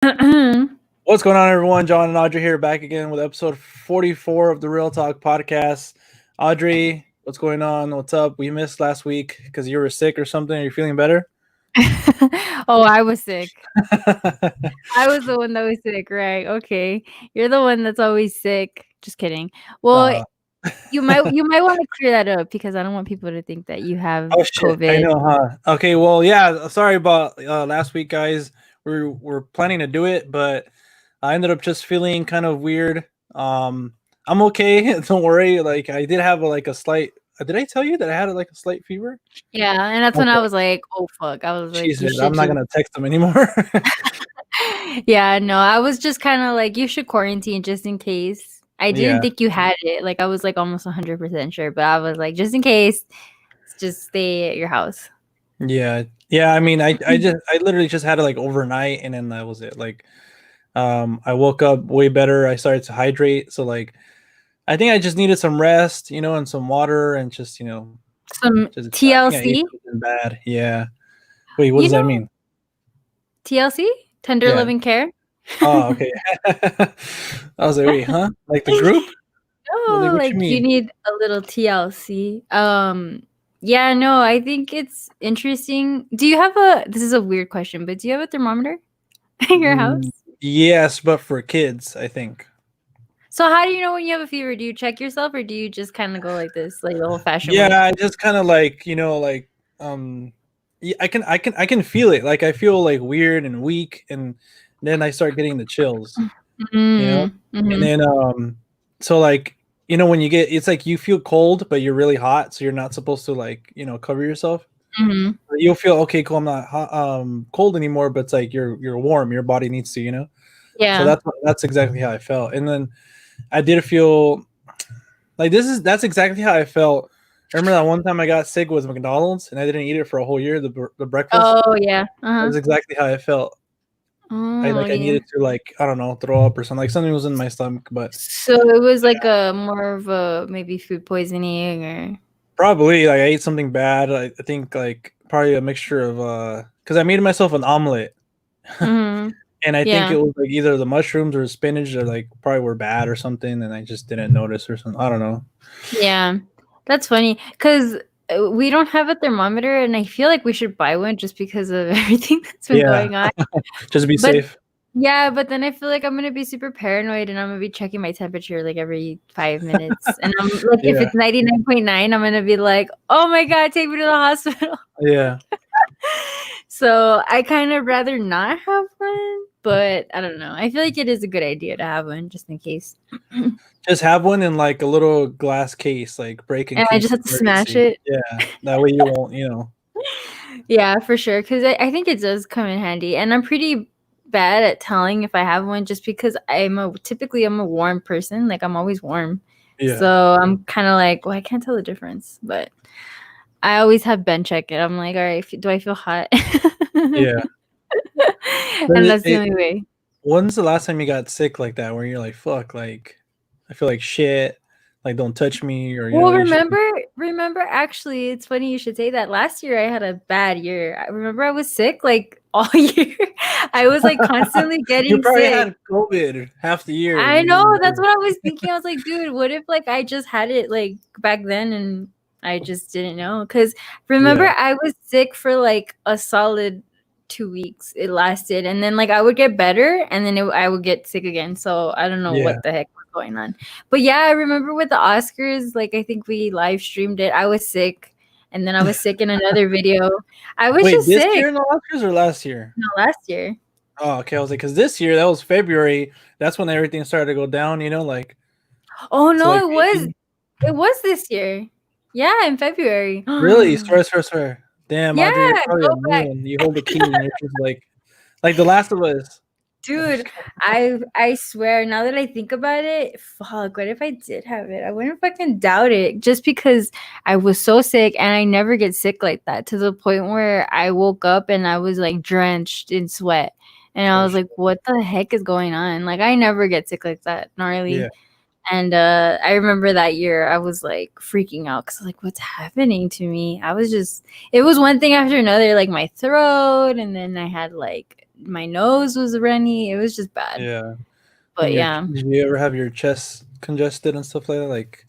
What's going on, everyone? John and Audrey here, back again with episode 44 of the Real Talk podcast. Audrey, what's going on? What's up? We missed last week because you were sick or something. Are you feeling better? Oh, I was sick. I was the one that was sick, right? Okay. You're the one that's always sick. Just kidding. Well, you might want to clear that up because I don't want people to think that you have Oh shit! COVID. I know, huh? Okay, well, yeah. Sorry about last week, guys. We're planning to do it, but I ended up just feeling kind of weird. I'm okay. Don't worry. Like I did have a slight. Did I tell you that I had a slight fever? Yeah, and that's when I was like, "Oh fuck!" I was like, "You Jesus, should." I'm not gonna text him anymore. Yeah, no, I was just kind of like, "You should quarantine just in case." I didn't think you had it. Like I was like almost 100% sure, but I was like, just in case, just stay at your house. Yeah. I mean, I literally just had it like overnight, and then that was it. Like, I woke up way better. I started to hydrate, so like, I think I just needed some rest, and some water, and just Some just I think I ate TLC. something bad. Yeah. Wait, what You does that know mean? TLC, tender Yeah. loving care. Oh, okay. I was like, wait, huh? Like the group? No, What you like you mean? need a little TLC. Yeah, no, I think it's interesting. Do you have this is a weird question, but do you have a thermometer in your house? Yes, but for kids, I think. So how do you know when you have a fever? Do you check yourself or do you just kind of go like this, like the old fashioned way? Yeah, I just kind of I can feel it. Like I feel like weird and weak, and then I start getting the chills. And Mm-hmm. then so like when you get, it's like you feel cold but you're really hot, so you're not supposed to like cover yourself. Mm-hmm. You'll feel okay, cool, I'm not hot, cold anymore, but it's like you're warm, your body needs to. So Yeah. that's exactly how I felt. And then I did feel like that's exactly how I felt. I remember that one time I got sick with McDonald's and I didn't eat it for a whole year, the breakfast. Oh yeah. That's exactly how I felt. Oh I yeah. needed to, like, I don't know, throw up or something. Like something was in my stomach, but So it was like a more of a maybe food poisoning or probably like I ate something bad. I think like probably a mixture of because I made myself an omelet. mm-hmm. And I think Yeah. it was like either the mushrooms or spinach or like probably were bad or something, and I just didn't notice or something. I don't know. Yeah. That's funny because we don't have a thermometer and I feel like we should buy one just because of everything that's been going on. Just be safe. Yeah, but then I feel like I'm gonna be super paranoid and I'm gonna be checking my temperature like every 5 minutes. And I'm like, if it's 99.9, I'm gonna be like, oh my God, take me to the hospital. Yeah. So I kind of rather not have one, but I don't know. I feel like it is a good idea to have one just in case. Just have one in like a little glass case, like breaking. And I just have to smash it. Yeah, that way you won't. Yeah, for sure. Because I think it does come in handy. And I'm pretty bad at telling if I have one just because typically I'm a warm person. Like I'm always warm. Yeah. So I'm kind of like, well, I can't tell the difference. But I always have Ben check it. I'm like, all right, do I feel hot? Yeah. And that's the only way. When's the last time you got sick like that where you're like, fuck, like I feel like shit, like don't touch me, or well, remember actually it's funny you should say that. Last year I had a bad year. I remember I was sick like all year. I was like constantly getting you probably sick. had COVID half the year. I know, that's what I was thinking. I was like, dude, what if like I just had it like back then and I just didn't know? Because remember I was sick for like a solid 2 weeks. It lasted, and then like I would get better and then I would get sick again. So I don't know what the heck was going on. But yeah, I remember with the Oscars, like I think we live streamed it. I was sick, and then I was sick in another video. I was just this sick. year in the Oscars or last year? No, last year. Oh, okay. I was like, because this year, that was February. That's when everything started to go down, like. Oh no, so, like, it was this year. Yeah, in February. Really? Swear. Damn, yeah, Audrey, you're probably a new one. You hold the key and you're just like The Last of Us. Dude, I swear, now that I think about it, fuck, what if I did have it? I wouldn't fucking doubt it, just because I was so sick, and I never get sick like that, to the point where I woke up and I was like drenched in sweat, and I was like, what the heck is going on? Like, I never get sick like that, gnarly. Yeah. And I remember that year I was like freaking out because like, what's happening to me? It was one thing after another, like my throat, and then I had like my nose was runny. It was just bad. Yeah. But yeah. Did you ever have your chest congested and stuff like that? Like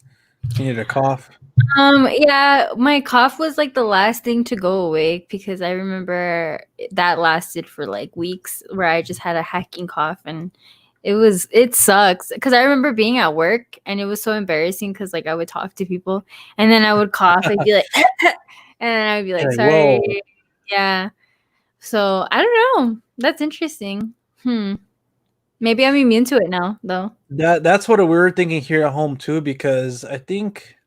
you need a cough? Yeah, my cough was like the last thing to go away because I remember that lasted for like weeks where I just had a hacking cough and it sucks because I remember being at work and it was so embarrassing because like I would talk to people and then I would cough and be like and then I'd be like sorry. Whoa. Yeah. So I don't know. That's interesting. Maybe I'm immune to it now though. That's what we were thinking here at home too, because I think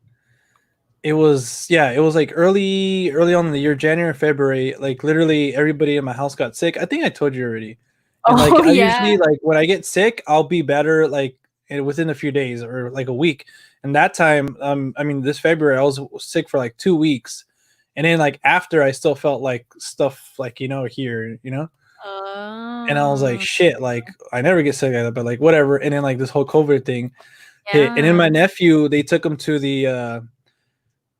it was like early on in the year, January, February, like literally everybody in my house got sick. I think I told you already. And like I usually like when I get sick, I'll be better like within a few days or like a week. And that time, I mean this February I was sick for like 2 weeks. And then like after I still felt like stuff like, here, and I was like, shit, like I never get sick like that, but like whatever. And then like this whole COVID thing hit. And then my nephew, they took him to the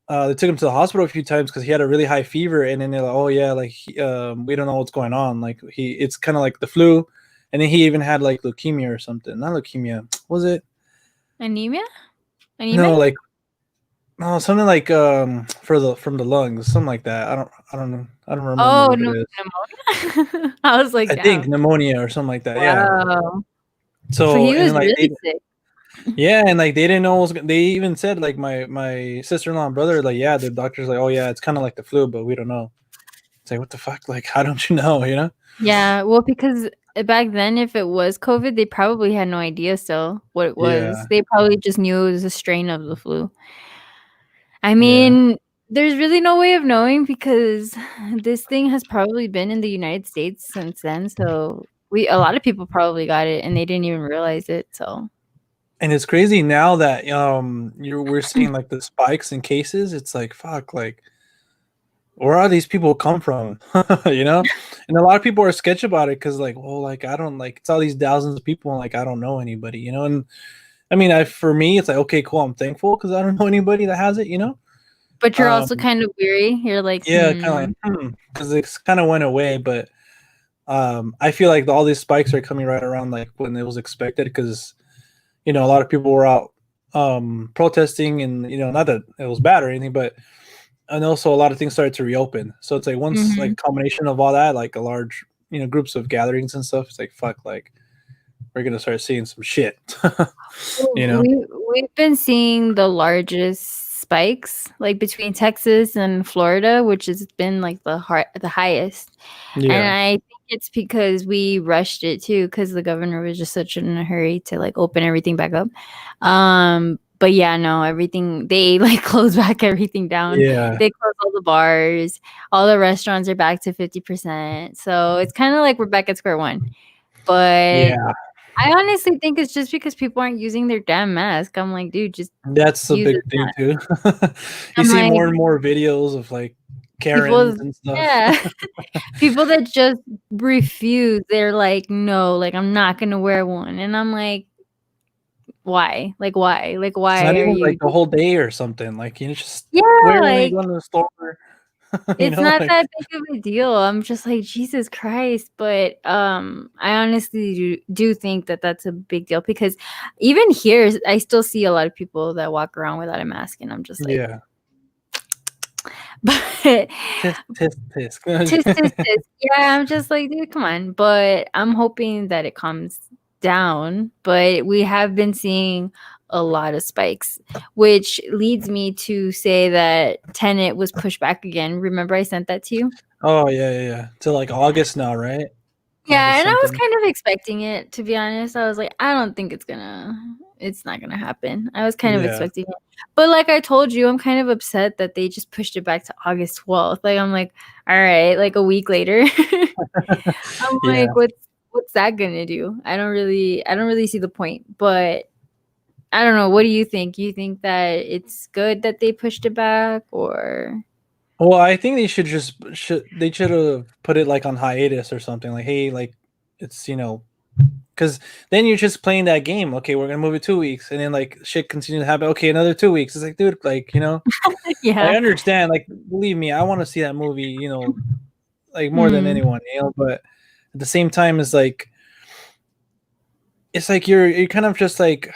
hospital a few times because he had a really high fever. And then they're like, oh yeah, like we don't know what's going on. Like it's kind of like the flu. And then he even had like leukemia or something. Not leukemia. Was it? Anemia? No, like no, something like from the lungs, something like that. I don't know. I don't remember what it is. Pneumonia. I was like, I think pneumonia or something like that. Yeah. So he was like, really sick. Yeah, and like they didn't know they even said like my sister-in-law and brother, like, yeah, the doctor's like, oh yeah, it's kind of like the flu, but we don't know. It's like, what the fuck? Like, how don't you know, Yeah, well, because back then if it was COVID, they probably had no idea still what it was. Yeah. They probably just knew it was a strain of the flu. I mean, there's really no way of knowing because this thing has probably been in the United States since then, so a lot of people probably got it and they didn't even realize it. So And it's crazy now that we're seeing like the spikes in cases. It's like, fuck, like where are these people come from? And a lot of people are sketchy about it because like, well, like I don't like it's all these thousands of people and like I don't know anybody, and I mean, for me, it's like, okay, cool. I'm thankful because I don't know anybody that has it, But you're also kind of weary. You're like, yeah, kind of like, because it kind of went away. But I feel like all these spikes are coming right around like when it was expected because, a lot of people were out protesting and, not that it was bad or anything, but and also a lot of things started to reopen. So it's like once like a combination of all that, like a large, groups of gatherings and stuff, it's like, fuck, like we're going to start seeing some shit, We've been seeing the largest spikes like between Texas and Florida, which has been like the highest. And I think it's because we rushed it too because the governor was just such in a hurry to like open everything back up. But yeah, no, everything they like closed back everything down. Yeah. They closed all the bars, all the restaurants are back to 50%. So it's kind of like we're back at square one. But I honestly think it's just because people aren't using their damn mask. I'm like, dude, just that's a big thing too. You see more and more videos of like Karens and stuff. Yeah. People that just refuse. They're like, no, like I'm not gonna wear one. And I'm like, why? Like why? Like why it's not are even you like the whole day or something? Like just wear when you go to the store. It's not that big of a deal. I'm just like, Jesus Christ. But I honestly do think that that's a big deal because even here, I still see a lot of people that walk around without a mask. And I'm just like, yeah. But tisk. Yeah, I'm just like, dude, come on. But I'm hoping that it calms down. But we have been seeing a lot of spikes, which leads me to say that Tenet was pushed back again. Remember I sent that to you? Oh yeah. To like August now, right? Yeah, August and I was kind of expecting it, to be honest. I was like, I don't think it's not gonna happen. I was kind of expecting it. But like I told you, I'm kind of upset that they just pushed it back to August 12th. Like I'm like, all right, like a week later. I'm like, what's that gonna do? I don't really see the point. But I don't know. What do you think? You think that it's good that they pushed it back, or? Well, I think they should have put it like on hiatus or something. Like, hey, like it's because then you're just playing that game. Okay, we're gonna move it 2 weeks, and then like shit continues to happen. Okay, another 2 weeks. It's like, dude, like Yeah, I understand. Like, believe me, I want to see that movie. Like more than anyone, but at the same time, it's like you're kind of just like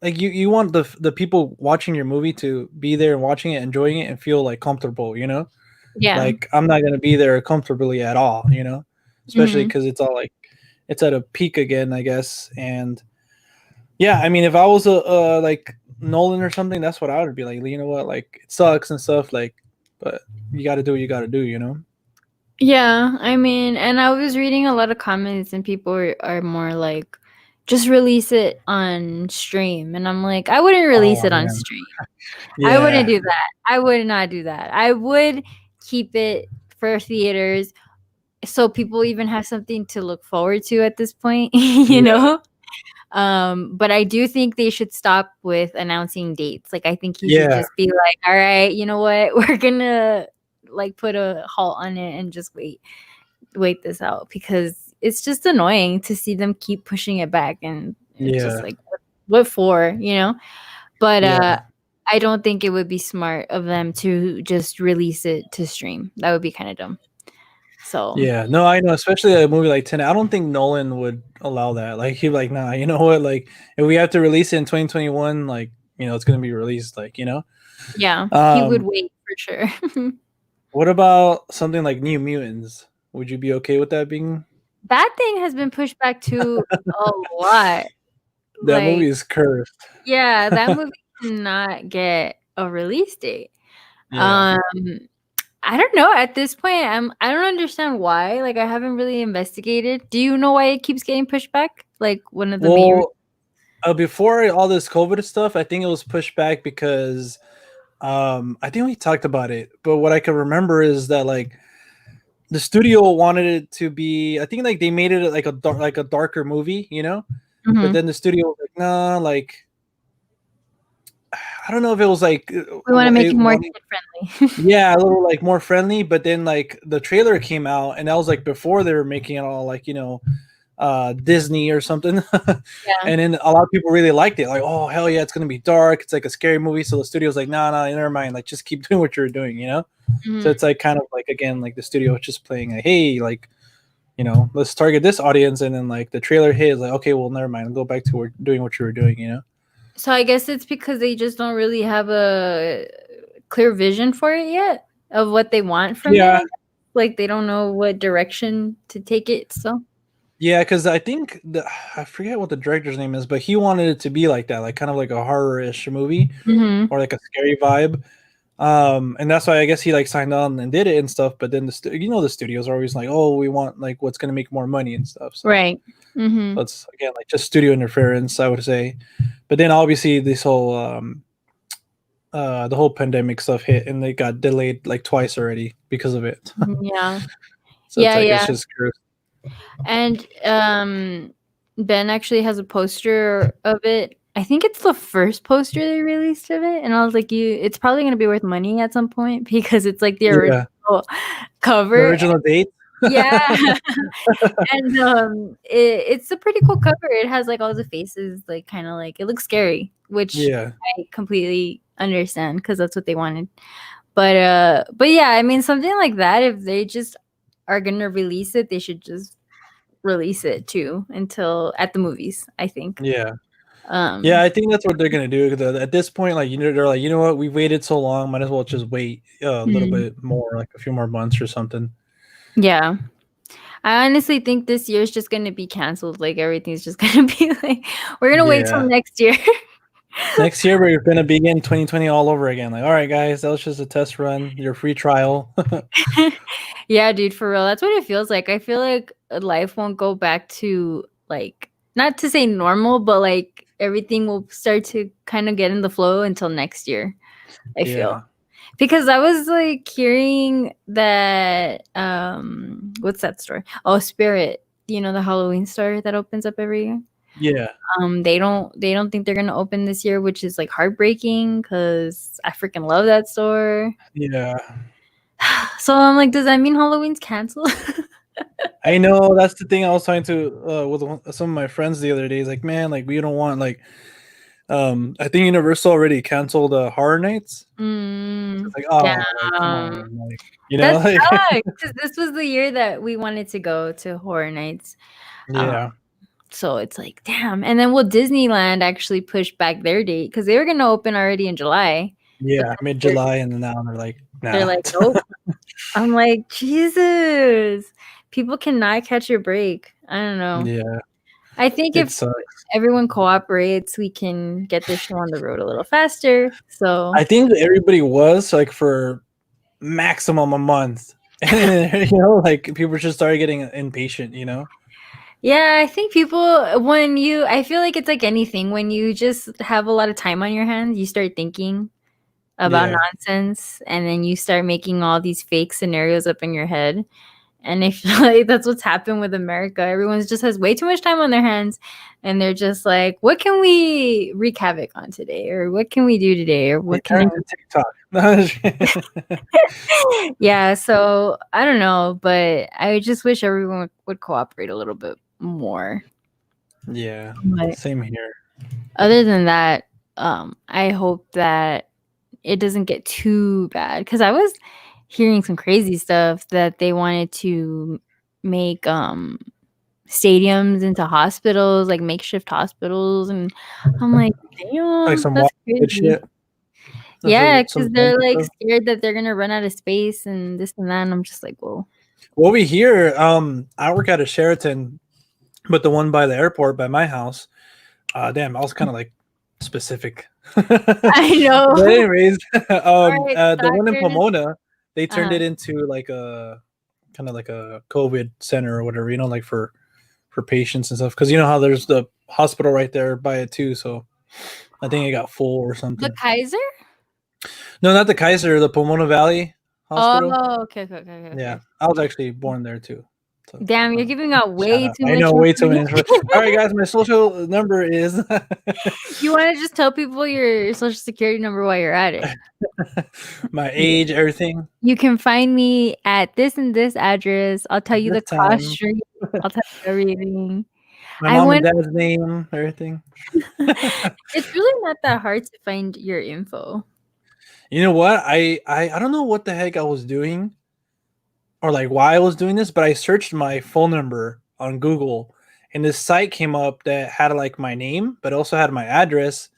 you want the people watching your movie to be there and watching it, enjoying it, and feel like comfortable, you know. Yeah. Like I'm not gonna be there comfortably at all, you know, especially Hmm. because it's all like it's at a peak again, I guess. And yeah, I mean, if I was a like Nolan or something, that's what I would be like. You know what, like it sucks and stuff, like, but you got to do what you got to do, you know. Yeah, I mean, and I was reading a lot of comments, and people are more like, just release it on stream. And I'm like, I wouldn't release Oh it on man, stream. I wouldn't yeah, do that. I would not do that. I would keep it for theaters so people even have something to look forward to at this point, you yeah, know? But I do think they should stop with announcing dates. Like I think he should yeah, just be like, all right, you know what? We're gonna like put a halt on it and just wait this out, because it's just annoying to see them keep pushing it back, and it's just yeah, like what for, you know? But yeah. I don't think it would be smart of them to just release it to stream. That would be kind of dumb. So Yeah, no, I know, especially a movie like Tenet. I don't think Nolan would allow that. Like he'd be like, nah, you know what? Like if we have to release it in 2021, like you know, it's gonna be released. Like you know, yeah, he would um, wait for sure. what about something like New Mutants? Would you be okay with that being? That thing has been pushed back to a lot. That movie Like, is cursed. yeah, that movie cannot get a release date. Yeah. Um, I don't know. At this point, I don't understand why. Like, I haven't really investigated. Do you know why it keeps getting pushed back? Like, one of the main. Well, before all this COVID stuff, I think it was pushed back because I think we talked about it. But what I can remember is that like the studio wanted it to be. I think like they made it like a darker movie, you know. But Mhm. then the studio was like, nah, like I don't know if it was like We want to make it it more wanted, kid friendly. yeah, a little like more friendly. But then like the trailer came out, and that was like before they were making it all like you know Disney or something. Yeah. And then a lot of people really liked it. Like, oh hell yeah, it's gonna be dark. It's like a scary movie. So the studio's like, nah, nah, never mind. Like, just keep doing what you're doing, you know. So Mhm. it's like kind of like again, like the studio just playing like, hey, like you know, let's target this audience. And then like the trailer hit, like, okay, well, never mind. Go back to doing what you were doing, you know. So I guess it's because they just don't really have a clear vision for it yet of what they want from it. I Yeah, guess. Like they don't know what direction to take it. So yeah, because I think I forget what the director's name is, but he wanted it to be like that, like kind of like a horror-ish movie Mhm. or like a scary vibe. And that's why I guess he like signed on and did it and stuff. But then you know the studios are always like, oh, we want like what's gonna make more money and stuff. So Right. Mhm. that's again like just studio interference, I would say. But then obviously this whole the whole pandemic stuff hit and they got delayed like twice already because of it. Yeah. So it's Yeah, like it's yeah. just cursed. And Ben actually has a poster of it. I think it's the first poster they released of it, and I was like, "You, it's probably gonna be worth money at some point because it's like the Yeah, original the cover." original date. Yeah, and it's a pretty cool cover. It has like all the faces, like kind of like it looks scary, which Yeah, I completely understand because that's what they wanted. But yeah, I mean something like that. If they just are gonna release it, they should just release it too until at the movies. I think. yeah. Yeah, Um, I think that's what they're gonna do. 'Cause at this point, like you know, they're like, you know what, we waited so long, might as well just wait a little mm, bit more, like a few more months or something. yeah, I honestly think this year's just gonna be canceled. Like everything's just gonna be like we're gonna wait till Yeah, next year. next year we're gonna begin 2020 all over again. Like, all right, guys, that was just a test run, your free trial. Yeah, dude, for real. That's what it feels like. I feel like life won't go back to like not to say normal, but like everything will start to kind of get in the flow until next year, I feel. Yeah, Because I was like hearing that what's that store? Oh, Spirit. You know the Halloween store that opens up every year? yeah, They don't think they're gonna open this year, which is like heartbreaking because I freaking love that store. yeah. So I'm like, does that mean Halloween's canceled? I know that's the thing. I was talking to with some of my friends the other day. It's like, man, like we don't want like I think Universal already canceled Horror Nights. It's like, Yeah. oh, like come on, like That like sucks because this was the year that we wanted to go to Horror Nights. yeah, So it's like, damn. And then Disneyland actually pushed back their date because they were going to open already in July. yeah, mid July, and then now they're like, They're nah. like, nope. I'm like, Jesus. People cannot catch a break. I don't know. Yeah, I think it if sucks. everyone cooperates, we can get this show on the road a little faster. So I think everybody was like for maximum a month, and then, like people just started getting impatient. yeah, I think people I feel like it's like anything. When you just have a lot of time on your hands, you start thinking about Yeah. nonsense, and then you start making all these fake scenarios up in your head. And I feel like that's what's happened with America. Everyone's just has way too much time on their hands, and they're just like, what can we wreak havoc on today? Or what can we do today? Or They what can turned to TikTok. Yeah, so I don't know, but I just wish everyone would cooperate a little bit more. Yeah, But same here. other than that, I hope that it doesn't get too bad because I was hearing some crazy stuff that they wanted to make stadiums into hospitals, like makeshift hospitals, and I'm like, Like damn, some that's wild crazy. shit. Yeah, Some because they're like stuff. scared that they're gonna run out of space and this and that. And I'm just like, whoa. Well, we hear, I work at a Sheraton, but the one by the airport by my house. Damn, I was kind of like specific. I know. But anyways, Right, the one in doctors. Pomona, they turned it into like a kind of like a COVID center or whatever, like for patients and stuff. Because you know how there's the hospital right there by it too. So I think it got full or The something. Kaiser? No, not the Kaiser, the Pomona Valley Hospital. Oh, okay. Yeah, I was actually born there too. So, Damn, you're giving out way too I much know, way too many. information. All right, guys, my social number is. You want to just tell people your social security number while you're at it? My age, everything. You can find me at this and this address. I'll tell you the This cross time. street. I'll tell you everything. My mom and dad's name, everything. It's really not that hard to find your info. You know what? I don't know what the heck I was doing or like why I was doing this, but I searched my phone number on Google and this site came up that had like my name, but also had my address.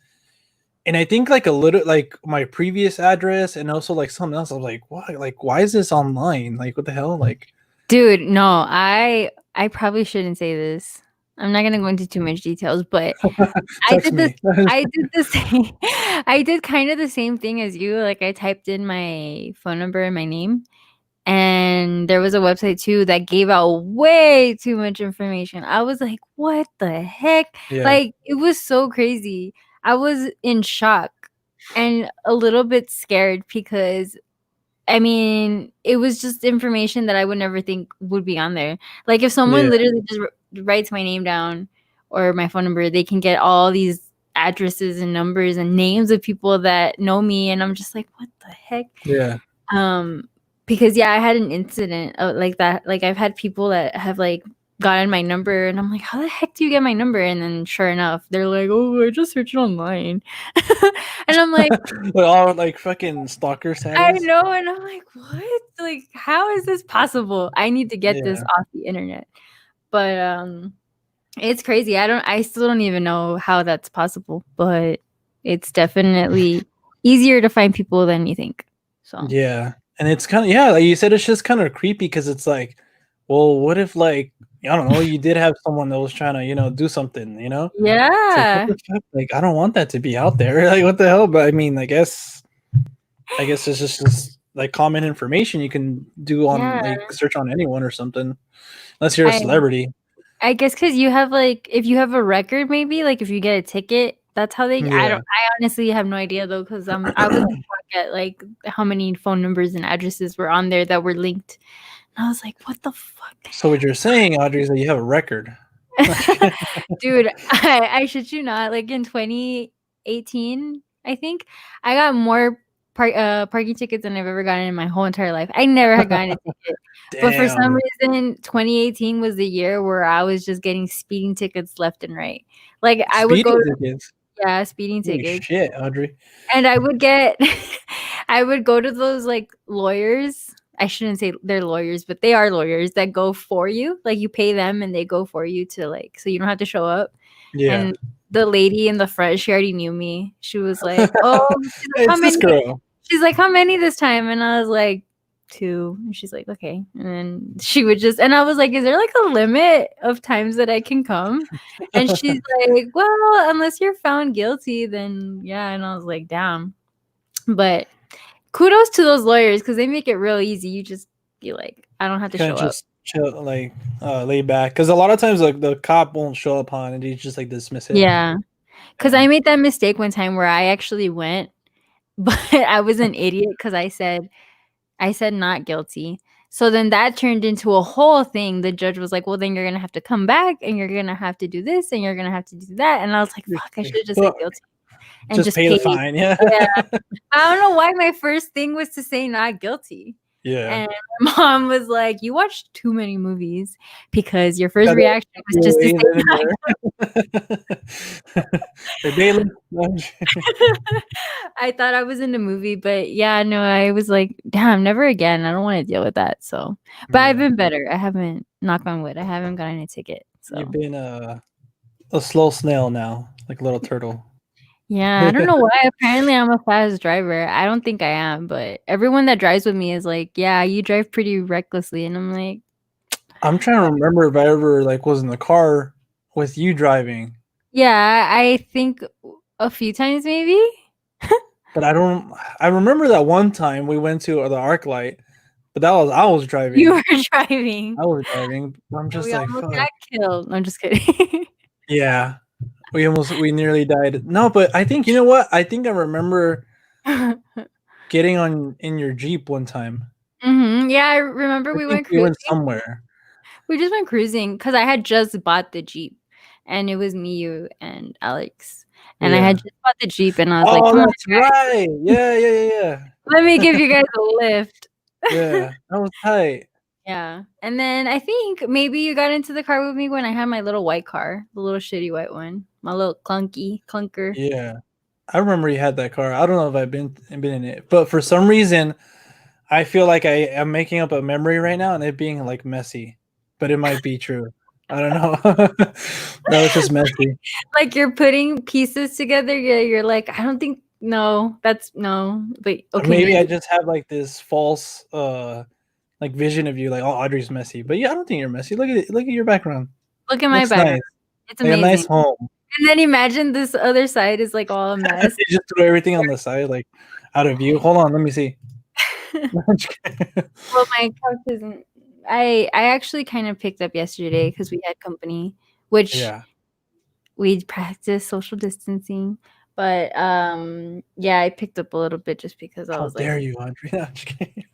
And I think like a little like my previous address and also like something else. I was like, why? Like, why is this online? Like, what the hell? Like, dude, no, I probably shouldn't say this. I'm not gonna go into too much details, but I did this. I did the same. I did kind of the same thing as you. Like I typed in my phone number and my name, and there was a website too that gave out way too much information. I was like, "What the heck?" Yeah. Like it was so crazy. I was in shock and a little bit scared because I mean, it was just information that I would never think would be on there. Like if someone literally just writes my name down or my phone number, they can get all these addresses and numbers and names of people that know me, and I'm just like, what the heck? Yeah. Because I had an incident like that. Like I've had people that have like gotten my number, and I'm like, how the heck do you get my number? And then sure enough, they're like, oh, I just searched it online. And I'm like, all like fucking stalker status. I know, and I'm like, what? Like, how is this possible? I need to get this off the internet. But it's crazy. I still don't even know how that's possible, but it's definitely easier to find people than you think. So yeah, and it's kind of like you said, it's just kind of creepy because it's like, well, what if like I don't know, you did have someone that was trying to do something, yeah, like I don't want that to be out there. Like what the hell? But I mean, I guess it's just like common information you can do on like search on anyone or something, unless you're a celebrity. I guess because you have like if you have a record, maybe like if you get a ticket, that's how they. I honestly have no idea though, because I was in shock at like how many phone numbers and addresses were on there that were linked. And I was like, what the fuck? So what you're saying, Audrey, is that you have a record. Dude, I shit you not. Like in 2018, I think I got more parking tickets than I've ever gotten in my whole entire life. I never had gotten a ticket. But for some reason, 2018 was the year where I was just getting speeding tickets left and right. Like I would go. Yeah, speeding Holy tickets. shit, Audrey. And I would get, I would go to those like lawyers. I shouldn't say they're lawyers, but they are lawyers that go for you. Like you pay them and they go for you to like, so you don't have to show up. Yeah. And the lady in the front, she already knew me. She was like, "Oh, she's like, how It's this many?" girl. She's like, "How many this time?" And I was like, 2. And she's like, "Okay." And then she would just, and I was like, "Is there like a limit of times that I can come?" And she's like, "Well, unless you're found guilty, then yeah." And I was like, "Damn." But kudos to those lawyers because they make it real easy. You just be like, I don't have to Kind show of up. just chill, like lay back, because a lot of times like the cop won't show up on, and he just like dismiss it. Yeah. Because I made that mistake one time where I actually went, but I was an idiot because I said not guilty. So then that turned into a whole thing. The judge was like, "Well, then you're gonna have to come back, and you're gonna have to do this, and you're gonna have to do that." And I was like, "Fuck, I should have just said guilty and Just just pay the paid." fine. Yeah. Yeah. I don't know why my first thing was to say not guilty. Yeah. And my mom was like, "You watched too many movies because your first Yeah, reaction was just to say not The daily. I thought I was in the movie, but yeah, no, I was like, damn, never again. I don't want to deal with that. So, but I've been better. I haven't, knock on wood, I haven't gotten a ticket. So You've been a slow snail now, like a little turtle. yeah, I don't know why. Apparently, I'm a fast driver. I don't think I am, but everyone that drives with me is like, yeah, you drive pretty recklessly, and I'm like, I'm trying to remember if I ever like was in the car with you driving. yeah, I think a few times maybe. But I remember that one time we went to the arc light, but I was driving. You were driving. I was driving. I'm just We like, almost fuck. got killed. I'm just kidding. Yeah. We nearly died. No, but I think, you know what? I think I remember getting in your Jeep one time. Yeah, I remember we went We cruising. went somewhere. We just went cruising because I had just bought the Jeep, and it was me, you, and Alex, and I had just bought the Jeep, and I was like, Oh, "Come on, that's right. Yeah. let me give you guys a lift." Yeah, that was tight. Yeah, and then I think maybe you got into the car with me when I had my little white car, the little shitty white one, my little clunker. Yeah, I remember you had that car. I don't know if I've been in it, but for some reason, I feel like I am making up a memory right now, and it being like messy, but it might be true. I don't know. That was just messy. Like you're putting pieces together. Yeah, you're like, I don't think. No, that's no. But okay, Maybe I just have like this false like vision of you, like, oh, Audrey's messy, but yeah, I don't think you're messy. Look at it. Look at your background. look at my Looks background. nice. It's Like amazing. a nice home. And then imagine this other side is like all a mess. You just throw everything on the side, like out of view. Hold on, let me see. Well, my couch isn't. I actually kind of picked up yesterday because we had company, which we practice social distancing. But yeah, I picked up a little bit just because I was like, how dare you, Audrey? No, I'm just kidding.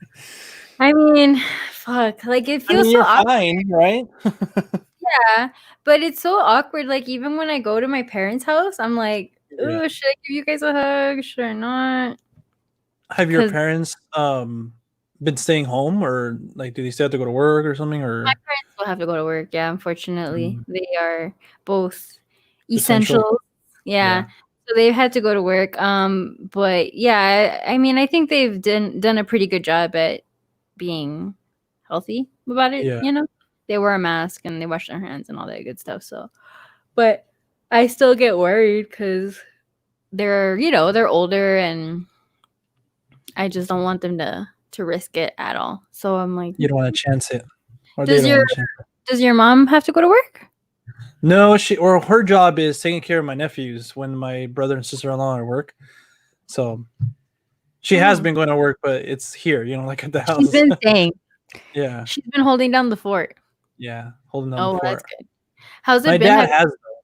I mean, fuck, like it feels so you're awkward. fine, right? Yeah, but it's so awkward. Like even when I go to my parents' house, I'm like, oh, should I give you guys a hug? Should I not? Have your parents been staying home, or like do they still have to go to work or something? Or my parents will have to go to work. Yeah, unfortunately, they are both Essential. essentials. Yeah. So they've had to go to work. But yeah, I mean, I think they've done a pretty good job at being healthy about it. Yeah. You know, they wear a mask and they wash their hands and all that good stuff. So, but I still get worried because they're older and I just don't want them to risk it at all. So I'm like, you don't want to chance it. Or does your mom have to go to work? No, her job is taking care of my nephews when my brother and sister-in-law are at work. So she has been going to work, but it's here, like at the house. She's been staying. Yeah. She's been holding down the fort. Yeah, holding down the fort. That's good. How's it my been?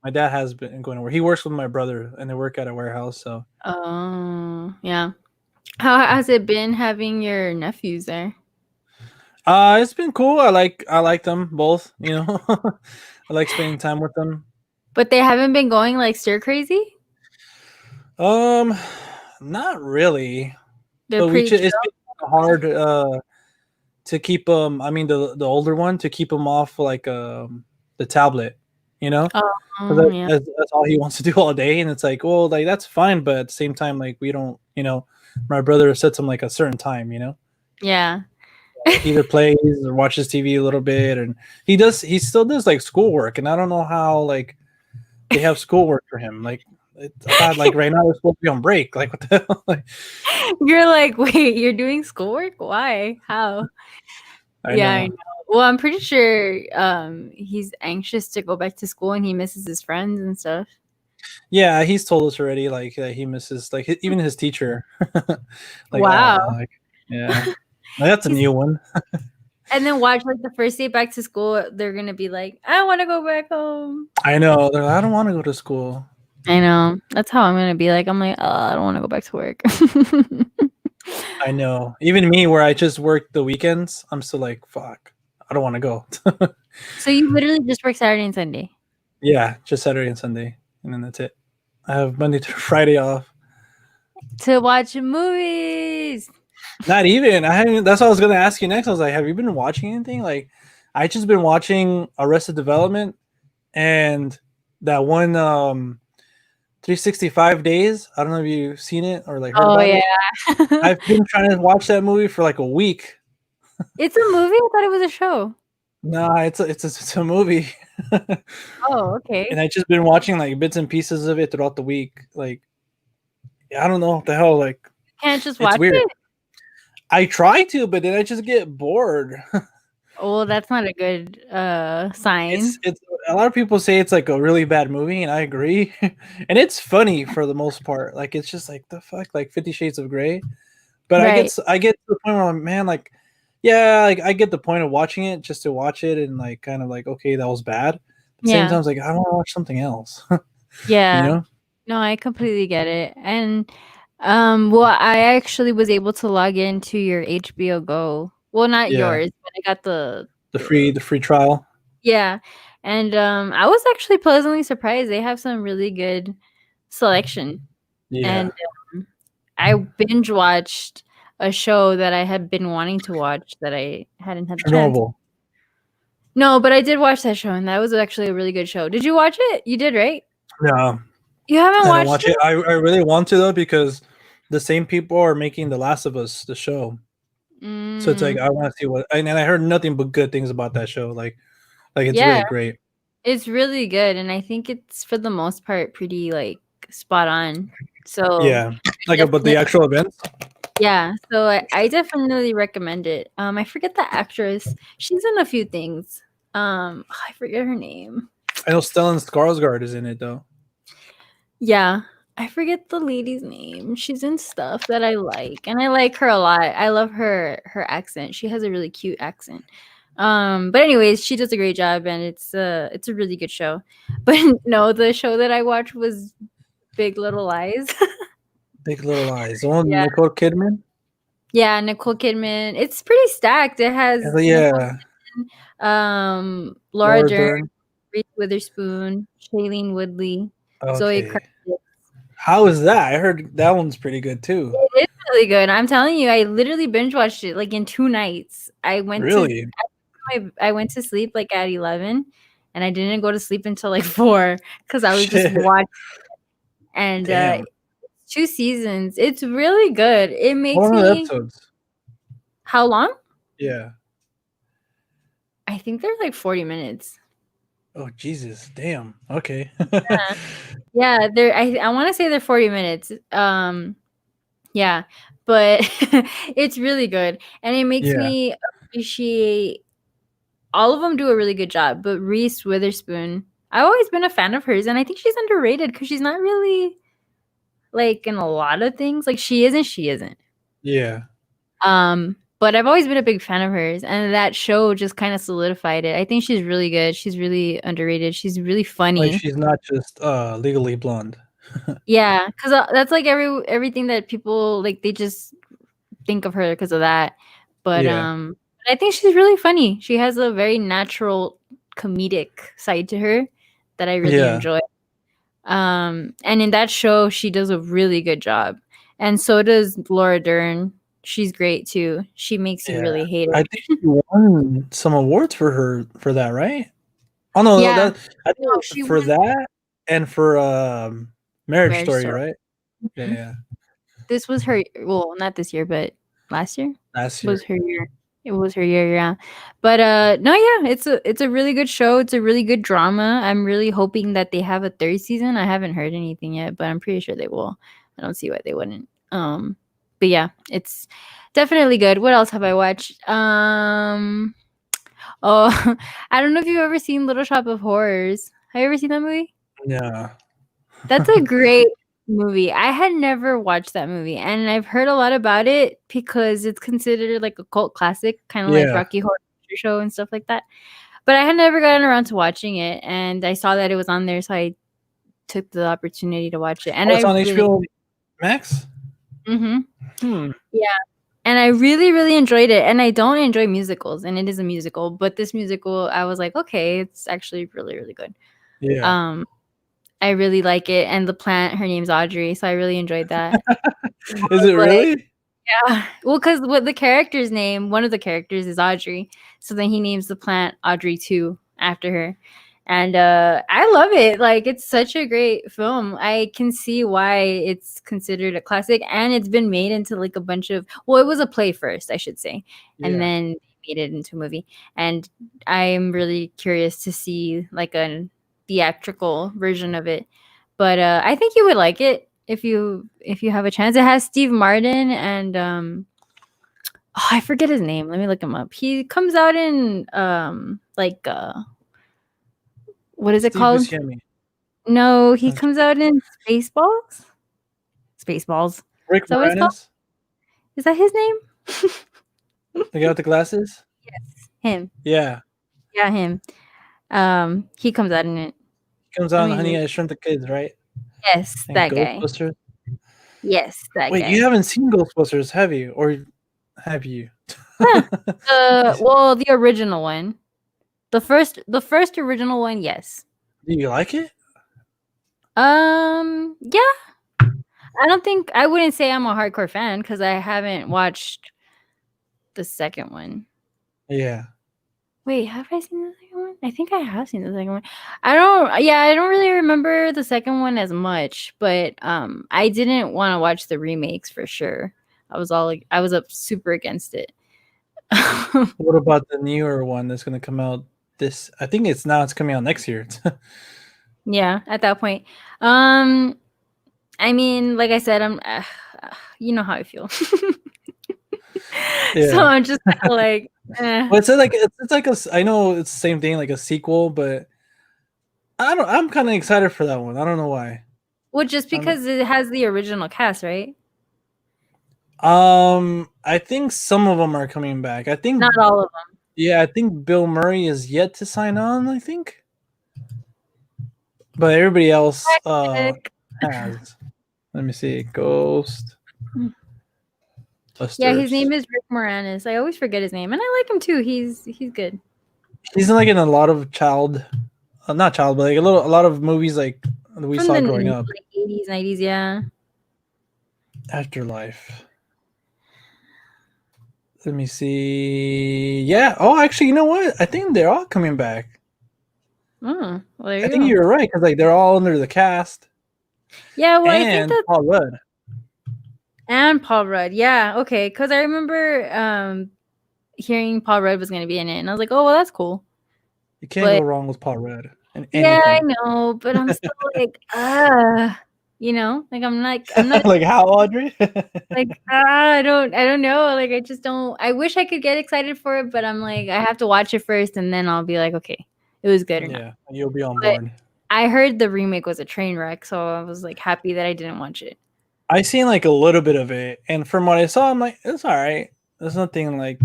My dad has been going to work. He works with my brother, and they work at a warehouse. So. Oh, yeah. How has it been having your nephews there? It's been cool. I like them both. I like spending time with them. But they haven't been going like stir crazy? Not really. They're it's been hard to keep them. I mean, the older one, to keep them off like the tablet. you know, because Yeah. that's all he wants to do all day. And it's like, well, like that's fine, but at the same time, like we don't, you know, my brother sets him like a certain time, you know. Yeah. He either plays or watches TV a little bit, and he still does like schoolwork, and I don't know how like they have schoolwork for him. Like I thought like right now we're supposed to be on break. Like what the hell? Like, You're like, wait, you're doing schoolwork? Why? How? I I know. know. Well, I'm pretty sure he's anxious to go back to school and he misses his friends and stuff. Yeah, he's told us already. Like that he misses like even his teacher. Like Wow. like yeah, like, that's a new one. And then watch like the first day back to school, they're gonna be like, I want to go back home. I know. They're like, I don't want to go to school. I know. That's how I'm gonna be like. I'm like, oh, I don't want to go back to work. I know. Even me, where I just work the weekends, I'm still like, fuck, I don't want to go. So you literally just work Saturday and Sunday? Yeah, just Saturday and Sunday, and then that's it. I have Monday through Friday off. To watch movies. Not even. I haven't. That's what I was gonna ask you next. I was like, have you been watching anything? Like, I just been watching Arrested Development and that one 365 Days. I don't know if you've seen it or like heard about it. I've been trying to watch that movie for like a week. It's a movie? I thought it was a show. Nah, it's a movie. Oh, okay. And I just been watching like bits and pieces of it throughout the week. Like, I don't know what the hell. Like, Can't just watch weird. it? I try to, but then I just get bored. Oh, that's not a good sign. It's a lot of people say it's like a really bad movie, and I agree. And it's funny for the most part. Like it's just like the fuck, like 50 Shades of Grey. But Right. I get to the point where I'm man, like, yeah, like I get the point of watching it just to watch it and like kind of like, okay, that was bad. But at the same time, it's like I want to watch something else. Yeah. You know? No, I completely get it. And well, I actually was able to log into your HBO Go. Well, not Yeah. yours, but I got the free trial. Yeah. And I was actually pleasantly surprised. They have some really good selection. Yeah. And I binge watched a show that I had been wanting to watch that I hadn't had the chance. No, but I did watch that show, and that was actually a really good show. Did you watch it? You did, right? No. You haven't I watched it? I really want to though because the same people are making The Last of Us, the show. So it's like I want to see what, and I heard nothing but good things about that show. Like it's really great. It's really good, and I think it's for the most part pretty like spot on. So yeah, like about the actual events. Yeah, so I definitely recommend it. I forget the actress. She's in a few things. I forget her name. I know Stellan Skarsgård is in it though. Yeah, I forget the lady's name. She's in stuff that I like, and I like her a lot. I love her accent. She has a really cute accent. But anyways, she does a great job, and it's a really good show. But no, the show that I watched was Big Little Lies. Big Little Lies. The one with Nicole Kidman? Yeah, Nicole Kidman. It's pretty stacked. It has Laura Dern, Reese Witherspoon, Shailene Woodley, Zoe Kravitz. How is that? I heard that one's pretty good too. It's really good. I'm telling you, I literally binge watched it like in 2 nights. I went to sleep like at 11, and I didn't go to sleep until like 4 because I was just watching. And 2 seasons. It's really good. It makes me. Episodes? How long? Yeah. I think they're like 40 minutes. Oh Jesus! Damn. Okay. Yeah. They're. I want to say they're 40 minutes. Yeah, but it's really good, and it makes me appreciate. All of them do a really good job, but Reese Witherspoon, I've always been a fan of hers, and I think she's underrated because she's not really like in a lot of things. Like she isn't. Yeah. But I've always been a big fan of hers, and that show just kind of solidified it. I think she's really good. She's really underrated. She's really funny. Like she's not just Legally Blonde. Yeah, because that's like everything that people like. They just think of her because of that. But I think she's really funny. She has a very natural comedic side to her that I really enjoy. And in that show, she does a really good job, and so does Laura Dern. She's great too. She makes you really hate her. I think she won some awards for that, right? Oh no, Yeah. I No, think she for was that and for Marriage Marriage Story, Story. right? Yeah, Mhm. yeah. This was her, well, not this year, but last year Last year. was her year. It was her year, yeah. But no, yeah, it's a really good show. It's a really good drama. I'm really hoping that they have a third season. I haven't heard anything yet, but I'm pretty sure they will. I don't see why they wouldn't. But yeah, it's definitely good. What else have I watched? Oh, I don't know if you've ever seen Little Shop of Horrors. Have you ever seen that movie? Yeah. That's a great movie. I had never watched that movie, and I've heard a lot about it because it's considered like a cult classic, kind of like Yeah. Rocky Horror Picture Show and stuff like that. But I had never gotten around to watching it, and I saw that it was on there, so I took the opportunity to watch it. And Oh, I it's on really, HBO Max? hmm Hmm. yeah, and I really, really enjoyed it. And I don't enjoy musicals, and it is a musical, but this musical, I was like, okay, it's actually really, really good. Yeah. Um, I really like it, and the plant, her name's Audrey, so I really enjoyed that. Is it Like, really? yeah, well, because what the character's name, one of the characters is Audrey, so then he names the plant Audrey 2 after her, and I love it. Like, it's such a great film. I can see why it's considered a classic, and it's been made into like a bunch of. Well, it was a play first, I should say, and Yeah. then made it into a movie. And I'm really curious to see like a theatrical version of it. But I think you would like it if you have a chance. It has Steve Martin and oh, I forget his name. Let me look him up. He comes out in like what is it Steve called? Buscemi. No, he comes out in Spaceballs. Spaceballs. Rick Is that what it's called? Moranis? Is that his name? The guy with the glasses? Yes, him. Yeah. Yeah, him. He comes out in it. He comes Let on me Honey, look. I Shrunk the Kids, right? Yes, And that guy. Ghostbusters. Yes, that Wait, you guy. haven't seen Ghostbusters, have you? Or have you? Huh. Well, the original one. The first original one, yes. Do you like it? Yeah. I wouldn't say I'm a hardcore fan because I haven't watched the second one. Yeah. Wait, have I seen the second one? I think I have seen the second one. I don't really remember the second one as much, but I didn't want to watch the remakes for sure. I was up super against it. What about the newer one that's gonna come out I think it's coming out next year. Yeah, at that point. I mean, like I said, you know how I feel. Yeah. So I'm just kinda like, eh. Well, it's like I know it's the same thing, like a sequel, but I'm kind of excited for that one. I don't know why. Well, just because it has the original cast, right? I think some of them are coming back. I think Not all of them. Yeah, I think Bill Murray is yet to sign on, I think. But everybody else has. Let me see. Ghost. Yeah, his name is Rick Moranis. I always forget his name, and I like him too. He's good. He's like in a lot of not child, but like a lot of movies like that we From saw the growing up. like 80s, 90s, yeah. Afterlife. Let me see. Yeah. Oh, actually, you know what? I think they're all coming back. Oh, well, there you I think go. you're right because like they're all under the cast. Yeah, well, And I think that Paul Rudd. and Paul Rudd. Yeah, okay, because I remember hearing Paul Rudd was going to be in it, and I was like, oh, well, that's cool. You can't go wrong with Paul Rudd. Yeah, I know, but I'm still like, you know, like I'm not like how, Audrey? like I don't know, like I just don't. I wish I could get excited for it, but I'm like I have to watch it first, and then I'll be like, okay, it was good or not. Yeah, you'll be on But board. I heard the remake was a train wreck, so I was like happy that I didn't watch it. I seen like a little bit of it, and from what I saw, I'm like, it's all right. There's nothing like.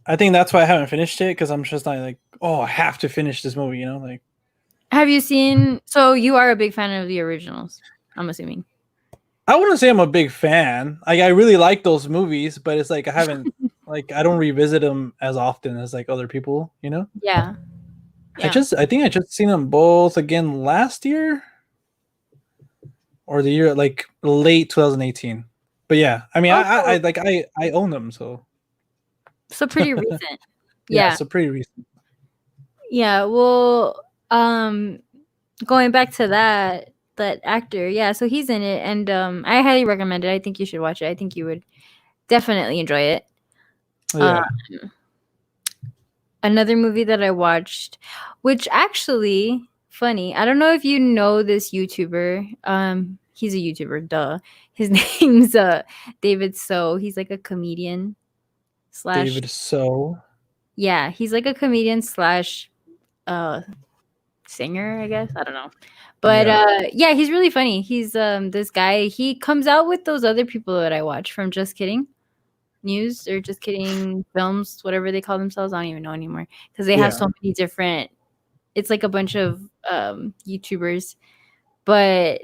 I think that's why I haven't finished it because I'm just not like, oh, I have to finish this movie, you know, like. Have you seen? So you are a big fan of the originals, I'm assuming. I wouldn't say I'm a big fan. Like I really like those movies, but it's like I haven't like I don't revisit them as often as like other people, you know? Yeah. I think I just seen them both again last year or the year like late 2018. But yeah, I mean I own them, so pretty recent. yeah, Yeah. so pretty recent. Yeah, well, Going back to that actor, yeah, so he's in it, and I highly recommend it. I think you should watch it. I think you would definitely enjoy it. Yeah. Another movie that I watched, which actually funny. I don't know if you know this YouTuber. He's a YouTuber, duh. His name's David So. He's like a comedian slash David So. yeah, he's like a comedian slash uh singer, I guess. I don't know. But yeah, he's really funny. He's this guy, he comes out with those other people that I watch from Just Kidding News or Just Kidding Films, whatever they call themselves. I don't even know anymore because they have so many different. It's like a bunch of YouTubers, but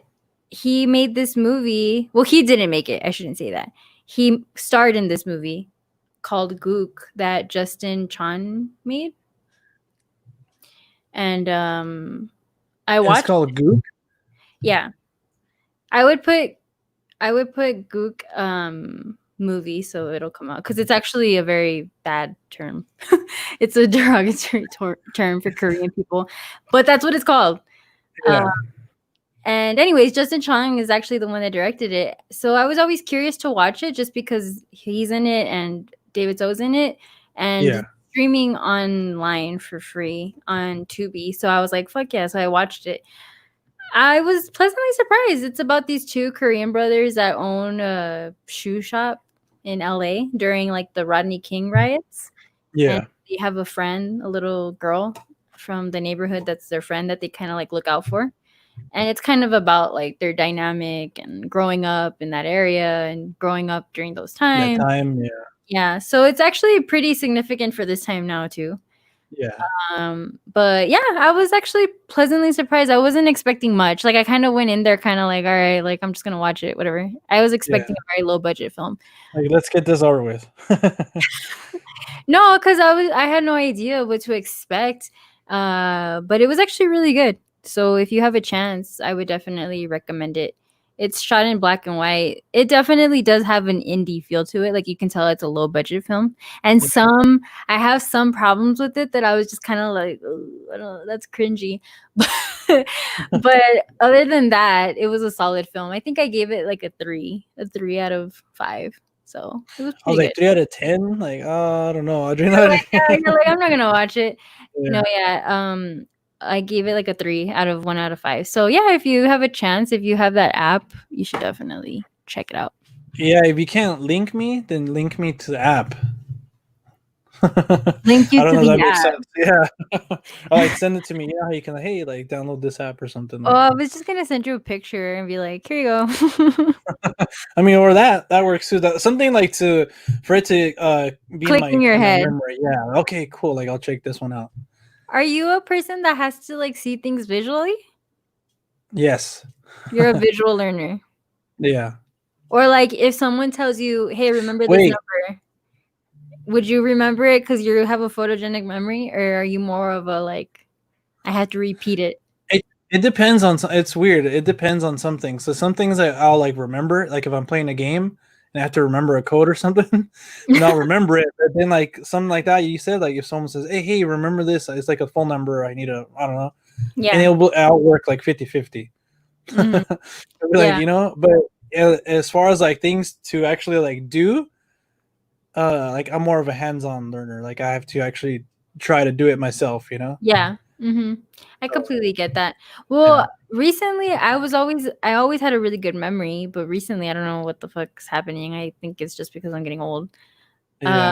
he made this movie. Well, he didn't make it. I shouldn't say that. He starred in this movie called Gook that Justin Chan made, and I watched. It's called Gook. Yeah, I would put Gook movie so it'll come out because it's actually a very bad term. It's a derogatory term for Korean people, but that's what it's called. Yeah. And anyways, Justin Chong is actually the one that directed it. So I was always curious to watch it just because he's in it and David Zoe's in it. And it's streaming online for free on Tubi. So I was like, fuck yeah. So I watched it. I was pleasantly surprised. It's about these two Korean brothers that own a shoe shop in LA during like the Rodney King riots. Yeah. And they have a friend, a little girl from the neighborhood that's their friend that they kind of like look out for. And it's kind of about like their dynamic and growing up in that area and growing up during those times. That time, yeah. Yeah. So it's actually pretty significant for this time now too. Yeah. But yeah, I was actually pleasantly surprised. I wasn't expecting much. Like I kind of went in there kind of like, all right, like I'm just gonna watch it, whatever. I was expecting a very low budget film. Like, let's get this over with. No, because I had no idea what to expect. But it was actually really good. So if you have a chance, I would definitely recommend it. It's shot in black and white. It definitely does have an indie feel to it. Like you can tell it's a low budget film. And I have some problems with it that I was just kind of like, I don't know, that's cringy. But other than that, it was a solid film. I think I gave it like a 3 out of 5. So it was I was like 3 out of 10. Like, I don't know. You're like, I'm not gonna watch it. Yeah. No, yeah. I gave it like a 3 out of 1 out of 5. So yeah, if you have a chance, if you have that app, you should definitely check it out. Yeah, if you can't link me, then link me to the app. Link you to the app. Yeah. Like send it to me. Yeah, you can like download this app or something. Like I was just gonna send you a picture and be like, here you go. I mean, or that works too. Something like for it to be click in your head. Memory. Yeah. Okay. Cool. Like I'll check this one out. Are you a person that has to like see things visually? Yes. You're a visual learner. Yeah. Or like if someone tells you, hey, remember this number, would you remember it because you have a photogenic memory, or are you more of a like, I have to repeat it? It depends on. It's weird. It depends on some things. So some things I'll like remember, like if I'm playing a game and I have to remember a code or something, then I'll remember it. But then like something like that, you said like if someone says, hey, remember this? It's like a phone number. I don't know. Yeah. And I'll work like 50-50. Mm-hmm. Like, you know, but as far as like things to actually like do, like I'm more of a hands-on learner. Like I have to actually try to do it myself, you know? Yeah. Mm-hmm. I completely get that. Well, recently I always had a really good memory, but recently I don't know what the fuck's happening. I think it's just because I'm getting old. Yeah.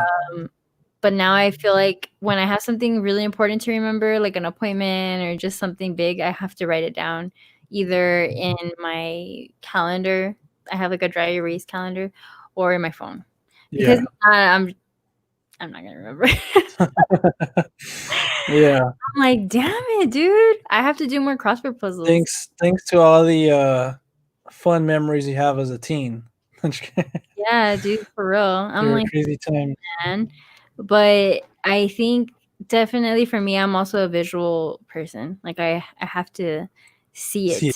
But now I feel like when I have something really important to remember, like an appointment or just something big, I have to write it down either in my calendar. I have like a dry erase calendar, or in my phone. Because I'm not gonna remember. Yeah. I'm like, damn it, dude. I have to do more crossword puzzles. Thanks to all the fun memories you have as a teen. Yeah, dude, for real. I'm like, crazy time. Man. But I think definitely for me, I'm also a visual person. Like I have to see it.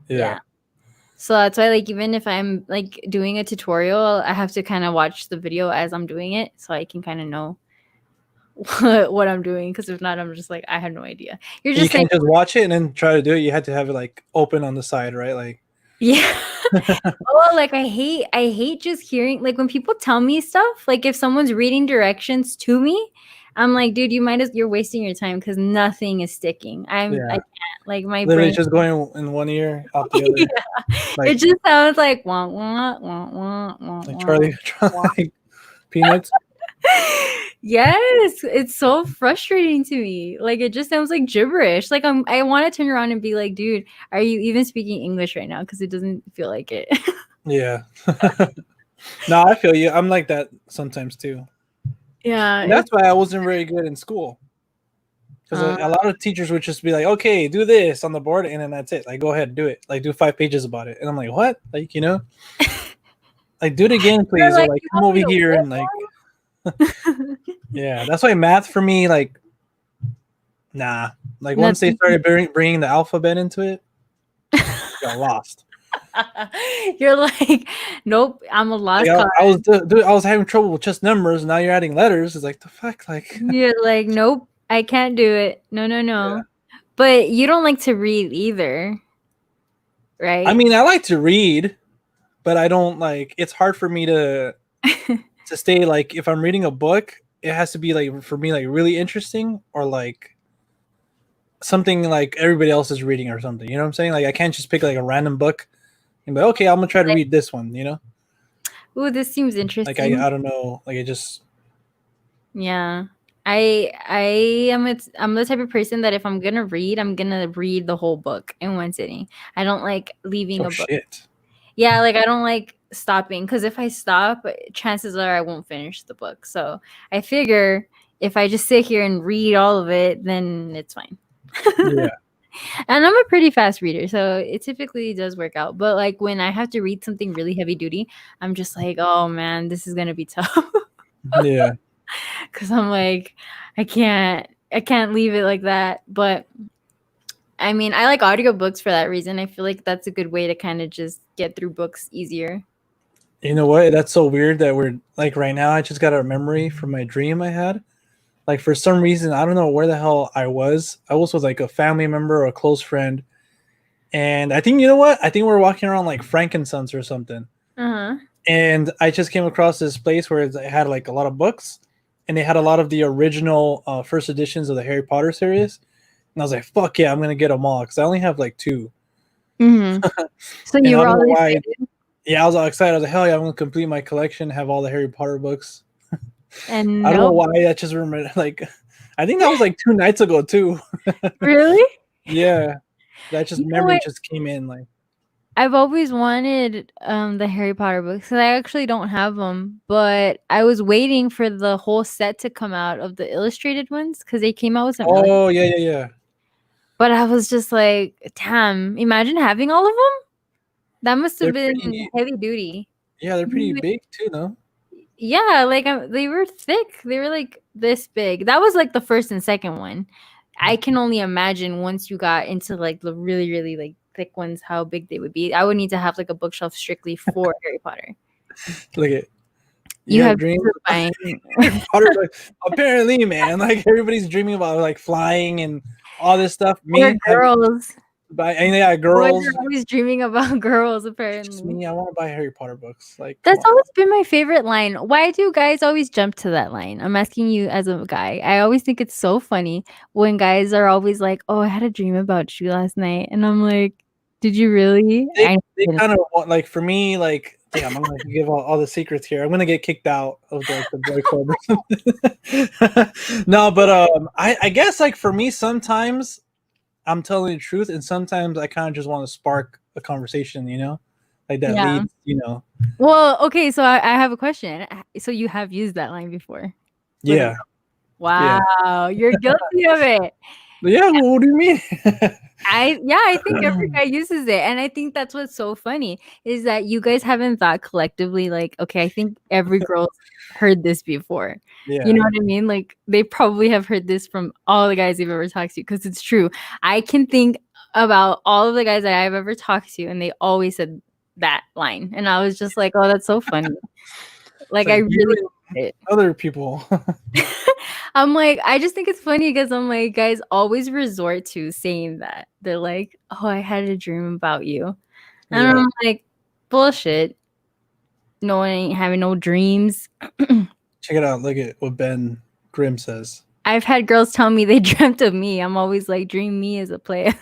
Yeah. So that's why, like, even if I'm like doing a tutorial, I have to kind of watch the video as I'm doing it, so I can kind of know what I'm doing, because if not, I'm just like, I have no idea. You're just You saying, can't just watch it and then try to do it. You had to have it like open on the side, right? Like, yeah. Oh, like I hate just hearing, like when people tell me stuff, like if someone's reading directions to me, I'm like, dude, you're wasting your time because nothing is sticking. I yeah, can't, like my literally brain. just going in one ear, out the other. Yeah. Like, It just sounds like wah wah wah wah wah like wah. Charlie Peanuts. Yes, it's so frustrating to me. Like it just sounds like gibberish. Like I want to turn around and be like, dude, are you even speaking English right now? Because it doesn't feel like it. Yeah. No, I feel you. I'm like that sometimes too. Yeah, And that's why I wasn't very good in school. Because uh, a lot of teachers would just be like, okay, do this on the board, and then that's it. Like, go ahead, do it. Like, do 5 pages about it. And I'm like, what? Like, like, do it again, they're please. Or like, like, you come want over me to here what and like, now? yeah. That's why math for me, like, nah. Like, once they Nothing. started bringing the alphabet into it, I got lost. You're like, nope, I'm a lost Like, cause. I was having trouble with just numbers. Now you're adding letters. It's like, the fuck? Like, You're like, nope, I can't do it. No, no, yeah. no. But you don't like to read either, I right? mean, I like to read, but I don't like. It's hard for me to stay like if I'm reading a book, it has to be like for me like really interesting or like something like everybody else is reading or something. You know what I'm saying? Like I can't just pick like a random book and be like, okay, I'm gonna try to read this one. Ooh, this seems Like interesting. I don't know, like it just Yeah. I I'm the type of person that if I'm gonna read, I'm gonna read the whole book in one sitting. I don't like leaving oh a book. shit. Yeah, like I don't like stopping, because if I stop, chances are I won't finish the book. So I figure if I just sit here and read all of it, then it's fine. Yeah. And I'm a pretty fast reader, so it typically does work out. But like when I have to read something really heavy duty, I'm just like, oh man, this is gonna be tough. Yeah. Because I'm like, I can't leave it like that. But I mean, I like audiobooks for that reason. I feel like that's a good way to kind of just get through books easier. You know what? That's so weird that we're like right now. I just got a memory from my dream I had. Like for some reason, I don't know where the hell I was. I was with like a family member or a close friend, and I think you know what? I think we are walking around like Frankincense or something. Uh-huh. And I just came across this place where it had like a lot of books, and they had a lot of the original first editions of the Harry Potter series. And I was like, "Fuck yeah, I'm gonna get them all," because I only have like 2. Mm-hmm. So And you I were don't know all why. excited. Yeah, I was all excited. I was like, "Hell yeah, I'm gonna complete my collection, have all the Harry Potter books." And I don't know no, why. I just remember like, I think that was like 2 nights ago too. really? Yeah, that just You know memory what? just came in like. I've always wanted the Harry Potter books, and I actually don't have them, but I was waiting for the whole set to come out of the illustrated ones, because they came out with some illustrated. Oh yeah, yeah, yeah. But I was just like, damn, imagine having all of them. That must have They're been pretty. heavy duty. Yeah, they're pretty big too, no? Yeah, like they were thick. They were like this big. That was like the first and second one. I can only imagine once you got into like the really, really like thick ones, how big they would be. I would need to have like a bookshelf strictly for Harry Potter. Look at You you have have dreams. dreams of buying Harry Potter, like, apparently, man, like everybody's dreaming about like flying and all this stuff. or Me, girls. and yeah, Boys girls. are always dreaming about girls, It's just apparently. me. I want to buy Harry Potter books. Like, come That's on. always been my favorite line. Why do guys always jump to that line? I'm asking you as a guy. I always think it's so funny when guys are always like, "Oh, I had a dream about you last night," and I'm like, "Did you really?" I They didn't. kind of want like for me, like, damn, I'm gonna give all the secrets here. I'm gonna get kicked out of like the boy club or something. No, but I guess like for me, sometimes I'm telling the truth, and sometimes I kind of just want to spark a conversation, like that Yeah. leads. Well, okay. So I have a question. So you have used that line before? With a Yeah, yeah, wow, you're guilty of it. yeah. Well, what do you mean? I think every guy uses it, and I think that's what's so funny is that you guys haven't thought collectively like, okay, I think every girl's heard this before. You Yeah, know what I mean? Like they probably have heard this from all the guys they've ever talked to, because it's true. I can think about all of the guys that I've ever talked to, and they always said that line, and I was just like, oh, that's so funny. it's Like I like really other people. I'm like, I just think it's funny because I'm like, guys always resort to saying that. They're like, oh, I had a dream about you. And Yeah. I'm like, bullshit. No one ain't having no dreams. Check it out. Look at what Ben Grimm says. I've had girls tell me they dreamt of me. I'm always like, dream me as a player.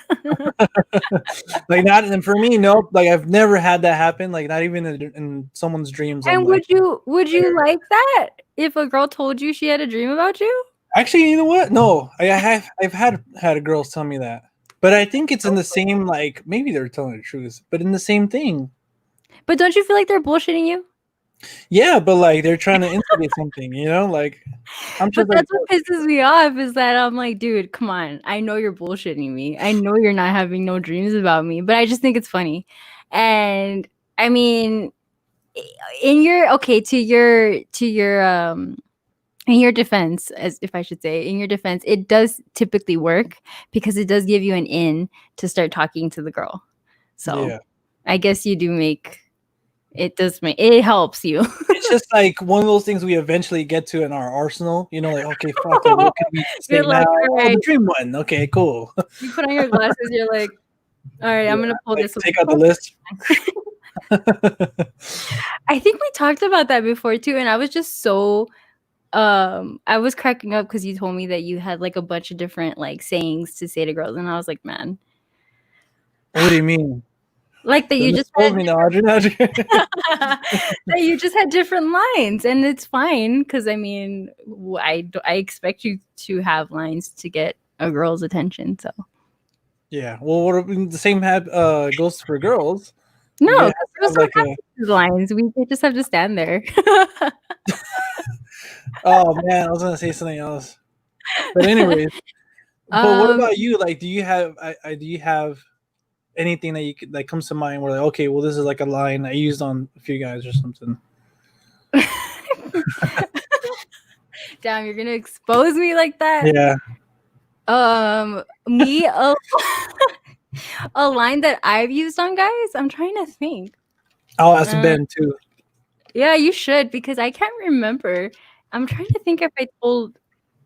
Like not, and for me, nope. Like I've never had that happen. Like not even in someone's dreams. I'm And like, would you like that if a girl told you she had a dream about you? actually, you know what? No, I've had girls tell me that, but I think it's in the same, like maybe they're telling the truth, but in the same thing. But don't you feel like they're bullshitting you? Yeah, but like they're trying to instigate something, like I'm But just like, that's what pisses me off is that I'm like, dude, come on. I know you're bullshitting me. I know you're not having no dreams about me, but I just think it's funny. And I mean, in your in your defense, as if I should say, in your defense, it does typically work because it does give you an in to start talking to the girl. So yeah. I guess you do it helps you. It's just like one of those things we eventually get to in our arsenal. Like, okay, fuck, like, what can we say You're now? like, all Oh, right. the dream one. Okay, cool. You put on your glasses, you're like, all right, I'm gonna pull like, this one. take out the list. I think we talked about that before too, and I was just so I was cracking up because you told me that you had like a bunch of different like sayings to say to girls, and I was like, man, What do you mean? like that you just had that you just had different lines, and it's fine because I mean, I expect you to have lines to get a girl's attention. So yeah, well, the same goes for girls. no, those like lines. We just have to stand there. Oh man, I was gonna say something else, but anyways. But what about you? Like, do you have anything that you could, that comes to mind where like, okay, well, this is like a line I used on a few guys or something? Damn, you're gonna expose me like that? Yeah. Me a line that I've used on guys. I'm trying to think. I'll ask Ben too. Yeah, you should because I can't remember. I'm trying to think if I told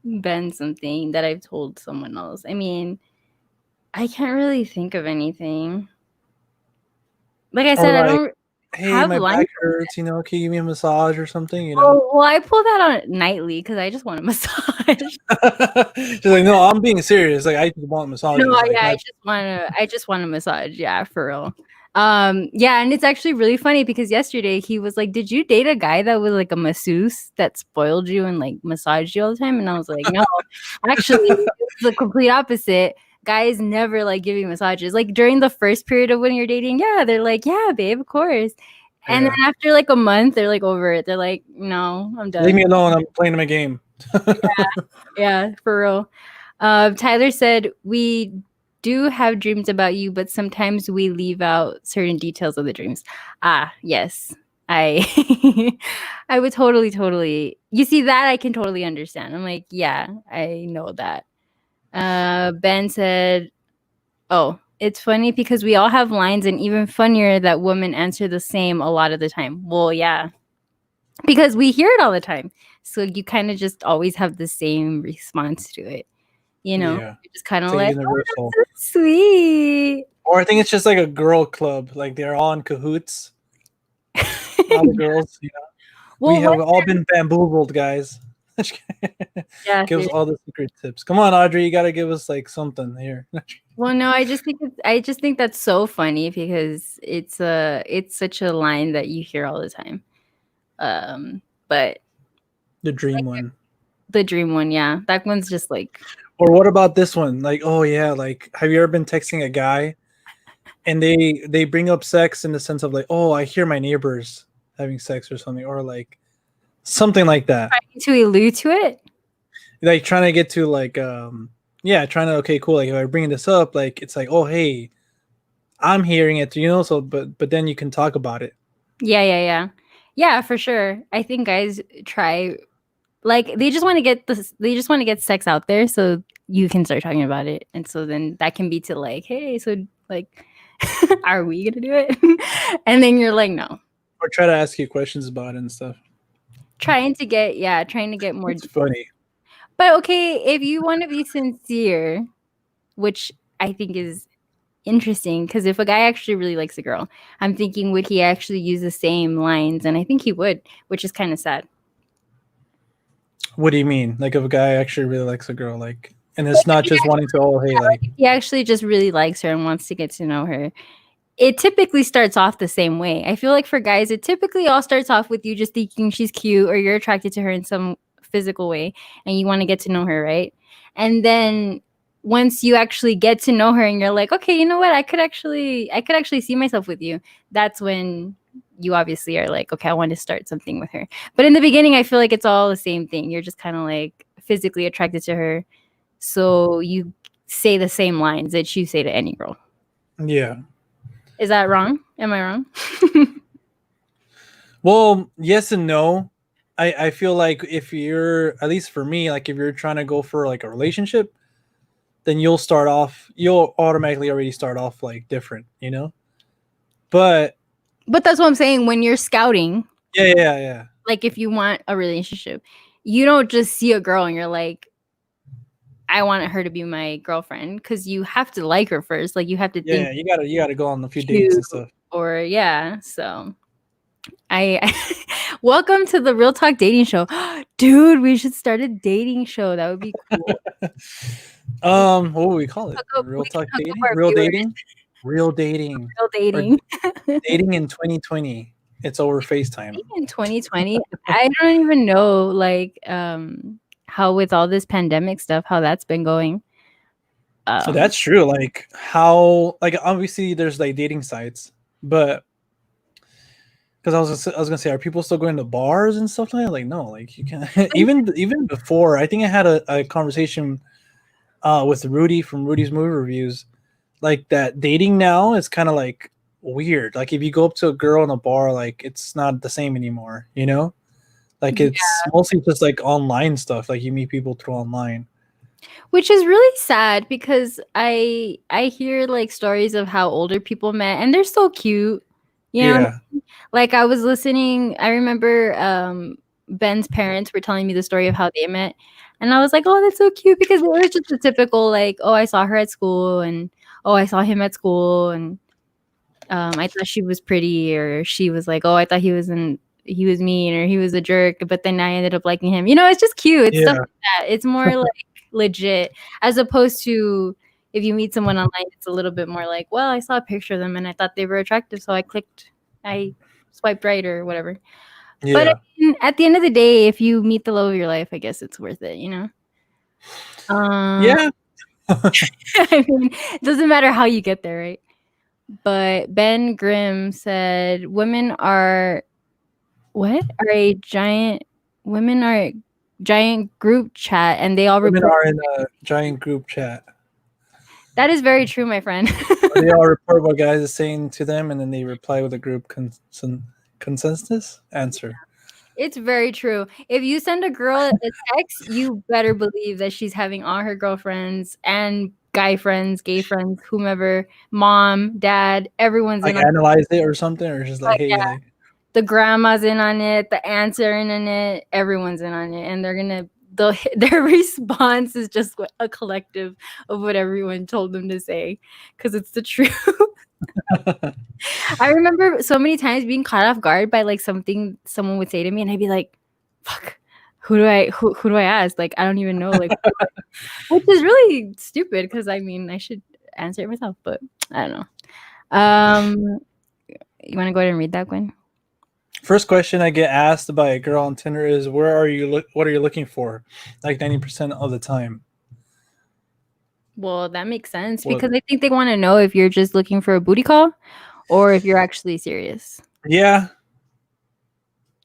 Ben something that I've told someone else. I mean, I can't really think of anything. Like I said, I don't hey, my back hurts, can you give me a massage or something, Oh, well, I pull that on nightly because I just want a massage. She's like, no, I'm being serious. Like, I just want a massage. No, like, yeah, I just want a massage. Yeah, for real. Yeah, and it's actually really funny because yesterday he was like, "Did you date a guy that was like a masseuse that spoiled you and like massaged you all the time?" And I was like, "No, actually, it's the complete opposite. Guys never like give you massages. Like during the first period of when you're dating, yeah, they're like, yeah, babe, of course. And then after like a month, they're like over it. They're like, no, I'm done. Leave me alone. I'm playing my game." Yeah, for real. Tyler said, we do have dreams about you, but sometimes we leave out certain details of the dreams. Yes. I would totally. You see that I can totally understand. I'm like, yeah, I know that. Ben said, oh, it's funny because we all have lines, and even funnier that women answer the same a lot of the time. Well, yeah, because we hear it all the time. So you kind of just always have the same response to it. Yeah. You're just kind of like, universal. oh, that's so sweet. Or I think it's just like a girl club. Like they're all in cahoots. All the girls, Well, we have all been bamboozled, guys. Yeah, give us all the secret tips. Come on, Audrey, you gotta give us like something here. Well, no, I just think that's so funny because it's such a line that you hear all the time. But the dream one. The dream one, yeah. That one's just like. Or what about this one? Like, oh yeah, like have you ever been texting a guy and they bring up sex in the sense of like, oh, I hear my neighbors having sex or something, or like something like that. Trying to allude to it? Like trying to get to like trying to, okay, cool, like if I bring this up, like it's like, oh hey, I'm hearing it, so but then you can talk about it. Yeah, for sure. I think guys try, like they just want to get sex out there so you can start talking about it, and so then that can be to like, hey, so like are we gonna do it? And then you're like, no. Or try to ask you questions about it and stuff. trying to get more. It's funny. But okay, if you want to be sincere, which I think is interesting, because if a guy actually really likes a girl, I'm thinking, would he actually use the same lines? And I think he would, which is kind of sad. What do you mean? Like if a guy actually really likes a girl, like, and it's not just wanting to, oh, hey, like, he actually just really likes her and wants to get to know her. It typically starts off the same way. I feel like for guys, it typically all starts off with you just thinking she's cute or you're attracted to her in some physical way and you want to get to know her, right? And then once you actually get to know her and you're like, okay, you know what? I could actually see myself with you. That's when you obviously are like, okay, I want to start something with her. But in the beginning, I feel like it's all the same thing. You're just kind of like physically attracted to her. So you say the same lines that you say to any girl. yeah. Is that wrong? Am I wrong? Well, yes and no. I feel like if you're, at least for me, like if you're trying to go for like a relationship, then you'll automatically already start off like different, you know? But that's what I'm saying. When you're scouting, yeah. like if you want a relationship, you don't just see a girl and you're like, I want her to be my girlfriend, because you have to like her first. Like you have to think. Yeah, you gotta go on a few dates and stuff. Or yeah, so I welcome to the Real Talk Dating Show. Dude, we should start a dating show. That would be cool. What would we call it? Real Talk Dating? Real dating? Real dating. Real dating. Dating in 2020. It's over FaceTime. In 2020, I don't even know like how with all this pandemic stuff, how that's been going. So that's true. Like how, like obviously there's like dating sites, but because I was gonna say, are people still going to bars and stuff like that? Like no, like you can't. even before, I think I had a conversation with Rudy from Rudy's Movie Reviews, like that dating now is kind of like weird. Like if you go up to a girl in a bar, like it's not the same anymore, you know? Like it's mostly just like online stuff. Like you meet people through online. Which is really sad because I hear like stories of how older people met and they're so cute. You know? Like I was listening, I remember Ben's parents were telling me the story of how they met. And I was like, oh, that's so cute, because it was just a typical like, oh, I saw her at school, and oh, I saw him at school, and I thought she was pretty, or she was like, oh, I thought he was mean, or he was a jerk, but then I ended up liking him. You know, it's just cute. It's stuff like that. It's more like legit, as opposed to if you meet someone online, it's a little bit more like, well, I saw a picture of them and I thought they were attractive, so I swiped right or whatever. Yeah. But at the end of the day, if you meet the love of your life, I guess it's worth it, you know? Yeah. I mean, it doesn't matter how you get there, right? But Ben Grimm said women are a giant group chat, and they all women are in a giant group chat. That is very true, my friend. They all report what guys are saying to them, and then they reply with a group consensus answer. It's very true. If you send a girl a text, you better believe that she's having all her girlfriends and guy friends, gay friends, whomever, mom, dad, everyone's like in analyze it or something, or just like, hey, yeah. Like, the grandma's in on it, the aunts are in on it, everyone's in on it, and their response is just a collective of what everyone told them to say, because it's the truth. I remember so many times being caught off guard by like something someone would say to me, and I'd be like, fuck, who do I ask? Like, I don't even know, like, which is really stupid, because I mean, I should answer it myself, but I don't know. You want to go ahead and read that, Gwen? First question I get asked by a girl on Tinder is, what are you looking for? Like 90% of the time. Well, that makes sense, because I think they want to know if you're just looking for a booty call or if you're actually serious. Yeah.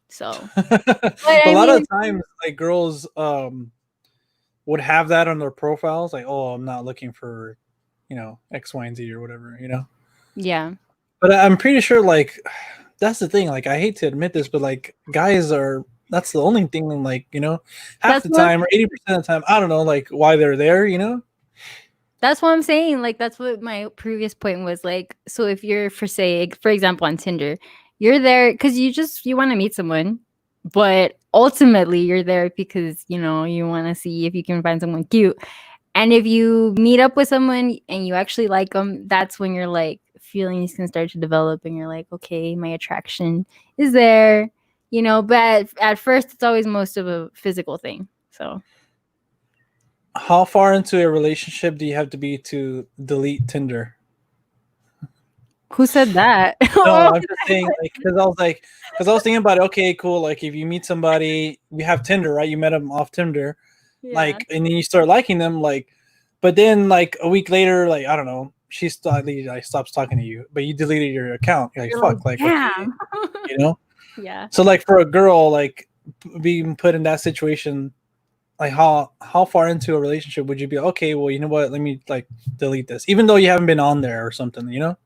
So, a lot of times, like girls would have that on their profiles, like, oh, I'm not looking for, X, Y, and Z or whatever, Yeah. But I'm pretty sure, like, that's the thing. Like, I hate to admit this, but like, guys that's the only thing, like, half the time or 80% of the time, I don't know, like, why they're there, That's what I'm saying. Like, that's what my previous point was. Like, so if you're, for example, on Tinder, you're there because you want to meet someone, but ultimately you're there because, you know, you want to see if you can find someone cute. And if you meet up with someone and you actually like them, that's when you're like feelings can start to develop and you're like, okay, my attraction is there, you know, but at first it's always most of a physical thing. So How far into a relationship do you have to be to delete Tinder? who said that? No, I'm just saying, like, because I was thinking about it. Okay, cool. Like, if you meet somebody, you have Tinder, right? You met them off Tinder, like, and then you start liking them, like, but then like a week later, like, I don't know, she stops talking to you, but you deleted your account. You're like, fuck, like, okay, you know? Yeah. So, like, for a girl, like, being put in that situation, like, how far into a relationship would you be? Okay, well, you know what? Let me like delete this, even though you haven't been on there or something, you know?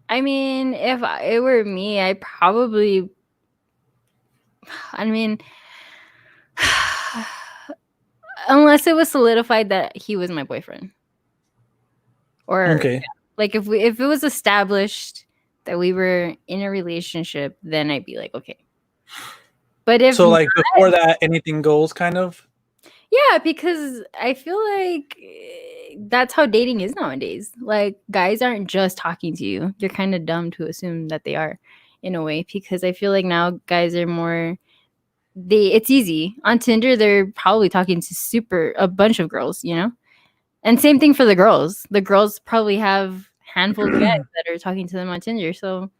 I mean, if it were me, I probably, I mean, unless it was solidified that he was my boyfriend, or Okay. like if it was established that we were in a relationship, then I'd be like, okay. But if So, like, before that, anything goes, kind of. yeah, because I feel like that's how dating is nowadays. Like, guys aren't just talking to you. You're kind of dumb to assume that they are, in a way, because I feel like now guys are more. It's easy on Tinder. They're probably talking to a bunch of girls, you know. And same thing for the girls. The girls probably have handfuls of guys that are talking to them on Tinder. So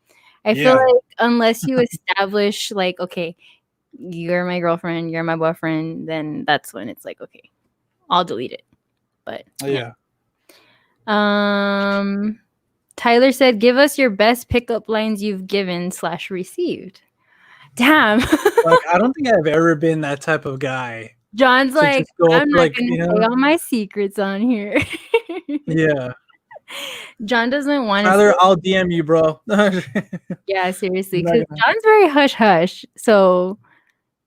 I feel like unless you establish, like, okay, you're my girlfriend, you're my boyfriend, then that's when it's like, okay, I'll delete it. But Yeah. Tyler said, give us your best pickup lines you've given / received. Damn. Like, I don't think I've ever been that type of guy. John's like, I'm not like, gonna say all my secrets on here. Yeah. John doesn't want to. Tyler, I'll DM you, bro. Yeah, seriously, because John's very hush hush, so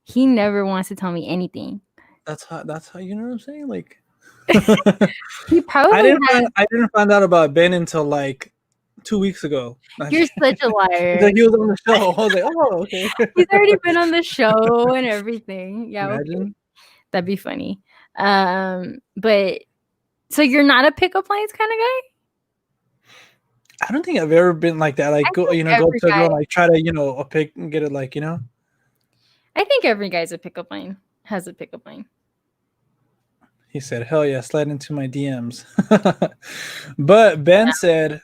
he never wants to tell me anything. That's how you know what I'm saying. Like, he probably. I didn't find out about Ben until like 2 weeks ago. You're such a liar. Like, he was on the show. I was like, oh, okay. He's already been on the show and everything. Yeah, imagine. Okay. That'd be funny. But so you're not a pickup lines kind of guy? I don't think I've ever been like that. Like, go up to a girl and like try to, a pick and get it, like, I think every guy's a pickup line, has a pickup line. He said, hell yeah, slide into my DMs. But Ben said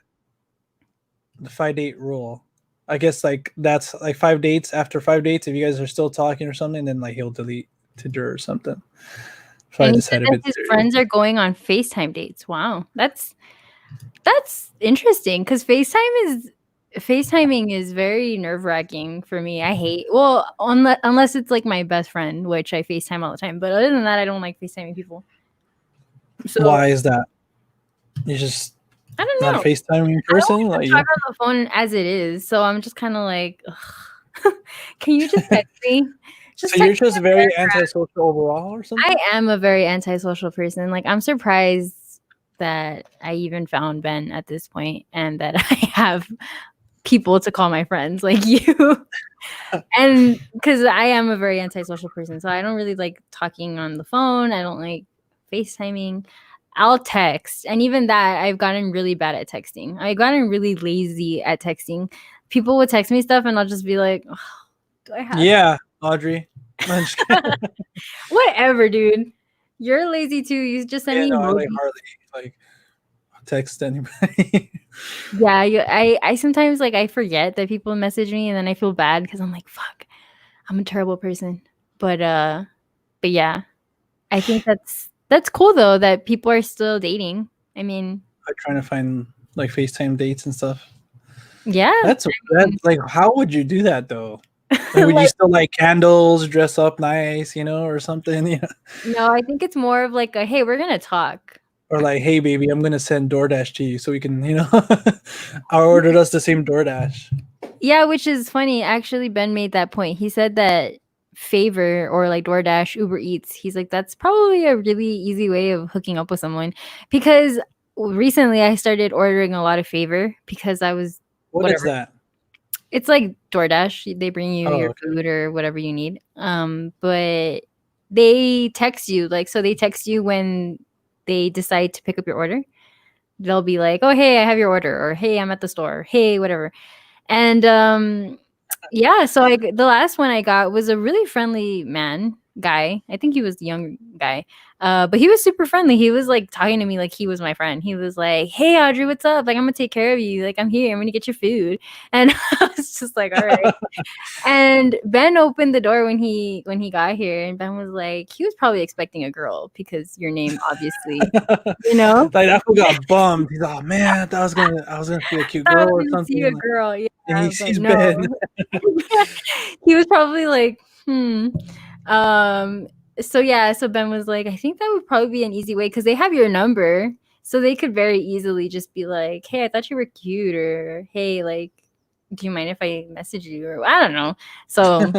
the 5-date rule. I guess like that's like 5 dates. After 5 dates, if you guys are still talking or something, then like he'll delete Tinder or something. So and he said that his friends are going on FaceTime dates. Wow, that's interesting because FaceTiming is very nerve-wracking for me. I hate unless it's like my best friend, which I FaceTime all the time. But other than that, I don't like FaceTiming people. So why is that? You just I don't know. Not a FaceTiming person. Like, talk on the phone as it is, so I'm just kind of like, can you just text me? So you're just very antisocial overall, or something? I am a very antisocial person. Like, I'm surprised that I even found Ben at this point, and that I have people to call my friends like you. And because I am a very antisocial person, so I don't really like talking on the phone. I don't like FaceTiming. I'll text, and even that, I've gotten really bad at texting. I've gotten really lazy at texting. People would text me stuff, and I'll just be like, oh, "Do I have?" Yeah, Audrey. Whatever, dude. You're lazy too. You just send me emojis. I hardly like text anybody. Yeah, I sometimes like I forget that people message me, and then I feel bad because I'm like, "Fuck, I'm a terrible person." But yeah, I think that's cool though that people are still dating. I mean, like trying to find like FaceTime dates and stuff. Yeah, that's like, how would you do that though? Like, would you still like candles, dress up nice, or something? Yeah. No, I think it's more of like a, hey, we're gonna talk. Or like, hey, baby, I'm gonna send DoorDash to you so we can, I ordered us the same DoorDash. Yeah, which is funny. Actually, Ben made that point. He said that Favor or like DoorDash, Uber Eats, he's like, that's probably a really easy way of hooking up with someone. Because recently I started ordering a lot of Favor because I was What is that? It's like DoorDash. They bring you your okay. food or whatever you need. But they text you, like, so they text you when they decide to pick up your order. They'll be like, "Oh, hey, I have your order," or "Hey, I'm at the store," "Hey, whatever." And yeah, so the last one I got was a really friendly guy. I think he was the young guy. But he was super friendly. He was like talking to me like he was my friend. He was like, "Hey Audrey, what's up? Like, I'm gonna take care of you. Like, I'm here. I'm gonna get your food." And I was just like, "All right." And Ben opened the door when he got here, and Ben was like, he was probably expecting a girl because your name, obviously, you know. Like that fool got bummed. He's like, oh man, I was gonna see a cute I was girl or gonna see something. a Like, girl, and he yeah, but sees no. Ben. He was probably like, Um, so yeah, so Ben was like, I think that would probably be an easy way because they have your number. So they could very easily just be like, "Hey, I thought you were cute," or "Hey, like, do you mind if I message you?" Or I don't know. So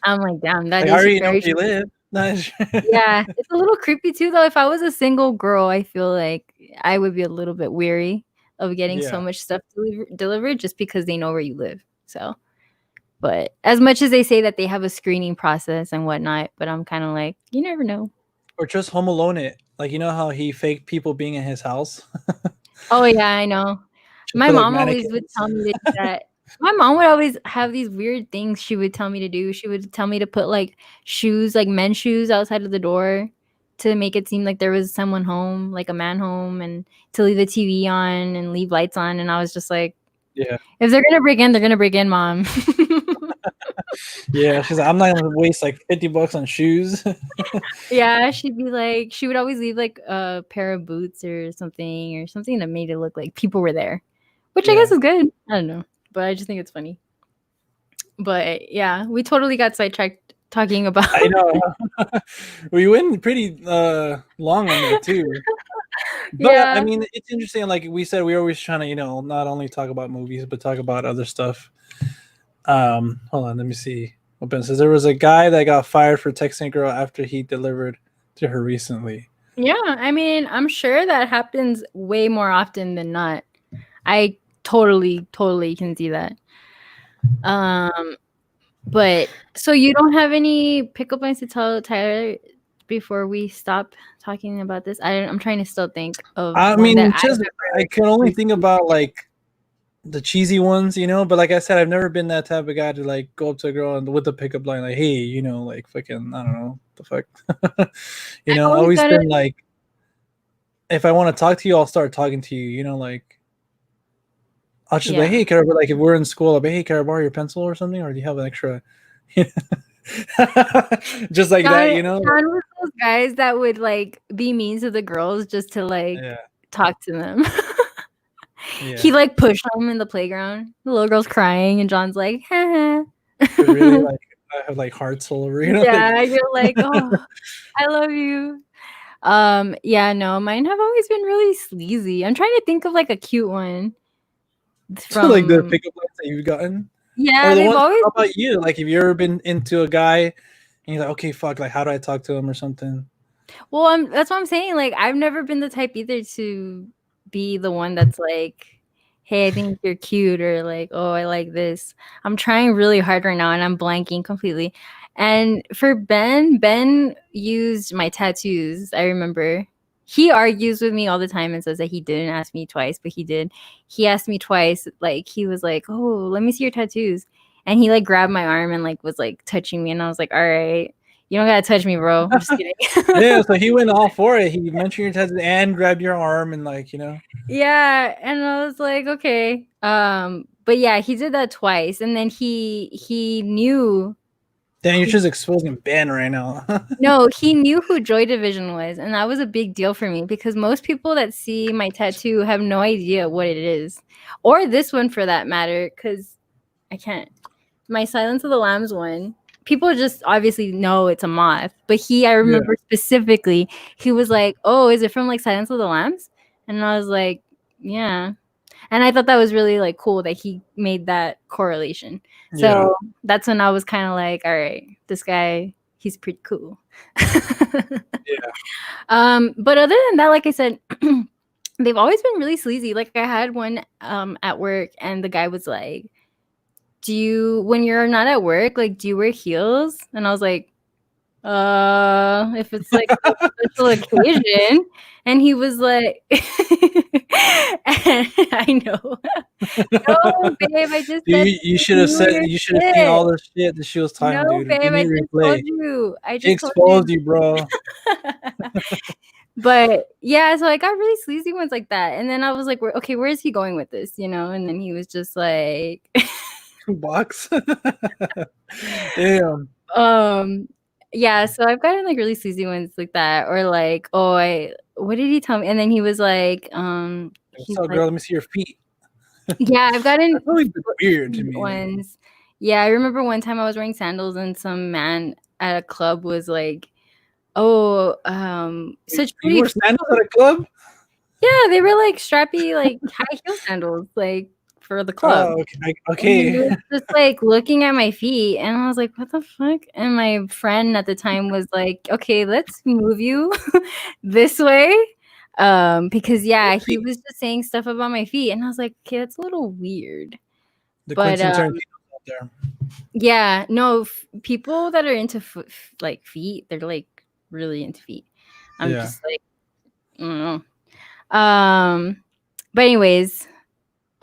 I'm like, damn, that Like, I is already know very where you true. live. Nice. Yeah, it's a little creepy too, though. If I was a single girl, I feel like I would be a little bit weary of getting so Yeah. much stuff delivered just because they know where you live. So, but as much as they say that they have a screening process and whatnot, but I'm kind of like, you never know. Or just Home Alone it. Like, you know how he faked people being in his house? Oh yeah, I know. Just My put like mom always would mannequins. tell me to do that. My mom would always have these weird things she would tell me to do. She would tell me to put like shoes, like men's shoes outside of the door to make it seem like there was someone home, like a man home, and to leave the TV on and leave lights on. And I was just like, Yeah. if they're gonna break in, they're gonna break in, mom. Yeah. She's like, I'm not gonna waste like $50 on shoes. Yeah, she'd be like, she would always leave like a pair of boots or something that made it look like people were there, which I guess Yeah. is good. I don't know, but I just think it's funny. But yeah, we totally got sidetracked talking about. I know. We went pretty long on that too. But I Yeah, mean, it's interesting. Like we said, we're always trying to, not only talk about movies, but talk about other stuff. Hold on, let me see. What Ben says. There was a guy that got fired for texting a girl after he delivered to her recently. yeah. I mean, I'm sure that happens way more often than not. I totally can see that. Um, but so you don't have any pickup lines to tell Tyler before we stop talking about this? I'm trying to still think of I one that mean, I just I remember can only think recently. about like the cheesy ones, But like I said, I've never been that type of guy to like go up to a girl and with the pickup line, like, hey, like fucking, I don't know, the fuck, I always always gotta. been like, if I want to talk to you, I'll start talking to you, like. I'll just be like, Yeah. hey, can I, like if we're in school, I'll be, hey, can I borrow your pencil or something? Or do you have an extra? Just like that, John was those guys that would like be mean to the girls just to like Yeah, talk to them. He yeah. like pushed them in the playground. The little girl's crying, and John's like, haha. Just really like I have like hearts all over, like Yeah, you're like, oh, I love you. Yeah, no, mine have always been really sleazy. I'm trying to think of like a cute one like the from. pickup lines that you've gotten, or Yeah, the they've ones. always. How about you? Like, have you ever been into a guy and you're like, okay, fuck, like, how do I talk to him or something? Well, that's what I'm saying. Like, I've never been the type either to be the one that's like, "Hey, I think you're cute," or like, "Oh, I like this." I'm trying really hard right now, and I'm blanking completely. And for Ben used my tattoos. I remember he argues with me all the time and says that he didn't ask me twice, but he did. He asked me twice. Like, he was like, "Oh, let me see your tattoos," and he like grabbed my arm and like was like touching me, and I was like, "All right." You don't gotta touch me, bro. I'm just kidding. Yeah, so he went all for it. He mentioned your tattoo and grabbed your arm and like. Yeah, and I was like, okay. But yeah, he did that twice, and then he knew Damn, you're who. just exposing Ben right now. No, he knew who Joy Division was, and that was a big deal for me because most people that see my tattoo have no idea what it is, or this one for that matter. Because I can't. My Silence of the Lambs one. People just obviously know it's a moth, but I Yeah, remember specifically, he was like, "Oh, is it from like Silence of the Lambs?" And I was like, "Yeah." And I thought that was really like cool that he made that correlation. yeah, So that's when I was kind of like, all right, this guy, he's pretty cool. yeah. But other than that, like I said, they've always been really sleazy. Like I had one at work, and the guy was like, when you're not at work, like, do you wear heels? And I was like, if it's like a special occasion. And he was like, I know. No, babe, I just said You should have said. You should have seen all the shit that she was talking, no, dude. babe, Give I me just replay. told you. I She just told exposed you, bro. But yeah, so I got really sleazy ones like that. And then I was like, okay, where is he going with this? You know? And then he was just like Box. Damn. Yeah, so I've gotten like really sleazy ones like that. Or like, what did he tell me? And then he was like, What's up, girl? Let me see your feet. Yeah, I've gotten That's always been weird to me. ones. Yeah, I remember one time I was wearing sandals and some man at a club was like, such pretty. You wore sandals at a club? Yeah, they were like strappy, like high heel sandals, like for the club. Oh, okay. And he was just like looking at my feet, and I was like, "What the fuck?" And my friend at the time was like, "Okay, let's move you this way," because he was just saying stuff about my feet, and I was like, "Okay, that's a little weird." The But Quentin Tarantino out there. yeah, no, people that are into like feet, they're like really into feet. I'm just like, I don't know. But anyways,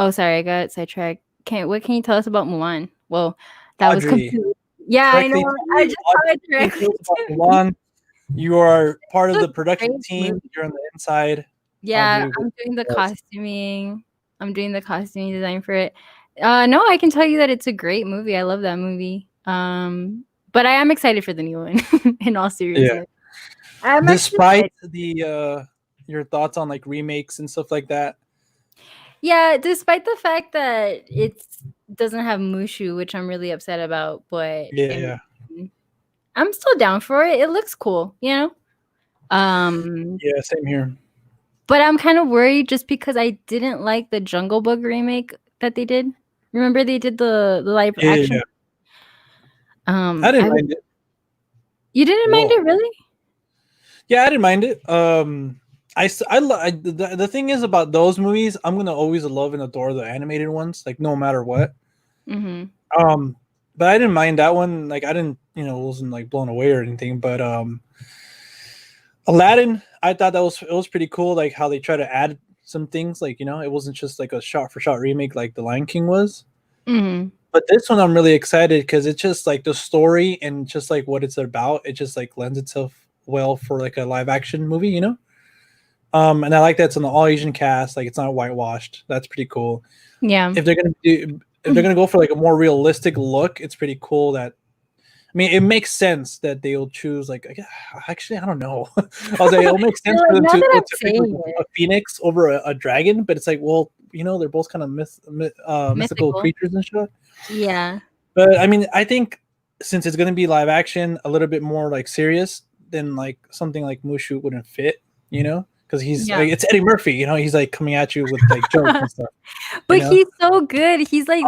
sorry, I got sidetracked. What can you tell us about Mulan? Well, that Audrey. was completely. Yeah, I know. I just saw it directly. Mulan, you are part of the production team. You're on the inside. Yeah, Audrey, I'm doing the costuming. I'm doing the costuming design for it. No, I can tell you that it's a great movie. I love that movie. But I am excited for the new one. In all seriousness, despite the your thoughts on like remakes and stuff like that. Yeah, despite the fact that it doesn't have Mushu, which I'm really upset about, but I'm still down for it. It looks cool, you know? Yeah, same here. But I'm kind of worried just because I didn't like the Jungle Book remake that they did. Remember they did the live action? Yeah. I didn't mind it. You didn't mind it, really? Yeah, I didn't mind it. The thing is about those movies, I'm gonna always love and adore the animated ones, like no matter what. Mm-hmm. But I didn't mind that one. Like I didn't, wasn't like blown away or anything. But Aladdin, I thought it was pretty cool. Like how they try to add some things, like it wasn't just like a shot for shot remake like The Lion King was. Mm-hmm. But this one, I'm really excited because it's just like the story and just like what it's about. It just like lends itself well for like a live action movie, And I like that it's an all Asian cast. Like it's not whitewashed. That's pretty cool. Yeah. If they're gonna go for like a more realistic look, it's pretty cool. It makes sense that they'll choose like. Actually, I don't know. I was like, it'll make sense for them to pick a phoenix over a dragon, but it's like, well, they're both kind of mythical creatures and shit. Yeah. But I think since it's gonna be live action, a little bit more like serious, then like something like Mushu wouldn't fit, because he's like, it's Eddie Murphy, he's like coming at you with like jokes and stuff. But he's so good. He's like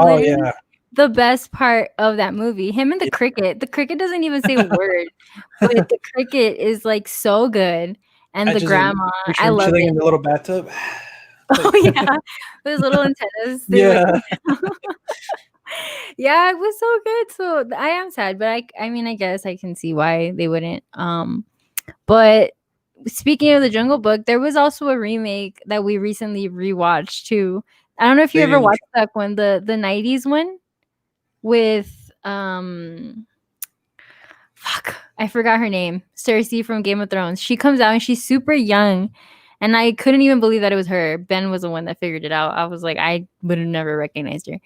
the best part of that movie. Him and the cricket. The cricket doesn't even say a word, but the cricket is like so good. And the grandma, I love it. In the little bathtub. Oh yeah, those little antennas. Yeah. Yeah, it was so good. So I am sad, but I guess I can see why they wouldn't. But speaking of the Jungle Book, there was also a remake that we recently rewatched too. I don't know if you ever watched that one, the 90s one with I forgot her name. Cersei from Game of Thrones. She comes out and she's super young. And I couldn't even believe that it was her. Ben was the one that figured it out. I was like, I would have never recognized her.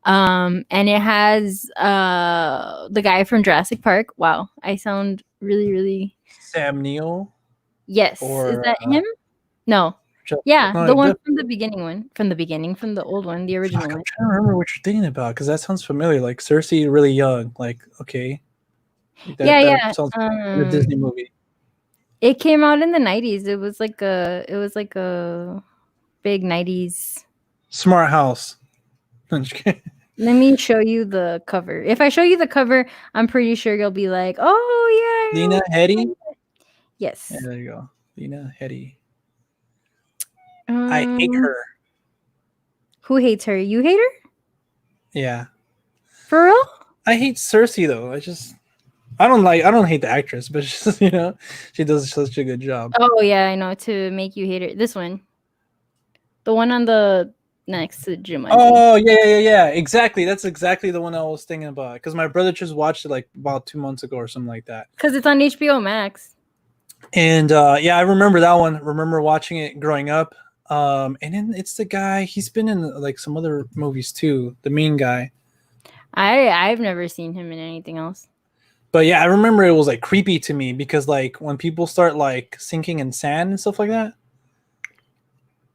And it has the guy from Jurassic Park. Wow, I sound really, really. Sam Neill. Yes, is that him? No. Yeah, the one from the from the old one, the original one. I'm trying to remember what you're thinking about because that sounds familiar. Like Cersei, really young. Like okay. That sounds like a Disney movie. It came out in the 90s. It was like a big 90s. Smart House. Let me show you the cover. If I show you the cover, I'm pretty sure you'll be like, "Oh yeah." Lena Headey? Yes. Yeah, there you go. Lena Headey. I hate her. Who hates her? You hate her? Yeah. For real? I hate Cersei though. I don't hate the actress, but it's just, she does such a good job. Oh yeah, I know, to make you hate her. This one. The one on the next to Jumanji. Oh yeah. Exactly. That's exactly the one I was thinking about. Because my brother just watched it like about 2 months ago or something like that. Because it's on HBO Max. And I remember that one. Remember watching it growing up. And then it's the guy. He's been in like some other movies too. The mean guy. I've never seen him in anything else. But yeah, I remember it was like creepy to me because like when people start like sinking in sand and stuff like that.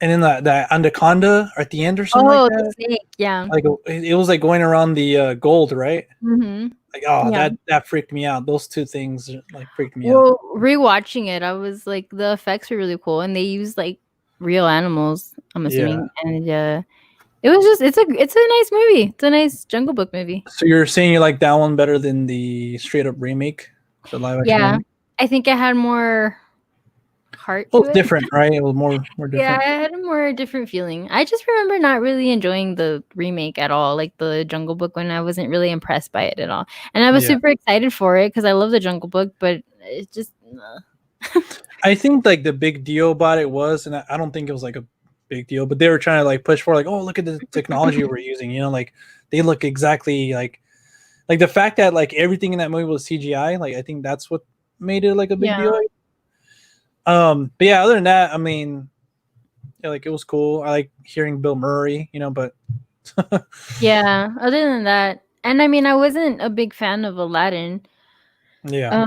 And then that anaconda at the end or something like that. The snake, yeah. Like it was like going around the gold, right? Mm-hmm. Like, that freaked me out. Those two things like freaked me out. Well, rewatching it, I was like, the effects were really cool, and they used like real animals, I'm assuming, and it was just it's a nice movie. It's a nice Jungle Book movie. So you're saying you like that one better than the straight up remake, the live action? Yeah, remake? I think it had more heart. Well, it's different, right? It was more different. Yeah, I had a more different feeling. I just remember not really enjoying the remake at all, like the Jungle Book one. I wasn't really impressed by it at all, and I was super excited for it because I love the Jungle Book, but it just. I think like the big deal about it was, and I don't think it was like a big deal, but they were trying to like push for like, oh, look at the technology we're using. Like they look exactly like the fact that like everything in that movie was CGI. Like I think that's what made it like a big deal. But yeah, other than that, I mean, like it was cool. I like hearing Bill Murray, but yeah. Other than that, and I mean, I wasn't a big fan of Aladdin. Yeah.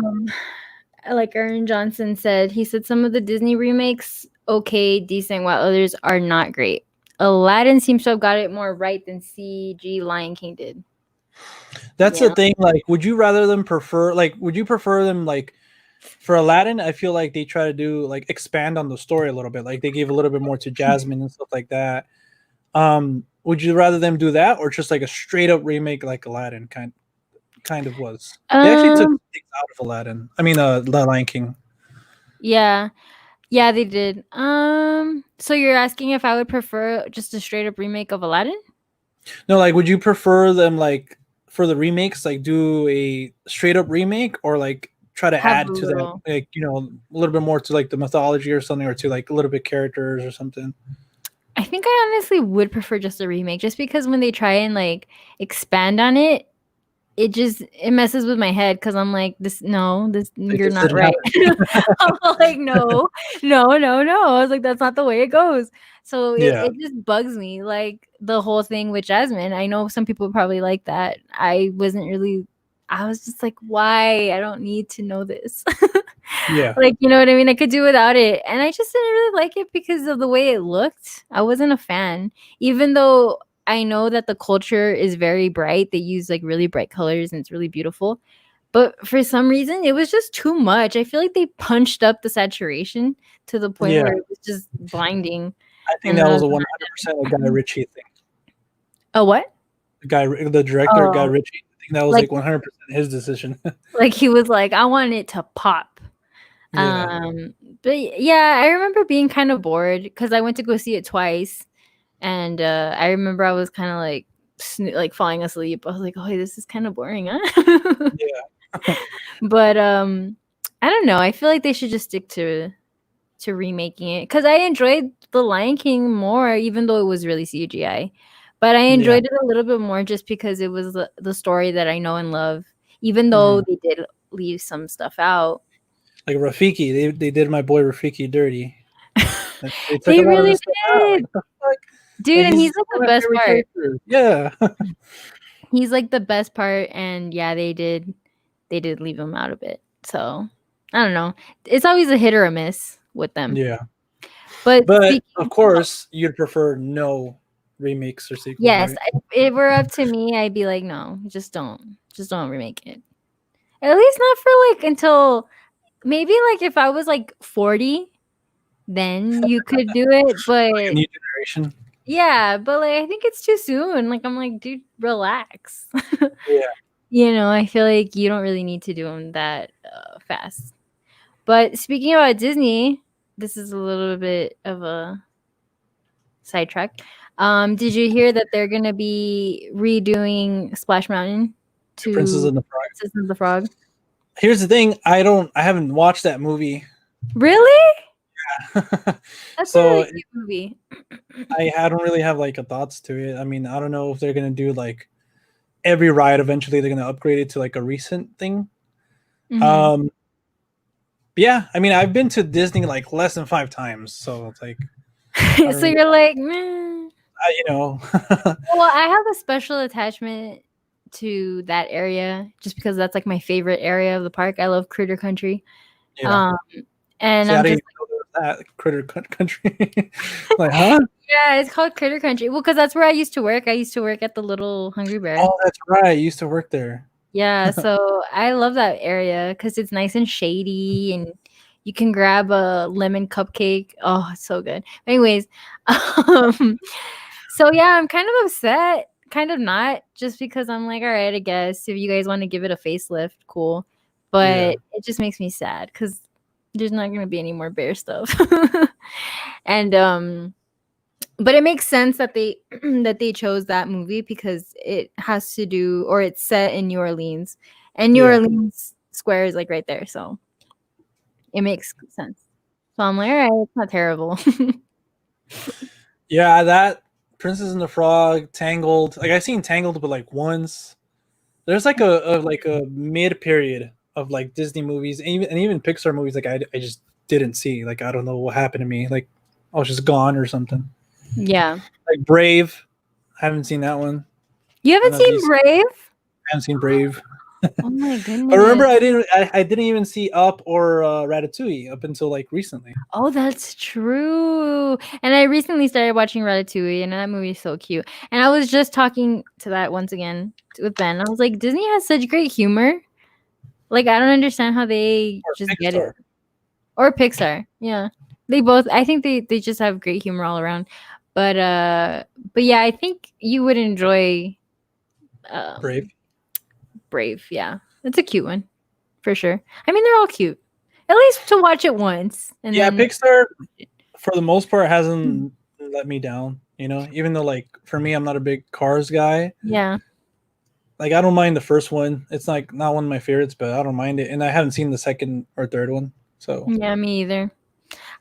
Like Aaron Johnson said, he said some of the Disney remakes okay, decent, while others are not great. Aladdin seems to have got it more right than CG Lion King did. That's the thing. Like, would you prefer them like for Aladdin? I feel like they try to do like expand on the story a little bit. Like they gave a little bit more to Jasmine and stuff like that. Would you rather them do that or just like a straight up remake like Aladdin kind of was? They actually took things out of Aladdin. I mean, the Lion King. Yeah, they did. So you're asking if I would prefer just a straight up remake of Aladdin? No, like, would you prefer them like for the remakes, like do a straight up remake or like try to add to that, like a little bit more to like the mythology or something, or to like a little bit characters or something? I think I honestly would prefer just a remake, just because when they try and like expand on it, it messes with my head because I'm like, you're not right. I'm like, no. I was like, that's not the way it goes. So it just bugs me. Like the whole thing with Jasmine. I know some people probably like that. I was just like, why? I don't need to know this. Yeah. Like, you know what I mean? I could do without it. And I just didn't really like it because of the way it looked. I wasn't a fan, even though I know that the culture is very bright. They use like really bright colors and it's really beautiful. But for some reason, it was just too much. I feel like they punched up the saturation to the point where it was just blinding. I think that was a 100% a Guy Ritchie thing. A what? The director, Guy Ritchie. I think that was like 100% his decision. Like he was like, I want it to pop. Yeah. But yeah, I remember being kind of bored because I went to go see it twice. And I remember I was kind of like falling asleep. I was like, oh, this is kind of boring, huh? Yeah. But I don't know. I feel like they should just stick to remaking it because I enjoyed The Lion King more, even though it was really CGI. But I enjoyed it a little bit more just because it was the story that I know and love, even though they did leave some stuff out. Like Rafiki, they did my boy Rafiki dirty. They really did. Dude, and he's like the best part. Yeah. He's like the best part, and yeah, they did leave him out of it. So I don't know. It's always a hit or a miss with them. Yeah. But of course, you'd prefer no remakes or sequels. Yes, right? if it were up to me, I'd be like, no, just don't remake it. At least not for like until maybe like if I was like 40, then you could do it. But like a new generation. Yeah, but like I think it's too soon. Like I'm like, dude, relax. Yeah. I feel like you don't really need to do them that fast. But speaking about Disney, this is a little bit of a sidetrack. Did you hear that they're gonna be redoing Splash Mountain Princess to and the Frog. Princess and the Frog? Here's the thing: I haven't watched that movie. Really? That's a So really cute movie. I don't really have like a thoughts to it. I mean, I don't know if they're gonna do like every ride. Eventually, they're gonna upgrade it to like a recent thing. Mhm. Yeah, I mean, I've been to Disney like less than 5 times, so it's like I don't So really, you're like, meh. you know, Well, I have a special attachment to that area just because that's like my favorite area of the park. I love Critter Country. yeah. Um, and See, I I'm didn't just even know there was that Critter Country. Like, huh? yeah, it's called Critter Country. Well, because that's where I used to work. I used to work at the Little Hungry Bear. Oh, that's right. I used to work there. Yeah, so I love that area because it's nice and shady and you can grab a lemon cupcake. Oh, it's so good. Anyways, um, so yeah, I'm kind of upset, kind of not, just because I'm like, all right, I guess if you guys want to give it a facelift, cool. Yeah, But it just makes me sad because there's not gonna be any more bear stuff. And but it makes sense that they that they chose that movie because it has to do or it's set in New Orleans and New yeah, Orleans Square is like right there, so it makes sense. So I'm like, all right, it's not terrible. yeah. That Princess and the Frog, Tangled. Like I've seen Tangled, but like once. There's like a mid period of like Disney movies, and even Pixar movies. Like I just didn't see. Like I don't know what happened to me. Like I was just gone or something. Yeah, Like Brave, I haven't seen that one. you I don't haven't know if you. seen Brave? I haven't seen Brave. Oh my But remember, goodness. I didn't even see Up or Ratatouille up until like recently. Oh, that's true. And I recently started watching Ratatouille, and that movie is so cute. And I was just talking to that once again with Ben. I was like, Disney has such great humor. Like, I don't understand how they Or just get it. Pixar. Or Pixar. Yeah. They both I think they just have great humor all around. But yeah, I think you would enjoy Brave. um Brave. Yeah. It's a cute one. For sure. I mean, they're all cute. At least to watch it once and Yeah, then Pixar for the most part hasn't let me down. You know, even though like for me, I'm not a big Cars guy. yeah. Like I don't mind the first one. It's like not one of my favorites, but I don't mind it. And I haven't seen the second or third one. So Yeah, me either.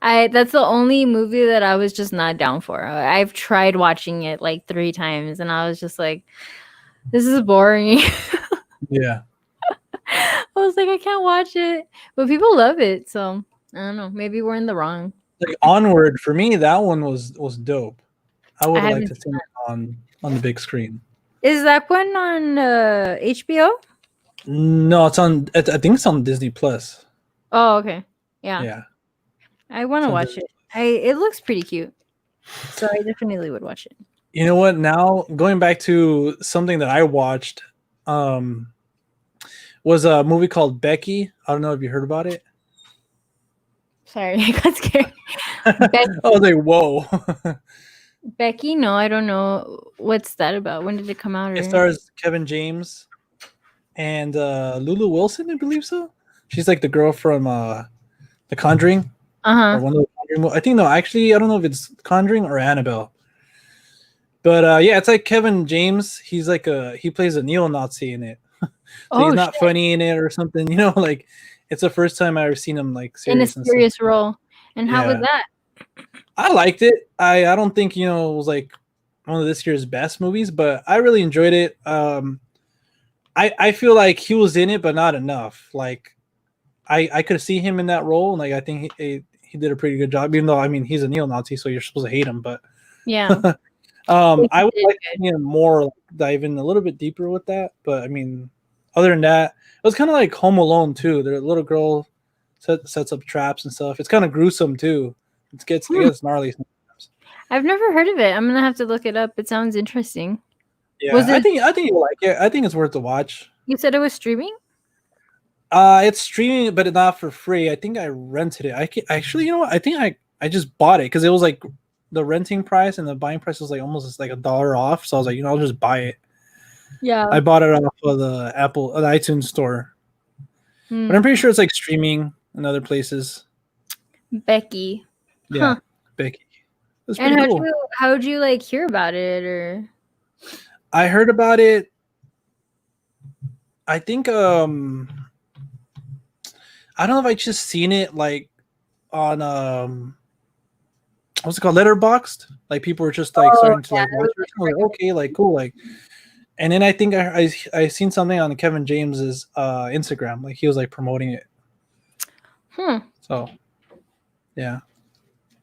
I That's the only movie that I was just not down for. I've tried watching it like 3 times and I was just like, this is boring. yeah. I was like, I can't watch it. But people love it, so I don't know. Maybe we're in the wrong. Like Onward for me, that one was dope. I I would have liked haven't to seen see it on the big screen. that. Is that one on HBO? No, it's on. I think it's on Disney Plus. Oh, okay. Yeah. Yeah, I want it's to on watch Disney. it. It looks pretty cute. So I definitely would watch it. You know what? Now going back to something that I watched, um, was a movie called Becky. I don't know if you heard about it. Sorry, I got scared. I was like, whoa. Becky? No, I don't know. What's that about? When did it come out? It Or stars Kevin James and Lulu Wilson, I believe so. She's like the girl from The Conjuring or uh-huh. one of the Conjuring. I think no, actually, I don't know if it's Conjuring or Annabelle. But yeah, it's like Kevin James. He's like he plays a neo-Nazi in it, so he's Oh not shit. funny in it or something. You know, like it's the first time I ever seen him like In a serious and stuff. serious role. And how was Yeah, that? I liked it. I don't think it was like one of this year's best movies, but I really enjoyed it. I feel like he was in it, but not enough. Like I could see him in that role, and like I think he did a pretty good job. Even though I mean he's a neo-Nazi, so you're supposed to hate him, but Yeah. I would Did like to good. see him more like, dive in a little bit deeper with that. But I mean, other than that, it was kind of like Home Alone too. The little girl sets up traps and stuff. It's kind of gruesome too. It Hmm. gets gnarly sometimes. I've never heard of it. I'm gonna have to look it up. It sounds interesting. Yeah, Was it I think you'll like it. I think it's worth the watch. you said it was streaming? It's streaming, but not for free. I think I rented it. Actually, you know what? I think I just bought it because it was like the renting price and the buying price was like almost like $1 off. So I was like, I'll just buy it. Yeah. I bought it off of the iTunes store, but I'm Hmm. pretty sure it's like streaming in other places. Becky. Yeah, Huh. Becky. was And pretty cool. how'd you like hear about it or? I heard about it. I think I don't know if I just seen it like on what's it called, Letterboxd. Like people were just like Oh starting to yeah, like watch it. I was like, okay, like cool, like. And then I think I seen something on Kevin James's Instagram, like he was like promoting it. So, yeah.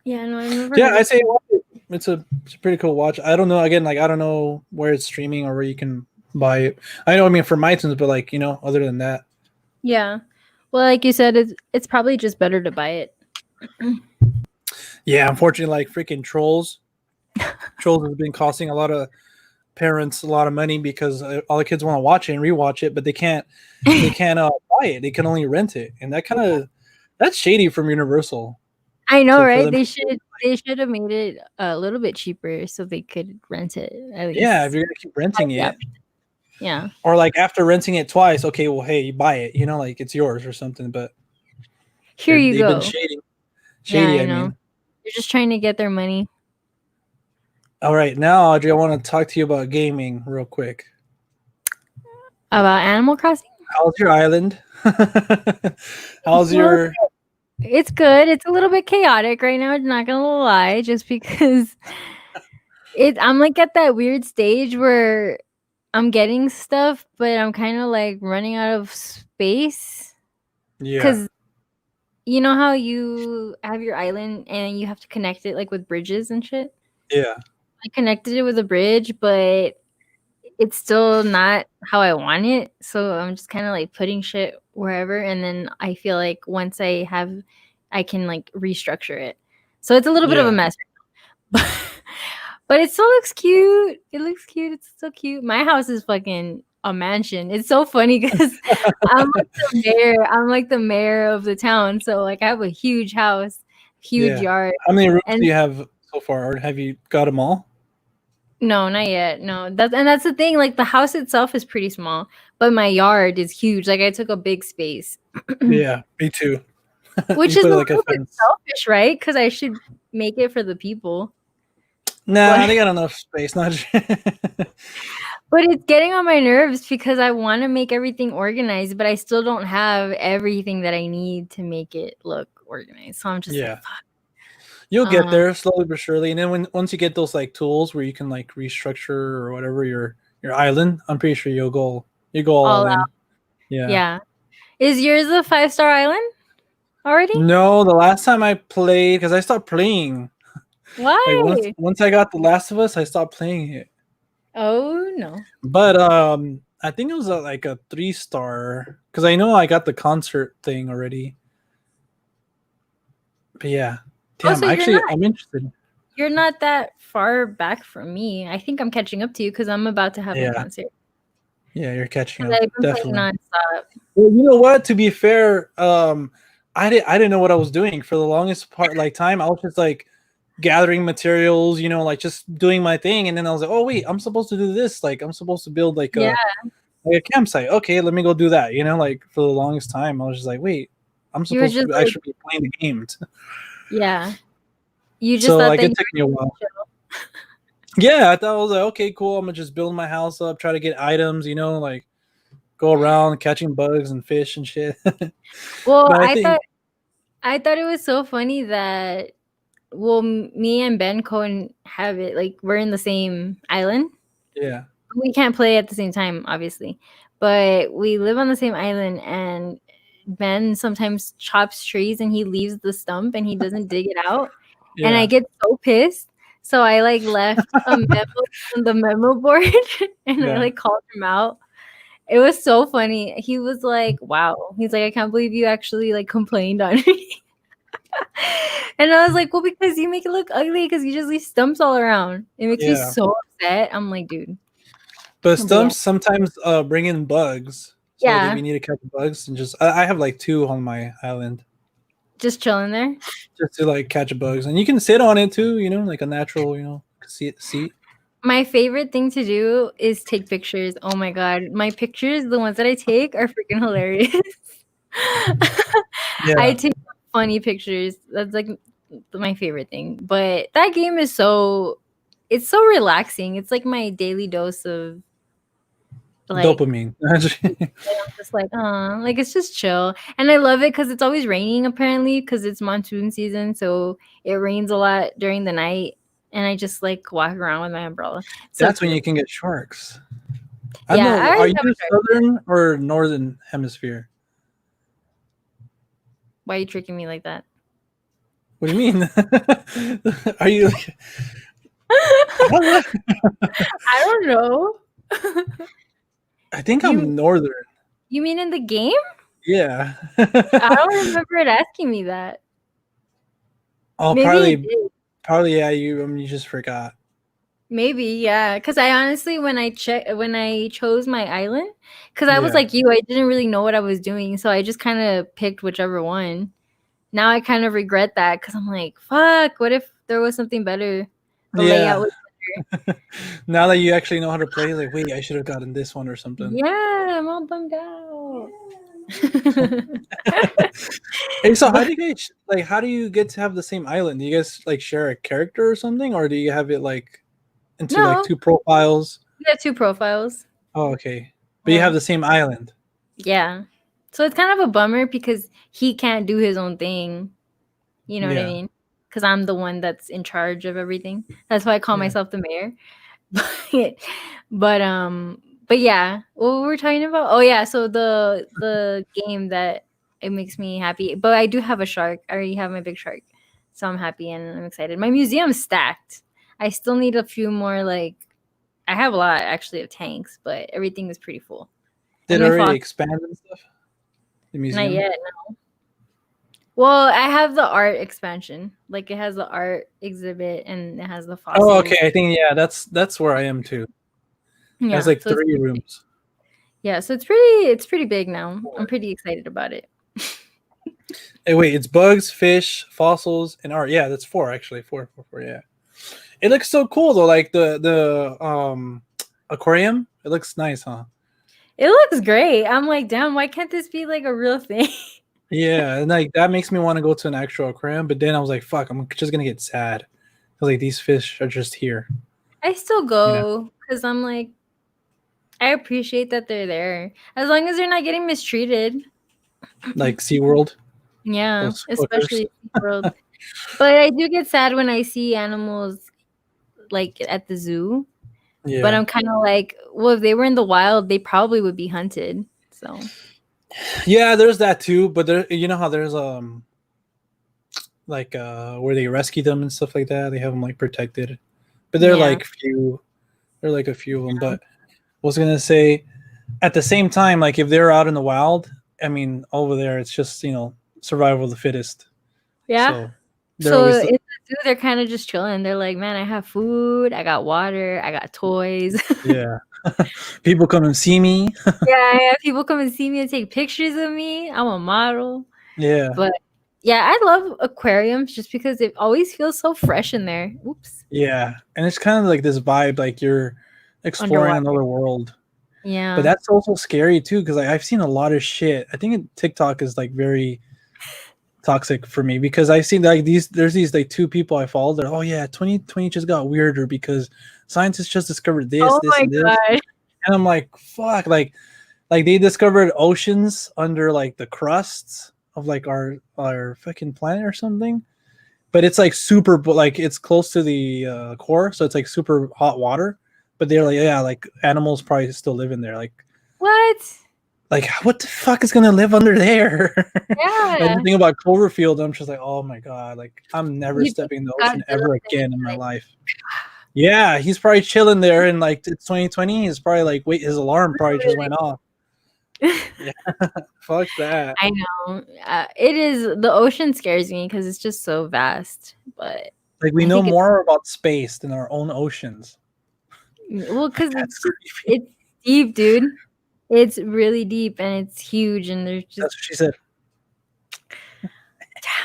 Yeah, no, I've never. Yeah, I say watch it. It's a pretty cool watch. I don't know. Again, like I don't know where it's streaming or where you can buy it. I know, I mean, from iTunes, but like other than that. Yeah, well, like you said, it's probably just better to buy it. Yeah, unfortunately, like freaking Trolls has been costing a lot of parents a lot of money because all the kids want to watch it and rewatch it, but they can't buy it. They can only rent it, and that's shady from Universal. I know, right? They should have made it a little bit cheaper so they could rent it at least. Yeah, if you're gonna keep renting it. Yeah. Or like after renting it twice, okay, well, hey, you buy it, like it's yours or something. But here you go. They've been shady. Yeah, I mean, they're just trying to get their money. All right, now Audrey, I want to talk to you about gaming real quick. About Animal Crossing? How's your island? How's your? It's good. It's a little bit chaotic right now. I'm not gonna lie, just because I'm like at that weird stage where I'm getting stuff, but I'm kind of like running out of space. Yeah. Because you know how you have your island and you have to connect it like with bridges and shit? Yeah. I connected it with a bridge, but it's still not how I want it. So I'm just kind of like putting shit wherever. And then I feel like once I can like restructure it. So it's a little bit of a mess. But it still looks cute. It looks cute. It's so cute. My house is fucking a mansion. It's so funny because I'm like the mayor of the town. So like I have a huge house, huge yard. How many rooms do you have so far, or have you got them all? No, not yet. No, that's the thing. Like the house itself is pretty small, but my yard is huge. Like I took a big space. Yeah, me too. Which is like a little bit selfish, right? Because I should make it for the people. Nah, they got enough space. Not. But it's getting on my nerves because I want to make everything organized, but I still don't have everything that I need to make it look organized. So I'm just like, fuck. You'll get there slowly but surely, and then once you get those like tools where you can like restructure or whatever your island, I'm pretty sure you'll go all in. Yeah. Is yours a 5-star island already? No, the last time I played, because I stopped playing. Why? Like once I got The Last of Us, I stopped playing it. Oh no! But I think it was like a 3-star because I know I got the concert thing already. But yeah, damn. I'm interested. You're not that far back from me. I think I'm catching up to you because I'm about to have a concert. Yeah, you're catching up. Definitely. Nonstop. Well, you know what? To be fair, I didn't know what I was doing for the longest time. I was just like gathering materials, like just doing my thing, and then I was like, oh wait, I'm supposed to do this. Like I'm supposed to build like a campsite. Okay, let me go do that. Like for the longest time, I was just like, wait, I'm supposed to actually be playing the game. Yeah, you just thought like it took me a while. Yeah, I thought I was like, okay, cool. I'm gonna just build my house up, try to get items, like go around catching bugs and fish and shit. Well, I thought it was so funny that me and Ben Cohen have it. Like we're in the same island. Yeah. We can't play at the same time, obviously, but we live on the same island. And Ben sometimes chops trees and he leaves the stump and he doesn't dig it out. Yeah. And I get so pissed. So I like left a memo on the memo board and I like called him out. It was so funny. He was like, wow. He's like, I can't believe you actually like complained on me. And I was like, well, because you make it look ugly because you just leave stumps all around. It makes me so upset. I'm like, dude. But stumps sometimes bring in bugs. So if you need to catch bugs and just I have like 2 on my island. Just chilling there? Just to like catch bugs. And you can sit on it too, like a natural, seat. My favorite thing to do is take pictures. Oh my god. My pictures, the ones that I take, are freaking hilarious. I take funny pictures. That's like my favorite thing. But that game is it's so relaxing. It's like my daily dose of like dopamine. I'm just like, like it's just chill. And I love it because it's always raining apparently because it's monsoon season. So it rains a lot during the night. And I just like walk around with my umbrella. So That's when cute. you can get sharks. I Yeah, don't know. I Are already you have a shark. southern or northern hemisphere? Why are you tricking me like that? What do you mean? Are you? I don't know. I think You I'm northern. you mean in the game? Yeah. I don't remember it asking me that. Oh, Maybe it probably, did. probably. Yeah, you just forgot. Maybe, yeah. Because I honestly, when I chose my island, because I was Yeah, like you, I didn't really know what I was doing, so I just kind of picked whichever one. Now I kind of regret that because I'm like, fuck, what if there was something better? The layout yeah. was Now that you actually know how to play, like, wait, I should have gotten this one or something. yeah, I'm all bummed out. Hey, so how But do you guys like? How do you get to have the same island? Do you guys like share a character or something, or do you have it like into like no, two profiles? we have two profiles. Oh, okay. But you Yeah. have the same island. Yeah. So it's kind of a bummer because he can't do his own thing. You know what I Yeah, mean? Because I'm the one that's in charge of everything. That's why I call yeah. myself the mayor. but but yeah, what were we talking about? Oh yeah, so the game that it makes me happy. But I do have a shark. I already have my big shark. So I'm happy and I'm excited. My museum's stacked. I still need a few more like I have a lot actually of tanks, but everything is pretty full. Did And it my already faucet expand and stuff? The not museum. yet. Well, I have the art expansion. Like it has the art exhibit and it has the Oh, fossils. okay. I think yeah, that's where I am too. It has Yeah, like so it's 3 rooms. yeah, so it's pretty big now. I'm pretty excited about it. Hey, wait, it's bugs, fish, fossils, and art. Yeah, that's 4 actually. Four. Yeah, it looks so cool though. Like the aquarium. It looks nice, huh? It looks great. I'm like, damn, why can't this be like a real thing? Yeah, and like that makes me want to go to an actual aquarium. But then I was like, fuck, I'm just gonna get sad. 'Cause, like these fish are just here. I still You know, go because I'm like, I appreciate that they're there as long as they're not getting mistreated. like SeaWorld, Yeah, those fuckers. especially SeaWorld. But I do get sad when I see animals like at the zoo. But Yeah, I'm kind of like, well, if they were in the wild, they probably would be hunted. So yeah. There's that too. But there, you know how there's like where they rescue them and stuff like that. They have them like protected, but they're yeah, like few. They're like a few of them. But I was gonna say at the same time, like if they're out in the wild, I mean, over there, it's just survival of the fittest. yeah. So they're So always in the zoo, they're kind of just chilling. They're like, man, I have food, I got water, I got toys. yeah. People come and see me. Yeah, people come and see me and take pictures of me. I'm a model. Yeah, But yeah, I love aquariums just because it always feels so fresh in there. Oops, yeah, and it's kind of like this vibe, like you're exploring underwater. another world. But Yeah. that's also scary too, because I've seen a lot of shit. I think TikTok is like very toxic for me because I've seen like there's these like 2 people I followed that, oh yeah, 2020 just got weirder because scientists just discovered Oh this my and this. god. And I'm like, fuck, like they discovered oceans under like the crusts of like our fucking planet or something. But it's like super, like it's close to the core, so it's like super hot water. But they're like, yeah, like animals probably still live in there. What? Like what the fuck is gonna live under there? And Yeah. the thing about Cloverfield, I'm just like, oh my god, like I'm never You think stepping in the ocean Godzilla ever thing, again in my like, life. Yeah, he's probably chilling there, and like it's 2020. He's probably like, wait, his alarm probably just went off. Yeah, fuck that. I know. It is the ocean scares me because it's just so vast. But Like we I know think it's more about space than our own oceans. well because That's it's deep, dude. It's really deep and it's huge and there's just That's what she said.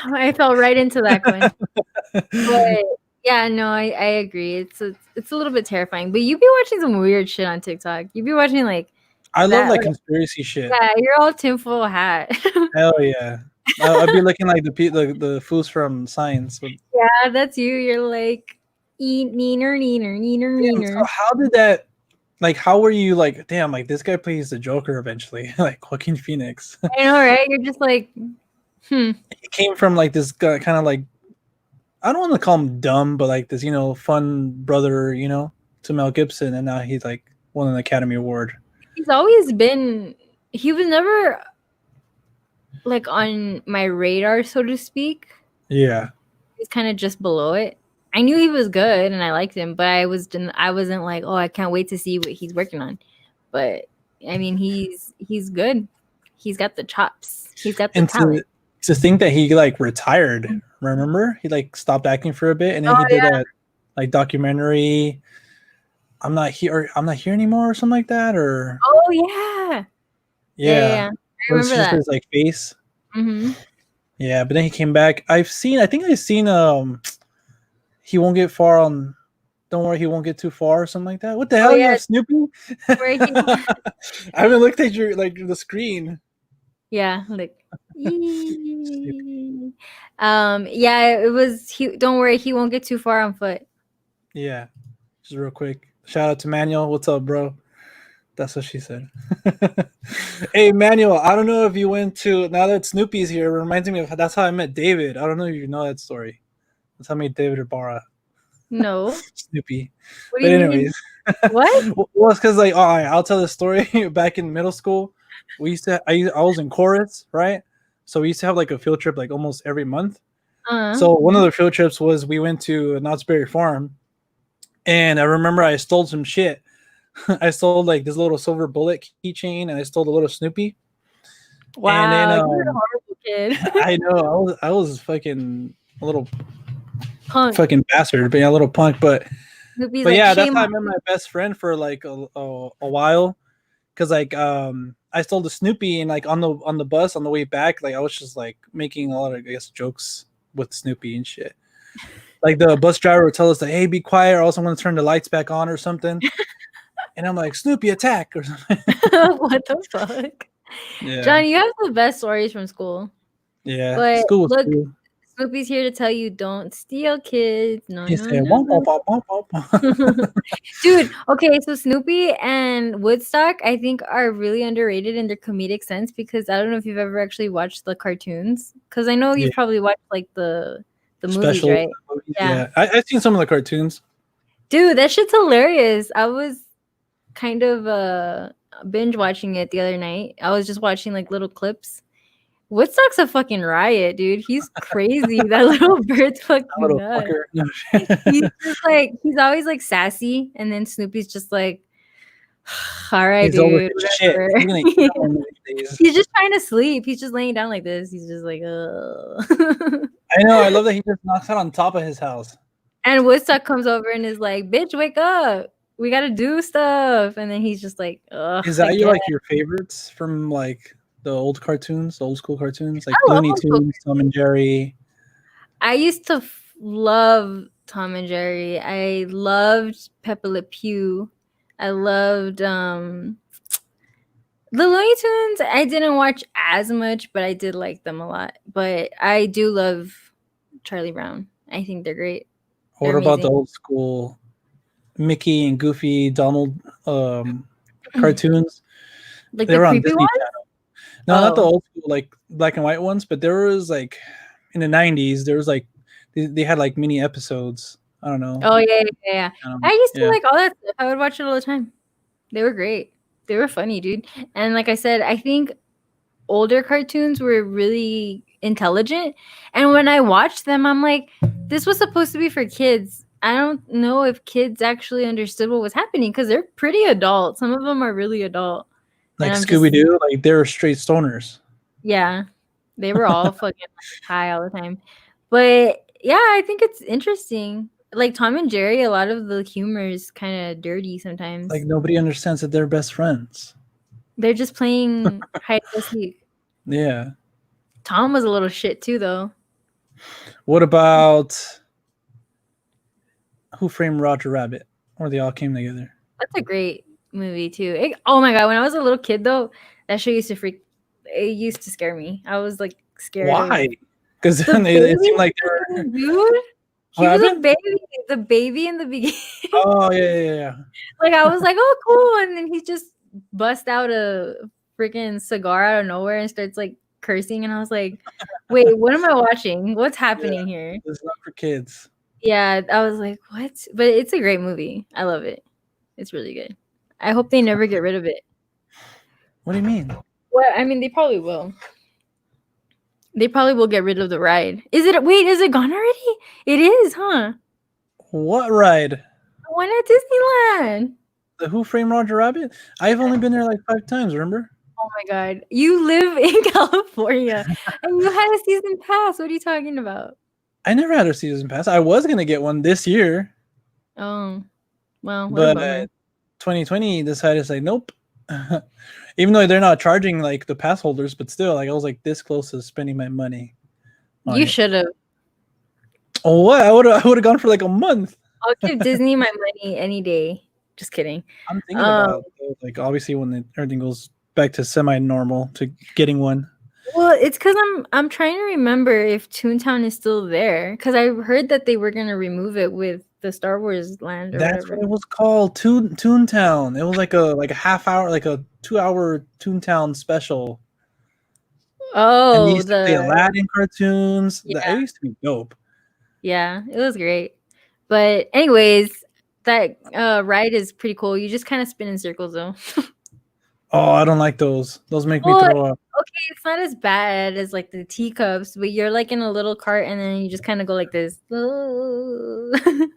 I fell right into that one. But yeah, no, I agree. It's a little bit terrifying. But you be watching some weird shit on TikTok. You be watching like I love that. like Like, conspiracy shit. yeah, you're all tinfoil hat. Hell yeah. I'd be looking like the fools from Science. Yeah, that's you. You're like, eat neener, neener, neener, Damn, so neener. how did that? Like, how were you like? Damn, like this guy plays the Joker eventually, like Joaquin Phoenix. I know, right? You're just like, He came from like this guy, kind of like I don't want to call him dumb, but like this, fun brother, to Mel Gibson, and now he's like won an Academy Award. He's always been. He was never like on my radar, so to speak. Yeah, He's kind of just below it. I knew he was good and I liked him, but I wasn't like, oh, I can't wait to see what he's working on. But I mean, he's good. He's got the chops. He's got the talent. To think that he like retired. Remember, he like stopped acting for a bit, and then he did that like documentary. I'm not here anymore, or something like that. Or yeah. I remember that. His like face. Mm-hmm. Yeah, but then he came back. I think I've seen he won't get far on. Don't worry, he won't get too far, or something like that. What the hell? Yeah, Snoopy. I haven't looked at the screen. Yeah, like. Yeah, it was. Don't worry, he won't get too far on foot. Yeah, just real quick. Shout out to Manuel. What's up, bro? That's what she said. Hey, Manuel, I don't know if you went to, now that Snoopy's here, it reminds me of, that's how I met David. I don't know if you know that story. That's how I met David Ibarra. No. Snoopy. What do you mean? What? Well, it's because, like, I'll tell the story. Back in middle school, I was in chorus, right? So we used to have, like, a field trip, like, almost every month. So one of the field trips was we went to Knott's Berry Farm, and I remember I stole some shit. I stole like this little silver bullet keychain, and I stole the little Snoopy. Wow, and then, you're a horrible kid. I know, I was fucking a little punk, fucking bastard, but yeah, a little punk. But Snoopy's yeah, that's how I met my best friend for like a while, because like I stole the Snoopy, and like on the bus on the way back, like I was just like making a lot of, I guess, jokes with Snoopy and shit. Like the bus driver would tell us like, "Hey, be quiet, or else I'm gonna turn the lights back on or something." And I'm like, Snoopy, attack, or something. What the fuck? Yeah. John, you have the best stories from school. Yeah. But school look, cool. Snoopy's here to tell you, don't steal, kids. No. Dude, okay, so Snoopy and Woodstock, I think, are really underrated in their comedic sense, because I don't know if you've ever actually watched the cartoons. Because I know you've probably watched like the movies, right? Yeah. I've seen some of the cartoons. Dude, that shit's hilarious. I was kind of binge watching it the other night. I was just watching like little clips. Woodstock's a fucking riot, dude. He's crazy. That little bird's fucking nuts. He's just like, he's always like sassy, and then Snoopy's just like, all right, dude. He's just trying to sleep. He's just laying down like this. He's just like, I know. I love that he just knocks out on top of his house. And Woodstock comes over and is like, bitch, wake up. We got to do stuff. And then he's just like, ugh. Is that your favorites from like the old cartoons, the old school cartoons? Like Looney Tunes, Tom and Jerry? I used to love Tom and Jerry. I loved Pepe Le Pew. I loved the Looney Tunes. I didn't watch as much, but I did like them a lot. But I do love Charlie Brown. I think they're great. What about the old school Mickey and Goofy, Donald cartoons? Like they were on Disney Channel. No, not the old school, like black and white ones, but there was like in the 90s, there was like they had like mini episodes. I don't know. Oh yeah. I used to like all that stuff. I would watch it all the time. They were great. They were funny, dude. And like I said, I think older cartoons were really intelligent. And when I watched them, I'm like, this was supposed to be for kids. I don't know if kids actually understood what was happening, because they're pretty adult. Some of them are really adult. Like Scooby-Doo, like they were straight stoners. Yeah. They were all fucking high all the time. But yeah, I think it's interesting. Like Tom and Jerry, a lot of the humor is kind of dirty sometimes. Like nobody understands that they're best friends. They're just playing hide and seek. Yeah. Tom was a little shit too, though. What about Who Framed Roger Rabbit? Or They All Came Together? That's a great movie too. Oh my god, when I was a little kid though, that show used to scare me. I was like scared Why? of Because the it seemed baby. like they were. Dude, he What was a happened? baby. The baby in the beginning. Oh yeah. Like I was like, oh cool, and then he just bust out a freaking cigar out of nowhere and starts like cursing, and I was like, wait, what am I watching? What's Yeah, happening here? it's not for kids. Yeah, I was like, what? But it's a great movie. I love it. It's really good. I hope they never get rid of it. What do you mean? Well, I mean, they probably will. They probably will get rid of the ride. Is it? Wait, is it gone already? It is, huh? What ride? The one at Disneyland. The Who Framed Roger Rabbit? I've only been there like 5 times. Remember? Oh my god, you live in California and you had a season pass. What are you talking about? I never had a season pass. I was gonna get one this year, Oh, well, what a but bummer. 2020 decided to say nope. Even though they're not charging like the pass holders, but still, like I was like this close to spending my money. You should have. Oh, what? I would have gone for like a month. I'll give Disney my money any day. Just kidding. I'm thinking about like obviously when everything goes back to semi-normal to getting one. Well, it's because I'm trying to remember if Toontown is still there because I heard that they were gonna remove it with the Star Wars land or That's whatever. what it was called, Toontown. It was like a half hour, like a 2-hour Toontown special. And Oh, they used to play Aladdin cartoons. Yeah. It used to be dope. Yeah, it was great. But anyways, that ride is pretty cool. You just kind of spin in circles though. Oh, I don't like those. Those make me Well, throw up. okay, it's not as bad as like the teacups, but you're like in a little cart and then you just kind of go like this. The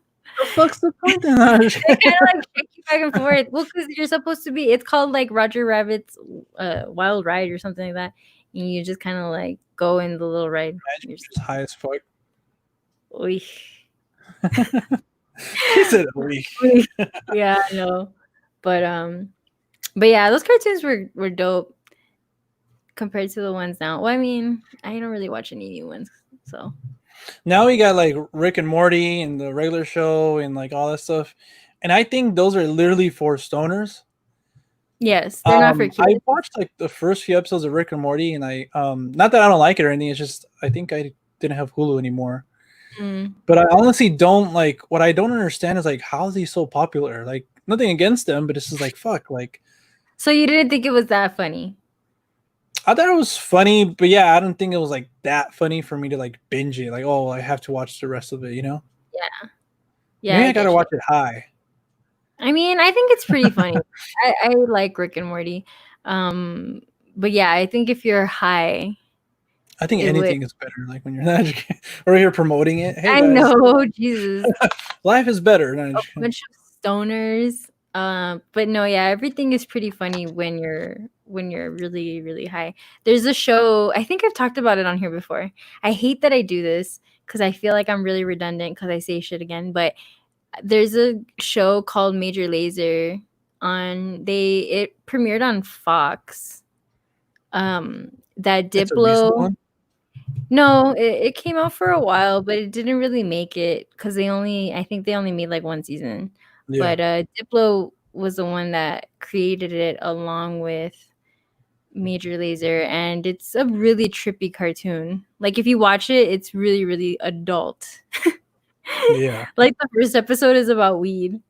fuck's the point in that? They kind of like shake you back and forth. Well, because you're supposed to be. It's called like Roger Rabbit's Wild Ride or something like that, and you just kind of like go in the little ride. You're just high as fuck. Oy. He said oy. Yeah, I know, but yeah, those cartoons were dope compared to the ones now. Well, I mean, I don't really watch any new ones, so. Now we got like Rick and Morty and the regular show and like all that stuff, and I think those are literally for stoners. Yes, they're not for kids. I watched like the first few episodes of Rick and Morty, and I not that I don't like it or anything. It's just I think I didn't have Hulu anymore. But I honestly don't like. What I don't understand is like how is he so popular? Like nothing against them, but it's just like fuck. Like, so you didn't think it was that funny? I thought it was funny, but yeah, I don't think it was like that funny for me to like binge it. Like, oh, I have to watch the rest of it, you know? Yeah. Maybe I gotta watch it high. I mean, I think it's pretty funny. I like Rick and Morty. But yeah, I think if you're high, I think anything is better. Like when you're not educated or you're promoting it. Hey, I guys, know, Jesus. life is better. A bunch of stoners. But no, yeah, everything is pretty funny when you're really, really high. There's a show, I think I've talked about it on here before. I hate that I do this because I feel like I'm really redundant because I say shit again, but there's a show called Major Lazer it premiered on Fox. That Diplo. No, it came out for a while, but it didn't really make it because I think they only made like one season. Yeah. But Diplo was the one that created it along with Major Lazer, and it's a really trippy cartoon. Like if you watch it, it's really, really adult. Yeah. Like the first episode is about weed.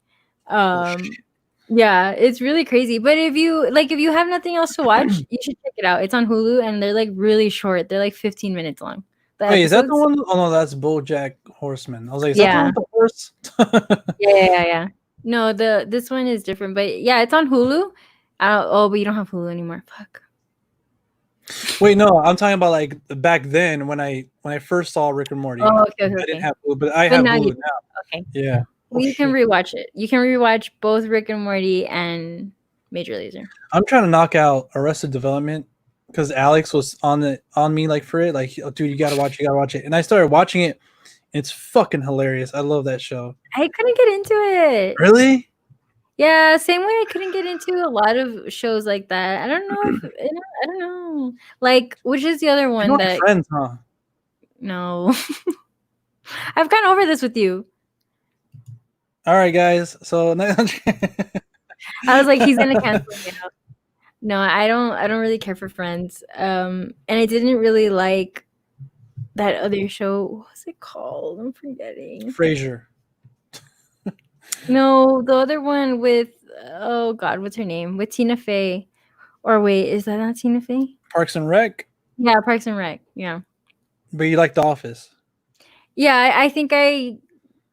Yeah, it's really crazy. But if you have nothing else to watch, you should check it out. It's on Hulu and they're like really short. They're like 15 minutes long. Wait, is that the one? Oh no, that's BoJack Horseman. I was like, is that the one with the horse? Yeah. No, this one is different, but yeah, it's on Hulu. But you don't have Hulu anymore. Fuck. Wait, no, I'm talking about like back then when I first saw Rick and Morty. Oh, okay. I didn't have Hulu, but I have Hulu now. Okay. Yeah. Well, you can rewatch it. You can rewatch both Rick and Morty and Major Lazer. I'm trying to knock out Arrested Development because Alex was on me like for it. Like, oh, dude, you gotta watch it. And I started watching it. It's fucking hilarious. I love that show. I couldn't get into it. Really? Yeah, same way I couldn't get into a lot of shows like that. I don't know. I don't know. Like, which is the other one that Friends, huh? No. I've gone over this with you. All right, guys. So I was like, he's gonna cancel me out. No, I don't really care for Friends. And I didn't really like that other show. What was it called? I'm forgetting. Frasier. No, the other one with, oh God, what's her name? With Tina Fey. Or wait, is that not Tina Fey? Parks and Rec. Yeah, Parks and Rec. Yeah. But you like The Office. Yeah, I think I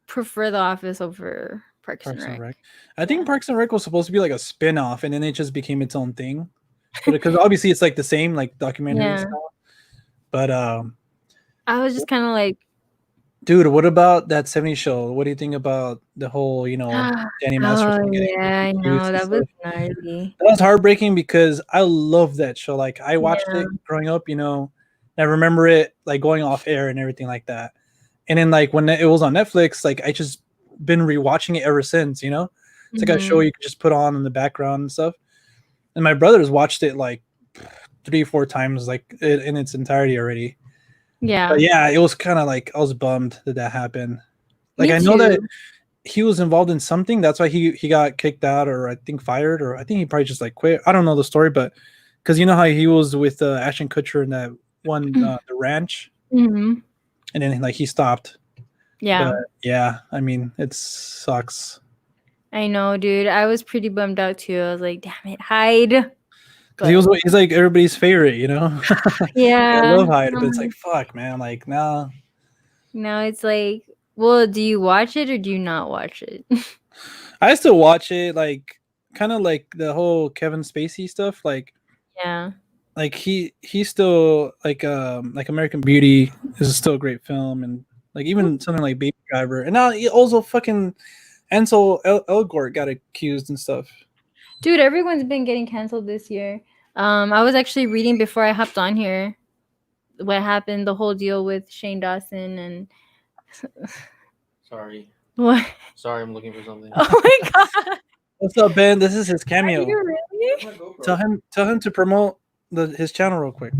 prefer The Office over Parks and Parks and Rec. Rec. I think Parks and Rec was supposed to be like a spin-off, and then it just became its own thing. But because obviously it's like the same like documentary Yeah. style. But I was just kind of like, dude, what about that 70s show? What do you think about the whole, Danny oh Masterson getting yeah, I accused know and that was stuff? gnarly. That was heartbreaking because I love that show. Like I watched Yeah. it growing up, and I remember it like going off air and everything like that. And then like when it was on Netflix, like I just been rewatching it ever since. It's like a show Mhm. you could just put on in the background and stuff. And my brothers watched it like 3-4 times, like in its entirety already. Yeah. But yeah, it was kind of like I was bummed that happened. Like Me I know that too. he was involved in something. That's why he got kicked out, or I think fired, or I think he probably just like quit. I don't know the story, but because you know how he was with Ashton Kutcher in that one, the ranch, Mhm. and then like he stopped. But Yeah. yeah, I mean it sucks I know, dude. I was pretty bummed out too. I was like, damn it, hide. because But he's like everybody's favorite. I yeah. love Hyde, but it's like fuck, man. Like nah. Now it's like, well, do you watch it or do you not watch it? I still watch it, like kind of like the whole Kevin Spacey stuff, Yeah. like he's still like American Beauty is still a great film, and like even something like Baby Driver, and now he also fucking Ansel Elgort got accused and stuff. Dude, everyone's been getting canceled this year. I was actually reading before I hopped on here what happened, the whole deal with Shane Dawson and Sorry. what? Sorry, I'm looking for something. Oh my god. What's up, Ben? This is his Are cameo. you really? Tell him to promote his channel real quick.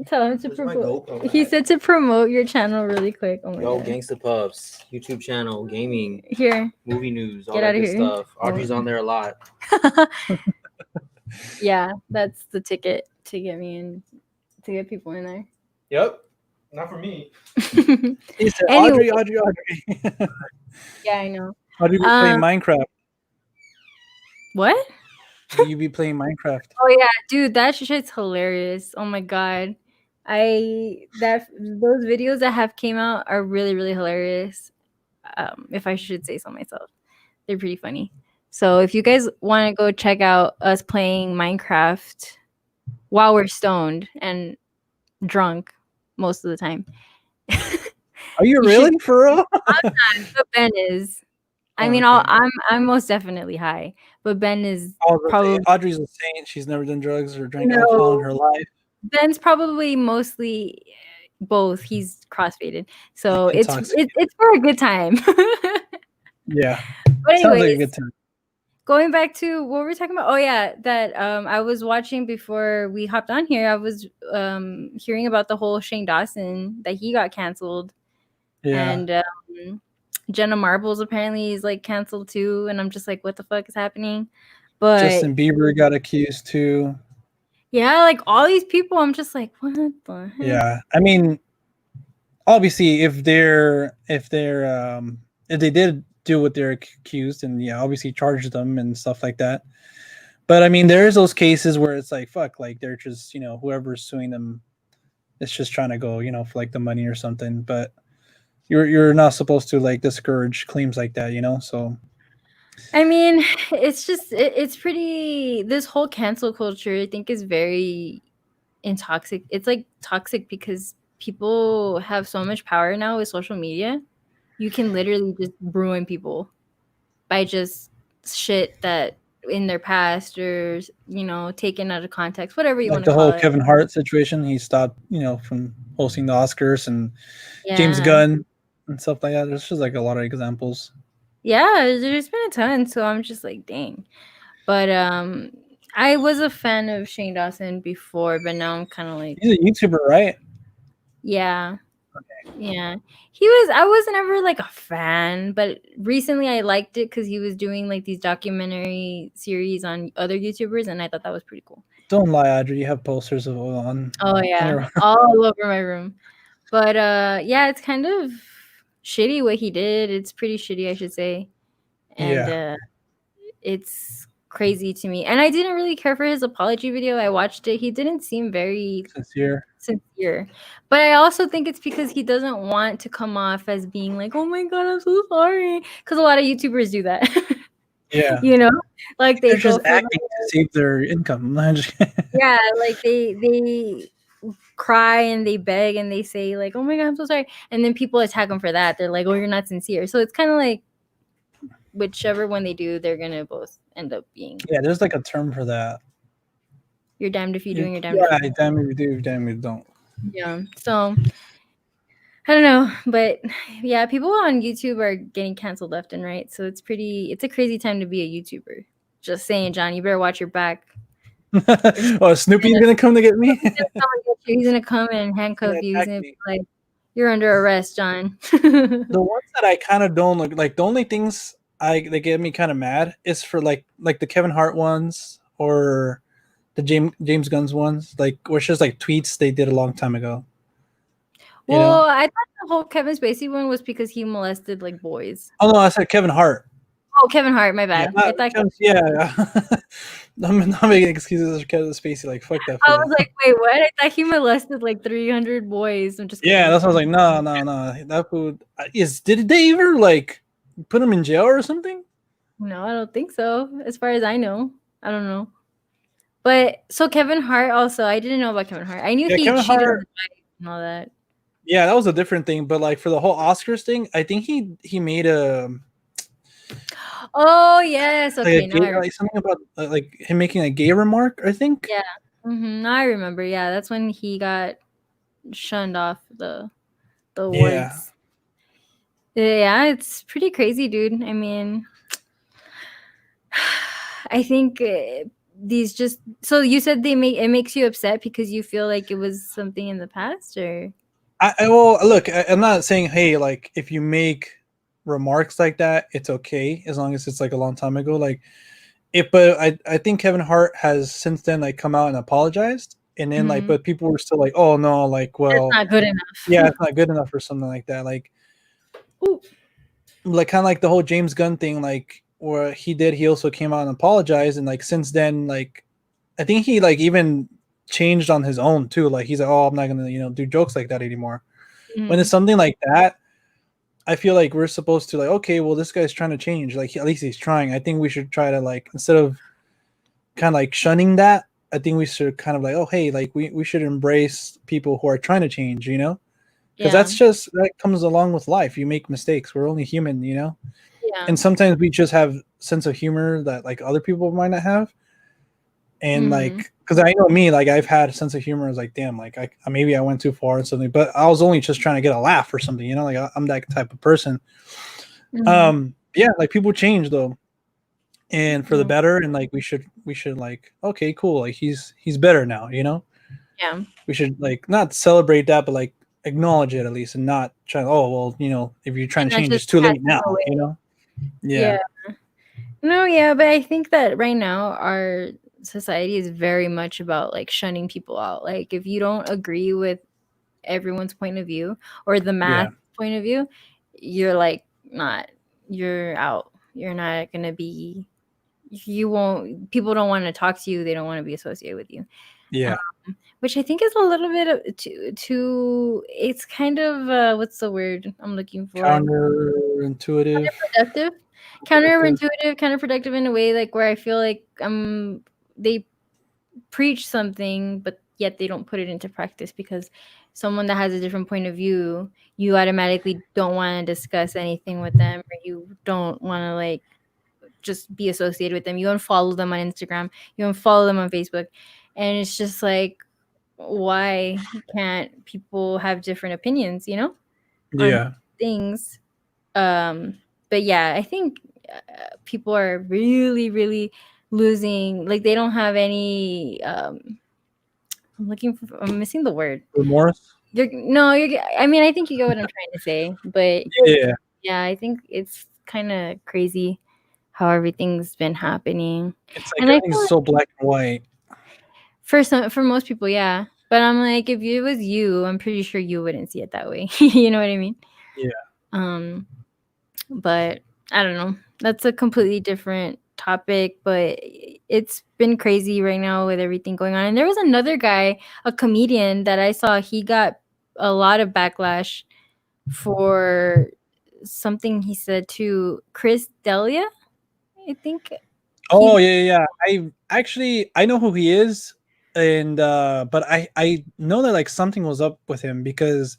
Tell him to Where's my promote. GoPro He at? said to promote your channel really quick. Oh my Yo, god. Gangsta Puffs, YouTube channel, gaming, Here. movie news, all Get that outta good here. stuff. Audrey's on there a lot. Yeah, that's the ticket to get me in, to get people in there. Yep. Not for me. He said, Anyway. Audrey. Yeah, I know. Audrey be playing Minecraft. What? You be playing Minecraft. Oh yeah, dude, that shit's hilarious. Oh my god. Those videos that have came out are really, really hilarious. If I should say so myself. They're pretty funny. So if you guys want to go check out us playing Minecraft while we're stoned and drunk most of the time. Are you really for real? I'm not, but Ben is. I mean, okay. I'm most definitely high, but Ben is I was gonna say, probably Audrey's a saint. She's never done drugs or drank alcohol in her life. Ben's probably mostly both. He's crossfaded, so it's for a good time. Yeah, But sounds like a anyways, good time. going back to what we're talking about. Oh yeah, that I was watching before we hopped on here. I was hearing about the whole Shane Dawson that he got canceled, Yeah, and Jenna Marbles apparently is like canceled too, and I'm just like, what the fuck is happening? But Justin Bieber got accused too. yeah, like all these people, I'm just like, what the heck? Yeah, I mean, obviously, if they did do what they're accused, and yeah, obviously charged them and stuff like that. But I mean, there's those cases where it's like, fuck, like they're just, whoever's suing them, it's just trying to go, for like the money or something. But you're not supposed to like discourage claims like that, So I mean, it's just it's pretty. This whole cancel culture, I think, is very intoxic. It's like toxic because people have so much power now with social media. You can literally just ruin people by just shit that in their past or taken out of context, whatever you like want the to call whole it. Kevin Hart situation, he stopped, from hosting the Oscars, and James Yeah. Gunn and stuff like that. There's just like a lot of examples. Yeah, there's been a ton, so I'm just like, dang. But I was a fan of Shane Dawson before, but now I'm kind of like, He's a YouTuber, right? yeah. Yeah, he was. I was never like a fan, but recently I liked it because he was doing like these documentary series on other YouTubers, and I thought that was pretty cool. Don't lie, Audrey. You have posters of on. Oh yeah, all over my room. But yeah, it's kind of shitty what he did. It's pretty shitty, I should say, and Yeah. it's crazy to me. And I didn't really care for his apology video. I watched it. He didn't seem very sincere. But I also think it's because he doesn't want to come off as being like, oh my god, I'm so sorry. Because a lot of YouTubers do that. Yeah. You know? Like They're they just go acting to save their income. yeah, like they cry and they beg and they say like, oh my god, I'm so sorry. And then people attack them for that. They're like, oh, you're not sincere. So it's kind of like whichever one they do, they're gonna both end up being. Yeah, there's like a term for that. You're damned if you do and you're damned yeah, if you damn if you do, damn if you don't. Yeah. So I don't know, but yeah, people on YouTube are getting canceled left and right. So it's a crazy time to be a YouTuber. Just saying, John, you better watch your back. Oh, Snoopy's gonna come to get me. He's gonna come and handcuff you. He's gonna be like, you're under arrest, John. The ones that I kind of don't like the only things that get me kind of mad is for like the Kevin Hart ones or the James Gunn's ones, like which is like tweets they did a long time ago. Well, I thought the whole Kevin Spacey one was because he molested like boys. Oh no, I said Kevin Hart. Oh, Kevin Hart, my bad. Yeah, I'm not making excuses for Kevin Spacey. Like fuck that. I was like, wait, what? I thought he molested like 300 boys. I'm just kidding. Yeah, that's what I was like. No. That food did they ever like put him in jail or something? No, I don't think so. As far as I know, I don't know. But so Kevin Hart also, I didn't know about Kevin Hart. I knew he cheated on his wife and all that. Yeah, that was a different thing. But like for the whole Oscars thing, I think he made a. Oh yes, okay. Like something about like him making a gay remark. I think. Yeah, now I remember. Yeah, that's when he got shunned off the awards. Yeah, it's pretty crazy, dude. I mean, I think these just. So you said it makes you upset because you feel like it was something in the past, or? Well, look, I'm not saying hey, like if you make remarks like that, it's okay as long as it's like a long time ago. Like, but I think Kevin Hart has since then like come out and apologized, and then like, but people were still like, oh no, like well, it's not good enough. Yeah, it's not good enough or something like that. Like, like kind of like the whole James Gunn thing, like where he also came out and apologized, and like since then, like I think he like even changed on his own too. Like he's like, oh, I'm not gonna do jokes like that anymore. When it's something like that, I feel like we're supposed to like, okay, well this guy's trying to change. Like at least he's trying. I think we should try to like instead of kind of like shunning that, I think we should kind of like, oh hey, like we should embrace people who are trying to change. Because that's just that comes along with life. You make mistakes. We're only human. Yeah. And sometimes we just have sense of humor that like other people might not have. And like, because I know me, like I've had a sense of humor. I was like, damn, like maybe I went too far or something, but I was only just trying to get a laugh or something, like I'm that type of person. Yeah, like people change though, and for the better, and like we should like, okay, cool, like he's better now, Yeah. We should like not celebrate that, but like acknowledge it at least, and not try. Oh well, if you're trying to change, it's too late now, Yeah. No, yeah, but I think that right now our society is very much about like shunning people out. Like if you don't agree with everyone's point of view or the math point of view, you're like you're out. You're not gonna be. People don't want to talk to you. They don't want to be associated with you. Yeah. Which I think is a little bit of too. It's kind of what's the word I'm looking for? Counterintuitive. Counterproductive in a way like where I feel like they preach something but yet they don't put it into practice because someone that has a different point of view, you automatically don't want to discuss anything with them, or you don't want to like just be associated with them. You unfollow them on Instagram, you unfollow them on Facebook, and it's just like, why can't people have different opinions, on things? But yeah, I think people are really, really losing. Like they don't have any. I'm missing the word. Remorse. I mean, I think you get what I'm trying to say, but Yeah. yeah, I think it's kind of crazy how everything's been happening, It's like and I feel everything's like so black and white. for most people, yeah. But I'm like, if it was you, I'm pretty sure you wouldn't see it that way. You know what I mean? Yeah. But I don't know. That's a completely different topic, but it's been crazy right now with everything going on. And there was another guy, a comedian that I saw, he got a lot of backlash for something he said to Chris Delia, I think. Oh He yeah. I know who he is, and but I know that like something was up with him because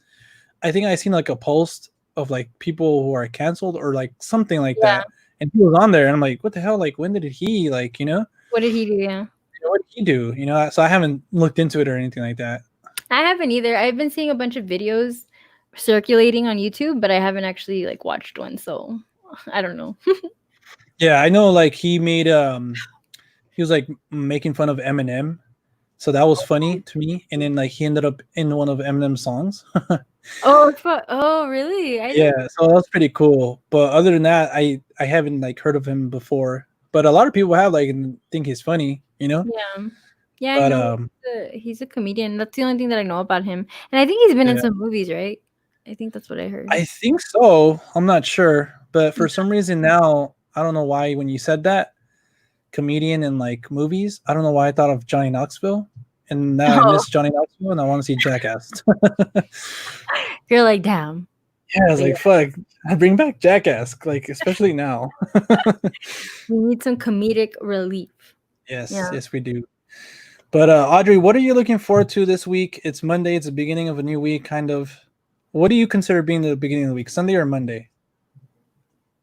I think I seen like a post of like people who are canceled or like something like yeah. that, and he was on there, and I'm like, what the hell? Like, when did he like What did he do? Yeah. what did he do? So I haven't looked into it or anything like that. I haven't either. I've been seeing a bunch of videos circulating on YouTube, but I haven't actually like watched one, so I don't know. Yeah, I know like he was like making fun of Eminem, so that was funny to me, and then like he ended up in one of Eminem's songs. Oh, really? I Yeah, didn't. so that's pretty cool. But other than that, I haven't like heard of him before. But a lot of people have like and think he's funny. Yeah. Yeah, I But know he's a comedian. That's the only thing that I know about him. And I think he's been in yeah, some movies, right? I think that's what I heard. I think so. I'm not sure, but for some reason now I don't know why when you said that comedian in like movies, I don't know why I thought of Johnny Knoxville, and now I Oh, miss Johnny Knoxville, and I want to see Jackass. you're like, damn. Yeah, I was But like, fuck, bring back Jackass, like especially now. we need some comedic relief. Yes, Yeah. yes, we do. But Audrey, what are you looking forward to this week? It's Monday. It's the beginning of a new week, kind of. What do you consider being the beginning of the week? Sunday or Monday?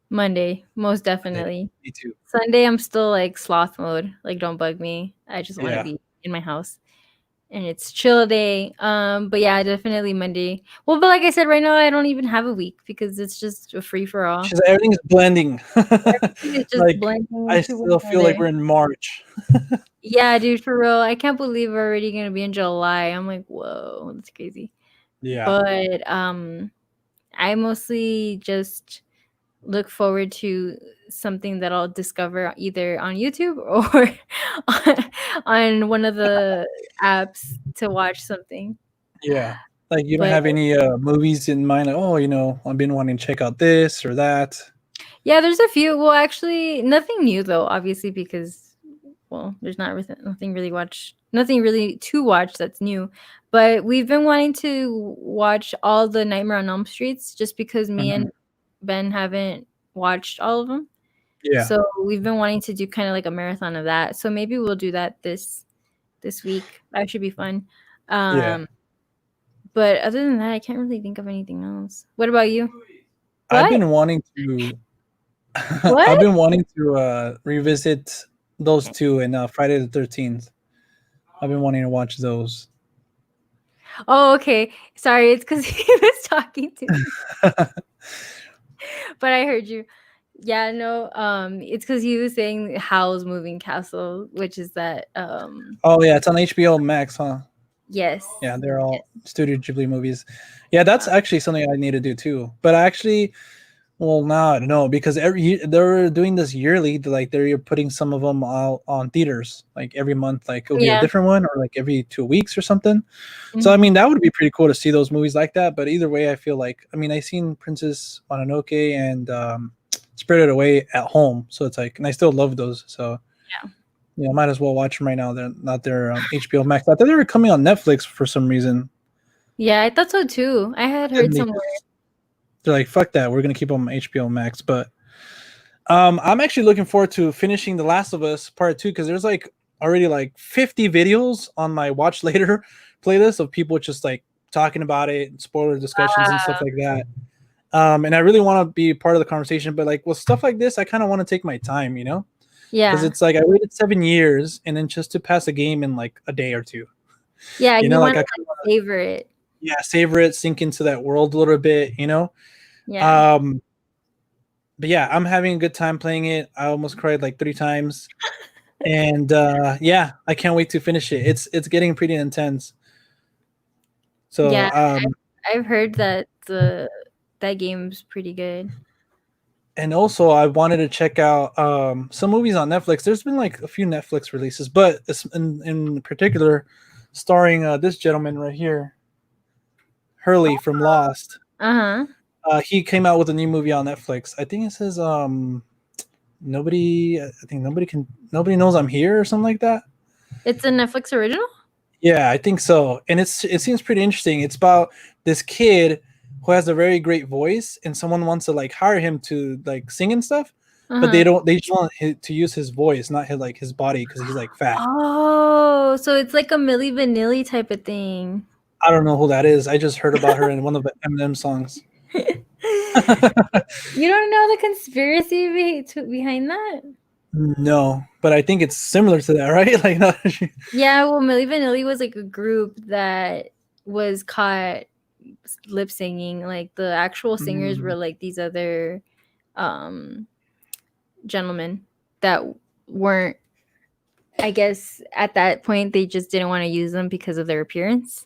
Monday, most Monday. definitely. Me too. Sunday, I'm still like sloth mode. Like, don't bug me. I just want to Yeah. be in my house. And it's chill day. But yeah, definitely Monday. Well, but like I said, right now I don't even have a week because it's just a free for all. She's everything's blending. It's just Like blending I into one still feel like another. we're in March. Yeah, dude, for real. I can't believe we're already gonna be in July. I'm like, whoa, that's crazy. Yeah. But I mostly just look forward to something that I'll discover either on YouTube or on one of the apps to watch something. Yeah. Like you don't But have any movies in mind, like, oh, I've been wanting to check out this or that. yeah, there's a few. Well, actually, nothing new though, obviously, because there's nothing really to watch that's new. But we've been wanting to watch all the Nightmare on Elm Streets just because me Mhm. and Ben haven't watched all of them. Yeah. So we've been wanting to do kind of like a marathon of that. So maybe we'll do that this week. That should be fun. Yeah. But other than that, I can't really think of anything else. What about you? I've What? been wanting to What? I've been wanting to revisit those two in Friday the 13th. I've been wanting to watch those. Oh, okay. Sorry, it's because he was talking to me, but I heard you. Yeah, no. It's because he was saying Howl's Moving Castle, which is that. Oh yeah, it's on HBO Max, huh? Yes. Yeah, they're all Studio Ghibli movies. Yeah, that's actually something I need to do too. But actually, well, now I don't know because they're doing this yearly. Like they're putting some of them out on theaters, like every month. Like it'll be a Yeah. different one, or like every 2 weeks or something. So I Mhm. mean, that would be pretty cool to see those movies like that. But either way, I feel like I seen Princess Mononoke and Spirited Away at home, so it's like, and I still love those. So Yeah. might as well watch them right now. They're not there on HBO Max. I thought they were coming on Netflix for some reason. Yeah, I thought so too. I had heard somewhere. They're like, fuck that, we're gonna keep them on HBO Max. But I'm actually looking forward to finishing The Last of Us Part 2 because there's like already like 50 videos on my watch later playlist of people just like talking about it, spoiler discussions and stuff like that. And I really want to be part of the conversation, but like with stuff like this, I kind of want to take my time, because Yeah. it's like I waited 7 years and then just to pass a game in like a day or two. Yeah, you Like want I to kinda wanna, savor it. savor it, sink into that world a little bit. Yeah. But yeah, I'm having a good time playing it. I almost cried like 3 times. And yeah, I can't wait to finish it. It's getting pretty intense. So Yeah, I've heard that that game's pretty good. and also I wanted to check out some movies on Netflix. There's been like a few Netflix releases, but it's in particular starring this gentleman right here, Hurley from Lost. Uh-huh. He came out with a new movie on Netflix. I think it says nobody. I think nobody knows I'm here or something like that. It's a Netflix original? Yeah, I think so. And it seems pretty interesting. It's about this kid who has a very great voice, and someone wants to like hire him to like sing and stuff, but they Uh-huh. don't. They just want to use his voice, not his body, because he's like fat. Oh, so it's like a Milli Vanilli type of thing. I don't know who that is. I just heard about her in one of the Eminem songs. You don't know the conspiracy behind that? No, but I think it's similar to that, right? Like, no, Yeah, well, Milli Vanilli was like a group that was caught lip singing. Like the actual singers were like these other gentlemen that weren't, I guess at that point they just didn't want to use them because of their appearance.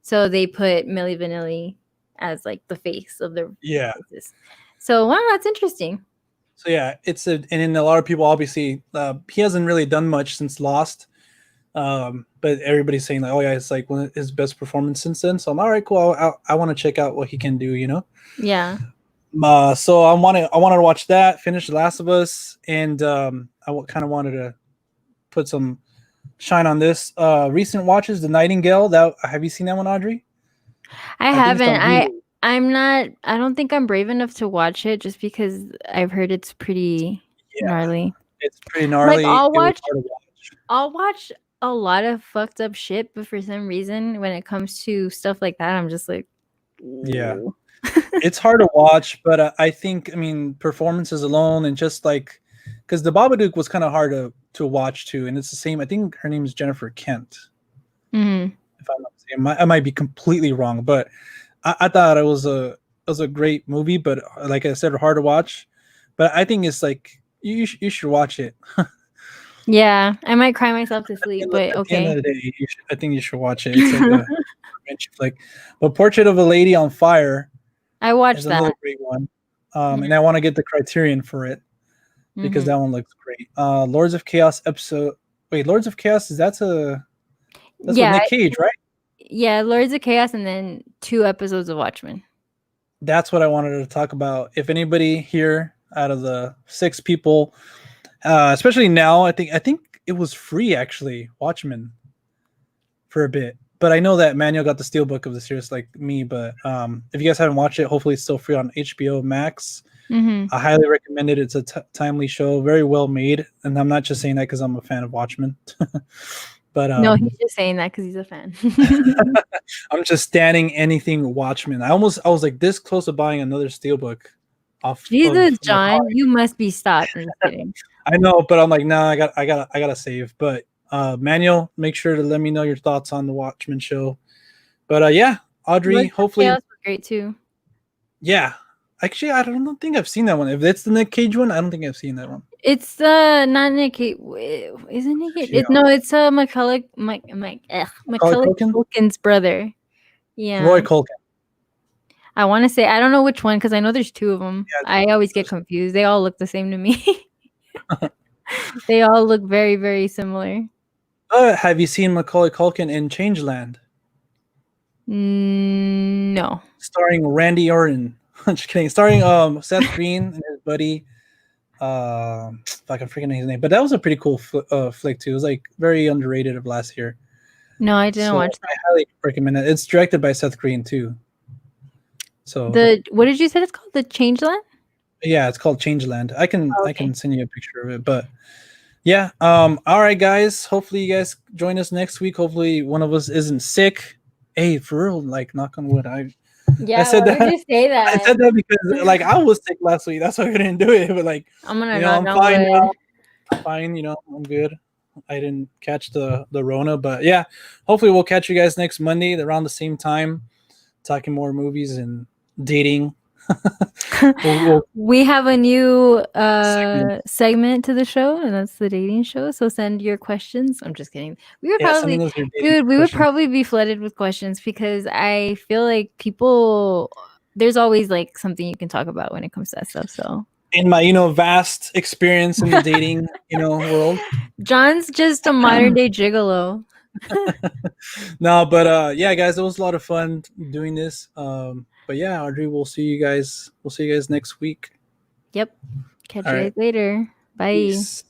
So they put Milli Vanilli as like the face of their faces. So wow, that's interesting. So yeah, and then a lot of people obviously he hasn't really done much since Lost, but everybody's saying like, oh yeah, it's like one of his best performance since then. So I'm all right, cool. I want to check out what he can do, you know. Yeah. So I wanted to watch that, finish The Last of Us, and I kind of wanted to put some shine on this. Recent watches, The Nightingale. That have you seen that one, Audrey? I haven't. I don't think I'm brave enough to watch it just because I've heard it's pretty gnarly. It's pretty gnarly. Like I'll watch a lot of fucked up shit, but for some reason when it comes to stuff like that, I'm just like, yeah. It's hard to watch, but I think, performances alone and just like, because the Babadook was kind of hard to watch too, and it's the same. I think her name is Jennifer Kent. Mm-hmm. If I'm not mistaken, I might be completely wrong, but I thought it was a great movie, but like I said, hard to watch. But I think it's like you should watch it. Yeah, I might cry myself to sleep, but okay. At the end of the day, I think you should watch it. It's like a adventure flick. But Portrait of a Lady on Fire. I watched that. Another great one. And I want to get the Criterion for it because that one looks great. Lords of Chaos episode. Wait, Lords of Chaos that's with Nick Cage, right? Yeah, Lords of Chaos, and then 2 episodes of Watchmen. That's what I wanted to talk about. If anybody here out of the 6 people, especially now, I think it was free actually, Watchmen, for a bit. But I know that Manuel got the steelbook of the series like me. But if you guys haven't watched it, hopefully it's still free on HBO Max. I highly recommend it. It's a timely show, very well made, and I'm not just saying that because I'm a fan of Watchmen. But no, he's just saying that because he's a fan. I'm just standing anything Watchmen. I was like this close to buying another steelbook off. Jesus, John, you must be stopped. I'm just kidding. I know, but I'm like, nah, I gotta save. But Manuel, make sure to let me know your thoughts on the Watchmen show. But yeah, Audrey, hopefully was great too. Yeah. Actually, I don't think I've seen that one. If it's the Nick Cage one, I don't think I've seen that one. It's not Nick Cage. Isn't Nick Cage? No, it's Macaulay Culkin's brother. Yeah. Roy Culkin. I want to say, I don't know which one because I know there's 2 of them. Yeah, I always get confused. They all look the same to me. They all look very, very similar. Have you seen Macaulay Culkin in Changeland? No. Starring Randy Orton. I'm just kidding. Starring Seth Green and his buddy. If I can forget his name, but that was a pretty cool flick too. It was like very underrated of last year. No, I didn't watch that. I highly recommend it. It's directed by Seth Green too. So what did you say it's called? The Changeland? Yeah, it's called Changeland. I can send you a picture of it, but yeah. All right, guys. Hopefully you guys join us next week. Hopefully one of us isn't sick. Hey, for real, like knock on wood. I said that. Did you say that? I said that because like I was sick last week. That's why I couldn't do it. But like I'm gonna I'm fine now. I'm fine, I'm good. I didn't catch the Rona, but yeah, hopefully we'll catch you guys next Monday around the same time, talking more movies and dating. We have a new Segment. segment to the show, and that's the dating show. So send your questions. I'm just kidding. We would probably, we would probably be flooded with questions because I feel like people, there's always like something you can talk about when it comes to that stuff. So in my vast experience in the dating world. John's just a modern day gigolo. No, but yeah, guys, it was a lot of fun doing this. But yeah, Audrey, we'll see you guys next week. Yep. Catch All you right. guys later. Bye. Peace.